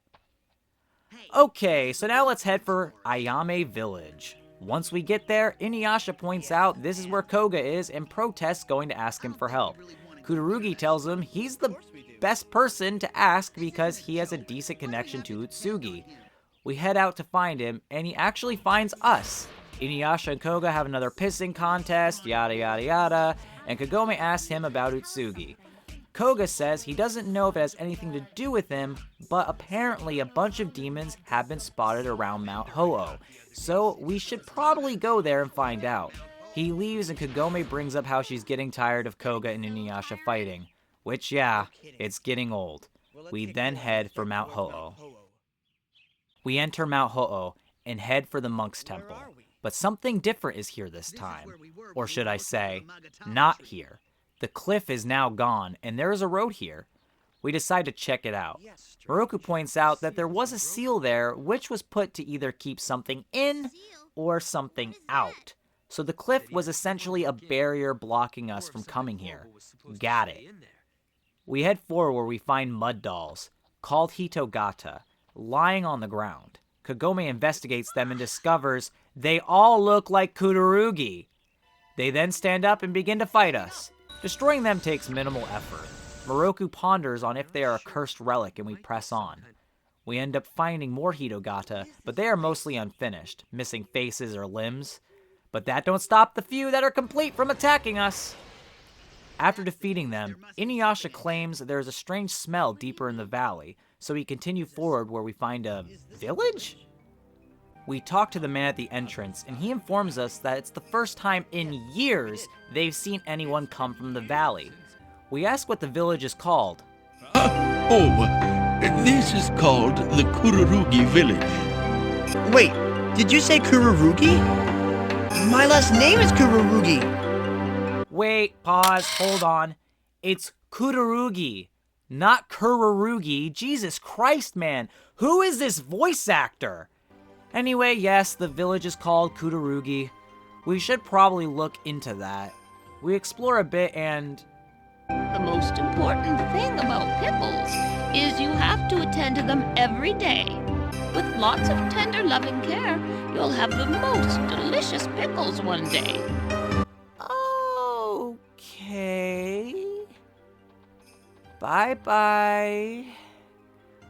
Okay, so now let's head for Ayame Village. Once we get there, Inuyasha points out this is where Koga is and protests going to ask him for help. Kudarugi tells him he's the best person to ask because he has a decent connection to Utsugi. We head out to find him, and he actually finds us. Inuyasha and Koga have another pissing contest, yada yada yada, and Kagome asks him about Utsugi. Koga says he doesn't know if it has anything to do with him, but apparently a bunch of demons have been spotted around Mount Ho-Oh, so we should probably go there and find out. He leaves and Kagome brings up how she's getting tired of Koga and Inuyasha fighting, which yeah, it's getting old. We then head for Mount Ho-Oh. We enter Mount Ho-Oh and head for the monk's temple. But something different is here this time. Or should I say, not here. The cliff is now gone, and there is a road here. We decide to check it out. Moroku points out that there was a seal there, which was put to either keep something in or something out. So the cliff was essentially a barrier blocking us from coming here. Got it. We head forward where we find mud dolls, called Hitogata, lying on the ground. Kagome investigates them and discovers they all look like Kururugi. They then stand up and begin to fight us. Destroying them takes minimal effort. Moroku ponders on if they are a cursed relic and we press on. We end up finding more Hitogata, but they are mostly unfinished, missing faces or limbs. But that don't stop the few that are complete from attacking us. After defeating them, Inuyasha claims there is a strange smell deeper in the valley, so we continue forward where we find a village? We talk to the man at the entrance, and he informs us that it's the first time in years they've seen anyone come from the valley. We ask what the village is called. This is called the Kururugi village. Wait, did you say Kururugi? My last name is Kururugi. Wait, pause, hold on. It's Kururugi, not Kururugi. Jesus Christ, man. Who is this voice actor? Anyway, yes, the village is called Kururugi. We should probably look into that. We explore a bit and... The most important thing about pickles is you have to attend to them every day. With lots of tender, loving care, you'll have the most delicious pickles one day. Okay. Bye-bye.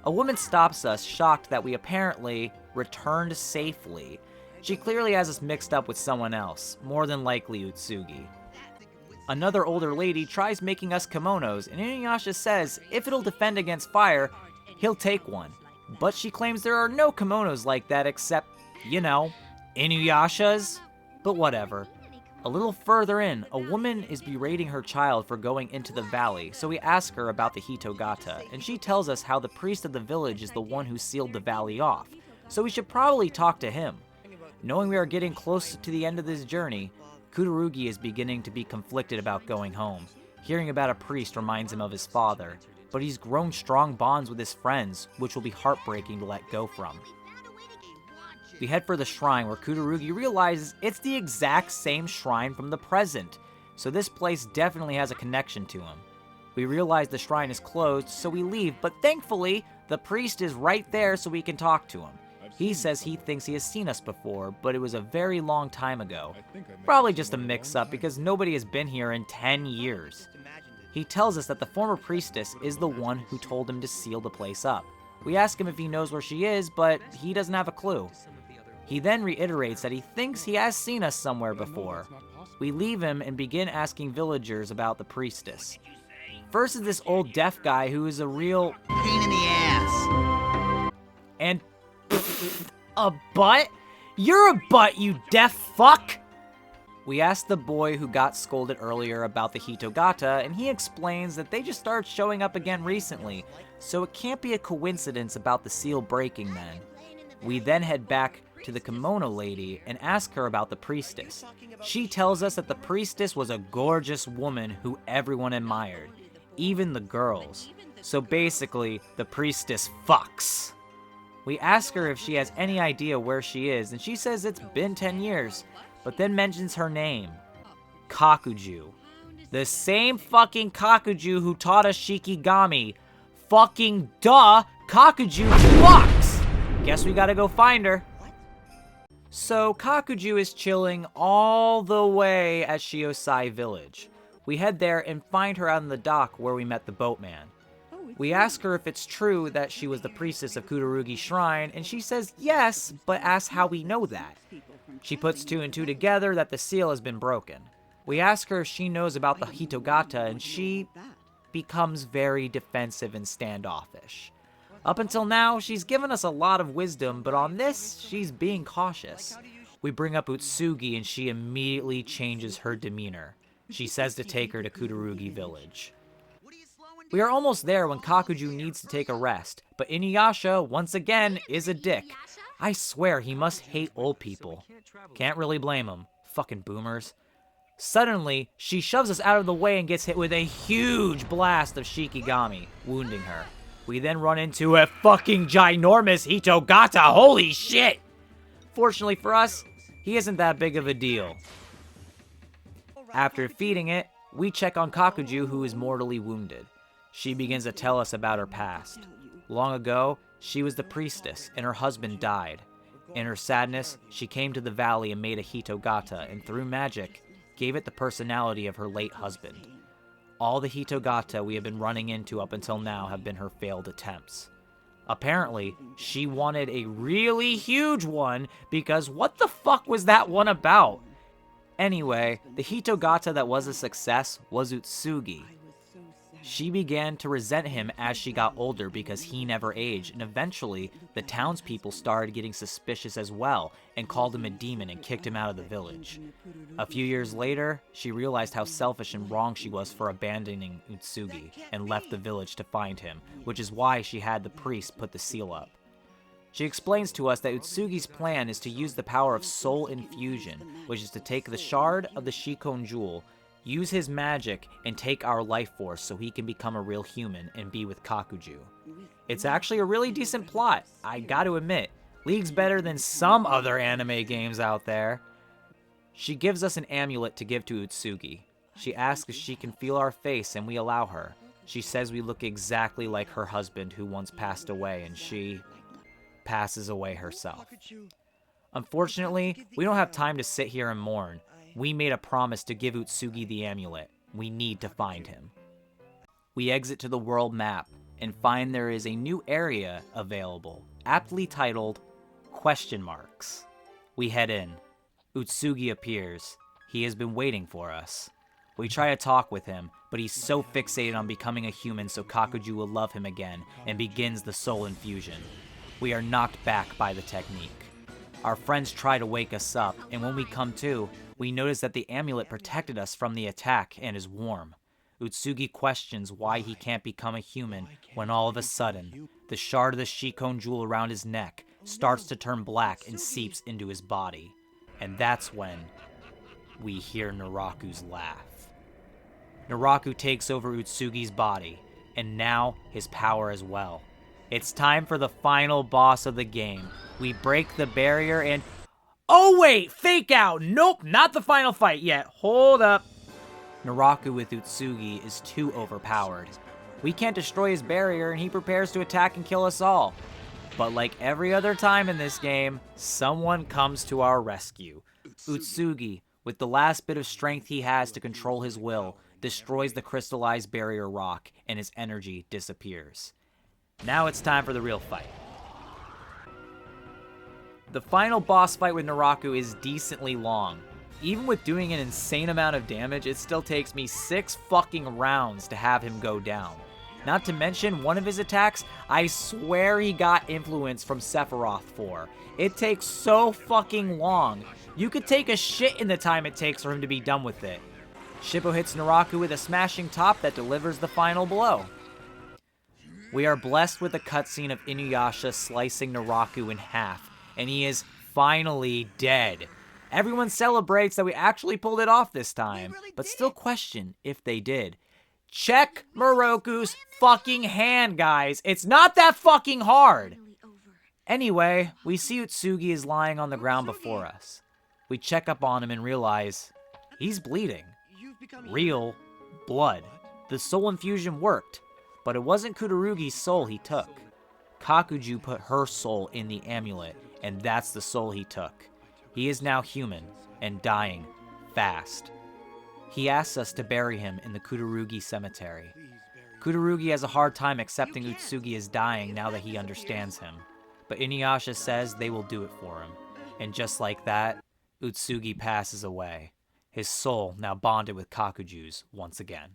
A woman stops us, shocked that we apparently returned safely. She clearly has us mixed up with someone else, more than likely Utsugi. Another older lady tries making us kimonos, and Inuyasha says if it'll defend against fire, he'll take one. But she claims there are no kimonos like that except, you know, Inuyasha's. But whatever. A little further in, a woman is berating her child for going into the valley, so we ask her about the Hitogata, and she tells us how the priest of the village is the one who sealed the valley off, so we should probably talk to him. Knowing we are getting close to the end of this journey, Kururugi is beginning to be conflicted about going home. Hearing about a priest reminds him of his father, but he's grown strong bonds with his friends, which will be heartbreaking to let go from. We head for the shrine where Kururugi realizes it's the exact same shrine from the present, so this place definitely has a connection to him. We realize the shrine is closed, so we leave, but thankfully, the priest is right there so we can talk to him. He says he thinks he has seen us before, but it was a very long time ago. Probably just a mix-up because nobody has been here in 10 years. He tells us that the former priestess is the one who told him to seal the place up. We ask him if he knows where she is, but he doesn't have a clue. He then reiterates that he thinks he has seen us somewhere before. We leave him and begin asking villagers about the priestess. First is this old deaf guy who is a real pain in the ass. And a butt? You're a butt, you deaf fuck! We asked the boy who got scolded earlier about the Hitogata, and he explains that they just started showing up again recently, so it can't be a coincidence about the seal breaking then. We then head back to the kimono lady and ask her about the priestess. She tells us that the priestess was a gorgeous woman who everyone admired, even the girls. So basically, the priestess fucks. We ask her if she has any idea where she is, and she says it's been 10 years, but then mentions her name, Kakuju. The same fucking Kakuju who taught us Shikigami. Fucking duh, Kakuju fucks! Guess we gotta go find her. So Kakuju is chilling all the way at Shiosai village. We head there and find her out on the dock where we met the boatman. We ask her if it's true that she was the priestess of Kururugi Shrine, and she says yes, but asks how we know that. She puts two and two together that the seal has been broken. We ask her if she knows about the Hitogata, and she becomes very defensive and standoffish. Up until now, she's given us a lot of wisdom, but on this, she's being cautious. We bring up Utsugi, and she immediately changes her demeanor. She says to take her to Kururugi village. We are almost there when Kakuju needs to take a rest, but Inuyasha, once again, is a dick. I swear he must hate old people. Can't really blame him. Fucking boomers. Suddenly, she shoves us out of the way and gets hit with a huge blast of Shikigami, wounding her. We then run into a fucking ginormous Hitogata, holy shit! Fortunately for us, he isn't that big of a deal. After defeating it, we check on Kakuju, who is mortally wounded. She begins to tell us about her past. Long ago, She was the priestess, and her husband died. In her sadness, she came to the valley and made a Hitogata, and through magic, gave it the personality of her late husband. All the Hitogata we have been running into up until now have been her failed attempts. Apparently, she wanted a really huge one, because what the fuck was that one about? Anyway, the Hitogata that was a success was Utsugi. She began to resent him as she got older because he never aged, and eventually, the townspeople started getting suspicious as well and called him a demon and kicked him out of the village. A few years later, she realized how selfish and wrong she was for abandoning Utsugi and left the village to find him, which is why she had the priest put the seal up. She explains to us that Utsugi's plan is to use the power of soul infusion, which is to take the shard of the Shikon jewel, use his magic, and take our life force so he can become a real human and be with Kakuju. It's actually a really decent plot, I gotta admit. Leagues better than some other anime games out there. She gives us an amulet to give to Utsugi. She asks if she can feel our face, and we allow her. She says we look exactly like her husband who once passed away, and she passes away herself. Unfortunately, we don't have time to sit here and mourn. We made a promise to give Utsugi the amulet. We need to find him. We exit to the world map and find there is a new area available, aptly titled Question Marks. We head in. Utsugi appears. He has been waiting for us. We try to talk with him, but he's so fixated on becoming a human so Kakuju will love him again and begins the soul infusion. We are knocked back by the technique. Our friends try to wake us up, and when we come to, we notice that the amulet protected us from the attack and is warm. Utsugi questions why he can't become a human when all of a sudden, the shard of the Shikon jewel around his neck starts to turn black and seeps into his body. And that's when we hear Naraku's laugh. Naraku takes over Utsugi's body, and now his power as well. It's time for the final boss of the game. We break the barrier and... Oh wait, fake out! Nope, not the final fight yet. Hold up. Naraku with Utsugi is too overpowered. We can't destroy his barrier and he prepares to attack and kill us all. But like every other time in this game, someone comes to our rescue. Utsugi, with the last bit of strength he has to control his will, destroys the crystallized barrier rock and his energy disappears. Now it's time for the real fight. The final boss fight with Naraku is decently long. Even with doing an insane amount of damage, it still takes me 6 fucking rounds to have him go down. Not to mention, one of his attacks, I swear he got influence from Sephiroth for. It takes so fucking long. You could take a shit in the time it takes for him to be done with it. Shippo hits Naraku with a smashing top that delivers the final blow. We are blessed with a cutscene of Inuyasha slicing Naraku in half, and he is finally dead. Everyone celebrates that we actually pulled it off this time, but still question if they did. Check Moroku's fucking hand, guys. It's not that fucking hard. Anyway, we see Utsugi is lying on the ground before us. We check up on him and realize he's bleeding. Real blood. The soul infusion worked, but it wasn't Kudarugi's soul he took. Kakuju put her soul in the amulet, and that's the soul he took. He is now human and dying fast. He asks us to bury him in the Kudarugi cemetery. Kudarugi has a hard time accepting Utsugi is dying now that he understands him, but Inuyasha says they will do it for him. And just like that, Utsugi passes away, his soul now bonded with Kakuju's once again.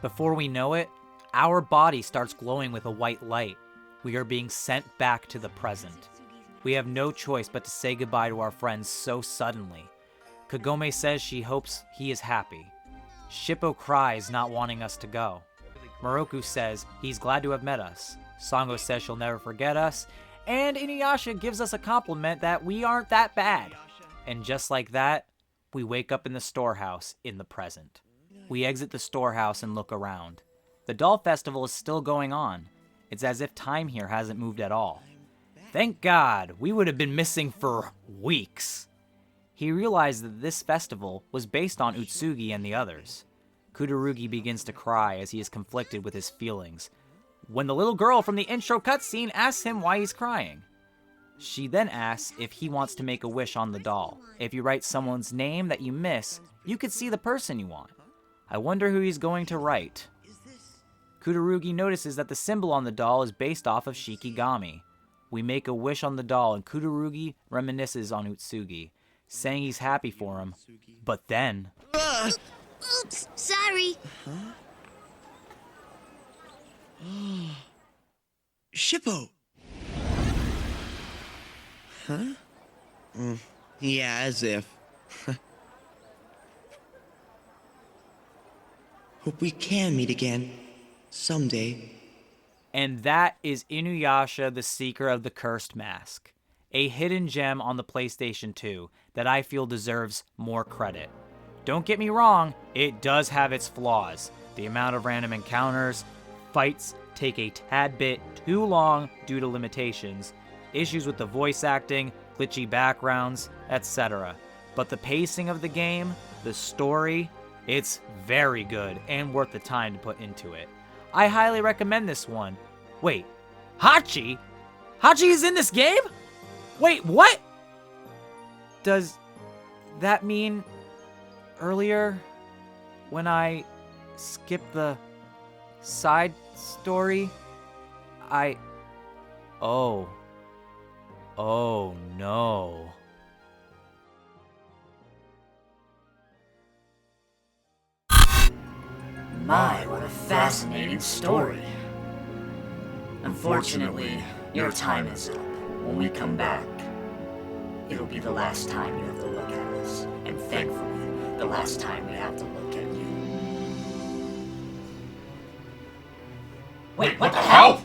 Before we know it, our body starts glowing with a white light. We are being sent back to the present. We have no choice but to say goodbye to our friends so suddenly. Kagome says she hopes he is happy. Shippo cries, not wanting us to go. Moroku says he's glad to have met us. Sango says she'll never forget us. And Inuyasha gives us a compliment that we aren't that bad. And just like that, we wake up in the storehouse in the present. We exit the storehouse and look around. The doll festival is still going on. It's as if time here hasn't moved at all. Thank God, we would have been missing for weeks. He realized that this festival was based on Utsugi and the others. Kudarugi begins to cry as he is conflicted with his feelings. when the little girl from the intro cutscene asks him why he's crying. She then asks if he wants to make a wish on the doll. If you write someone's name that you miss, you could see the person you want. I wonder who he's going to write. Kudarugi notices that the symbol on the doll is based off of Shikigami. We make a wish on the doll and Kudarugi reminisces on Utsugi, saying he's happy for him. But then... Oops, sorry. Shippo! Huh? Yeah, as if. Hope we can meet again. Someday. And that is Inuyasha, the Seeker of the Cursed Mask. A hidden gem on the PlayStation 2 that I feel deserves more credit. Don't get me wrong, it does have its flaws. The amount of random encounters, fights take a tad bit too long due to limitations, issues with the voice acting, glitchy backgrounds, etc. But the pacing of the game, the story, it's very good and worth the time to put into it. I highly recommend this one. Wait, Hachi? Hachi is in this game? Wait, what? Does that mean earlier when I skipped the side story, Oh no. My, what a fascinating story. Unfortunately, your time is up. When we come back, it'll be the last time you have to look at us. And thankfully, the last time we have to look at you. Wait, what the hell?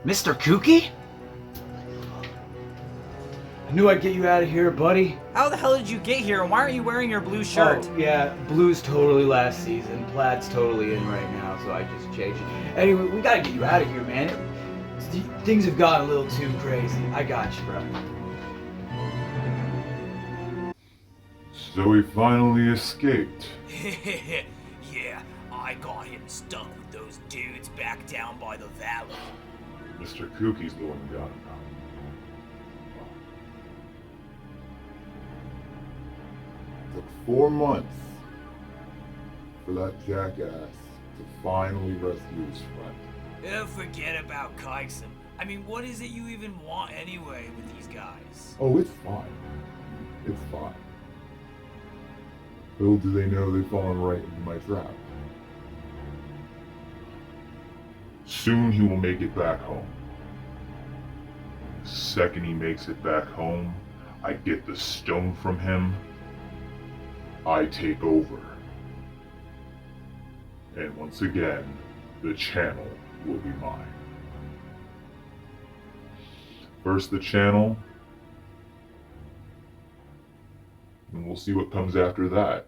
Mr. Kooky? I knew I'd get you out of here, buddy. How the hell did you get here and why aren't you wearing your blue shirt? Oh, yeah, blue's totally last season. Plaid's totally in right now, so I just changed it. Anyway, we gotta get you out of here, man. Things have gotten a little too crazy. I got you, bro. So he finally escaped. Yeah, I got him stuck with those dudes back down by the valley. Mr. Kookie's the one who got him out. Took 4 months for that jackass to finally rescue his friend. Forget about Kaisen. I mean, what is it you even want anyway with these guys? Oh, it's fine. It's fine. Little do they know they've fallen right into my trap. Soon he will make it back home. The second he makes it back home, I get the stone from him. I take over. And once again, the channel will be mine. First the channel, and we'll see what comes after that.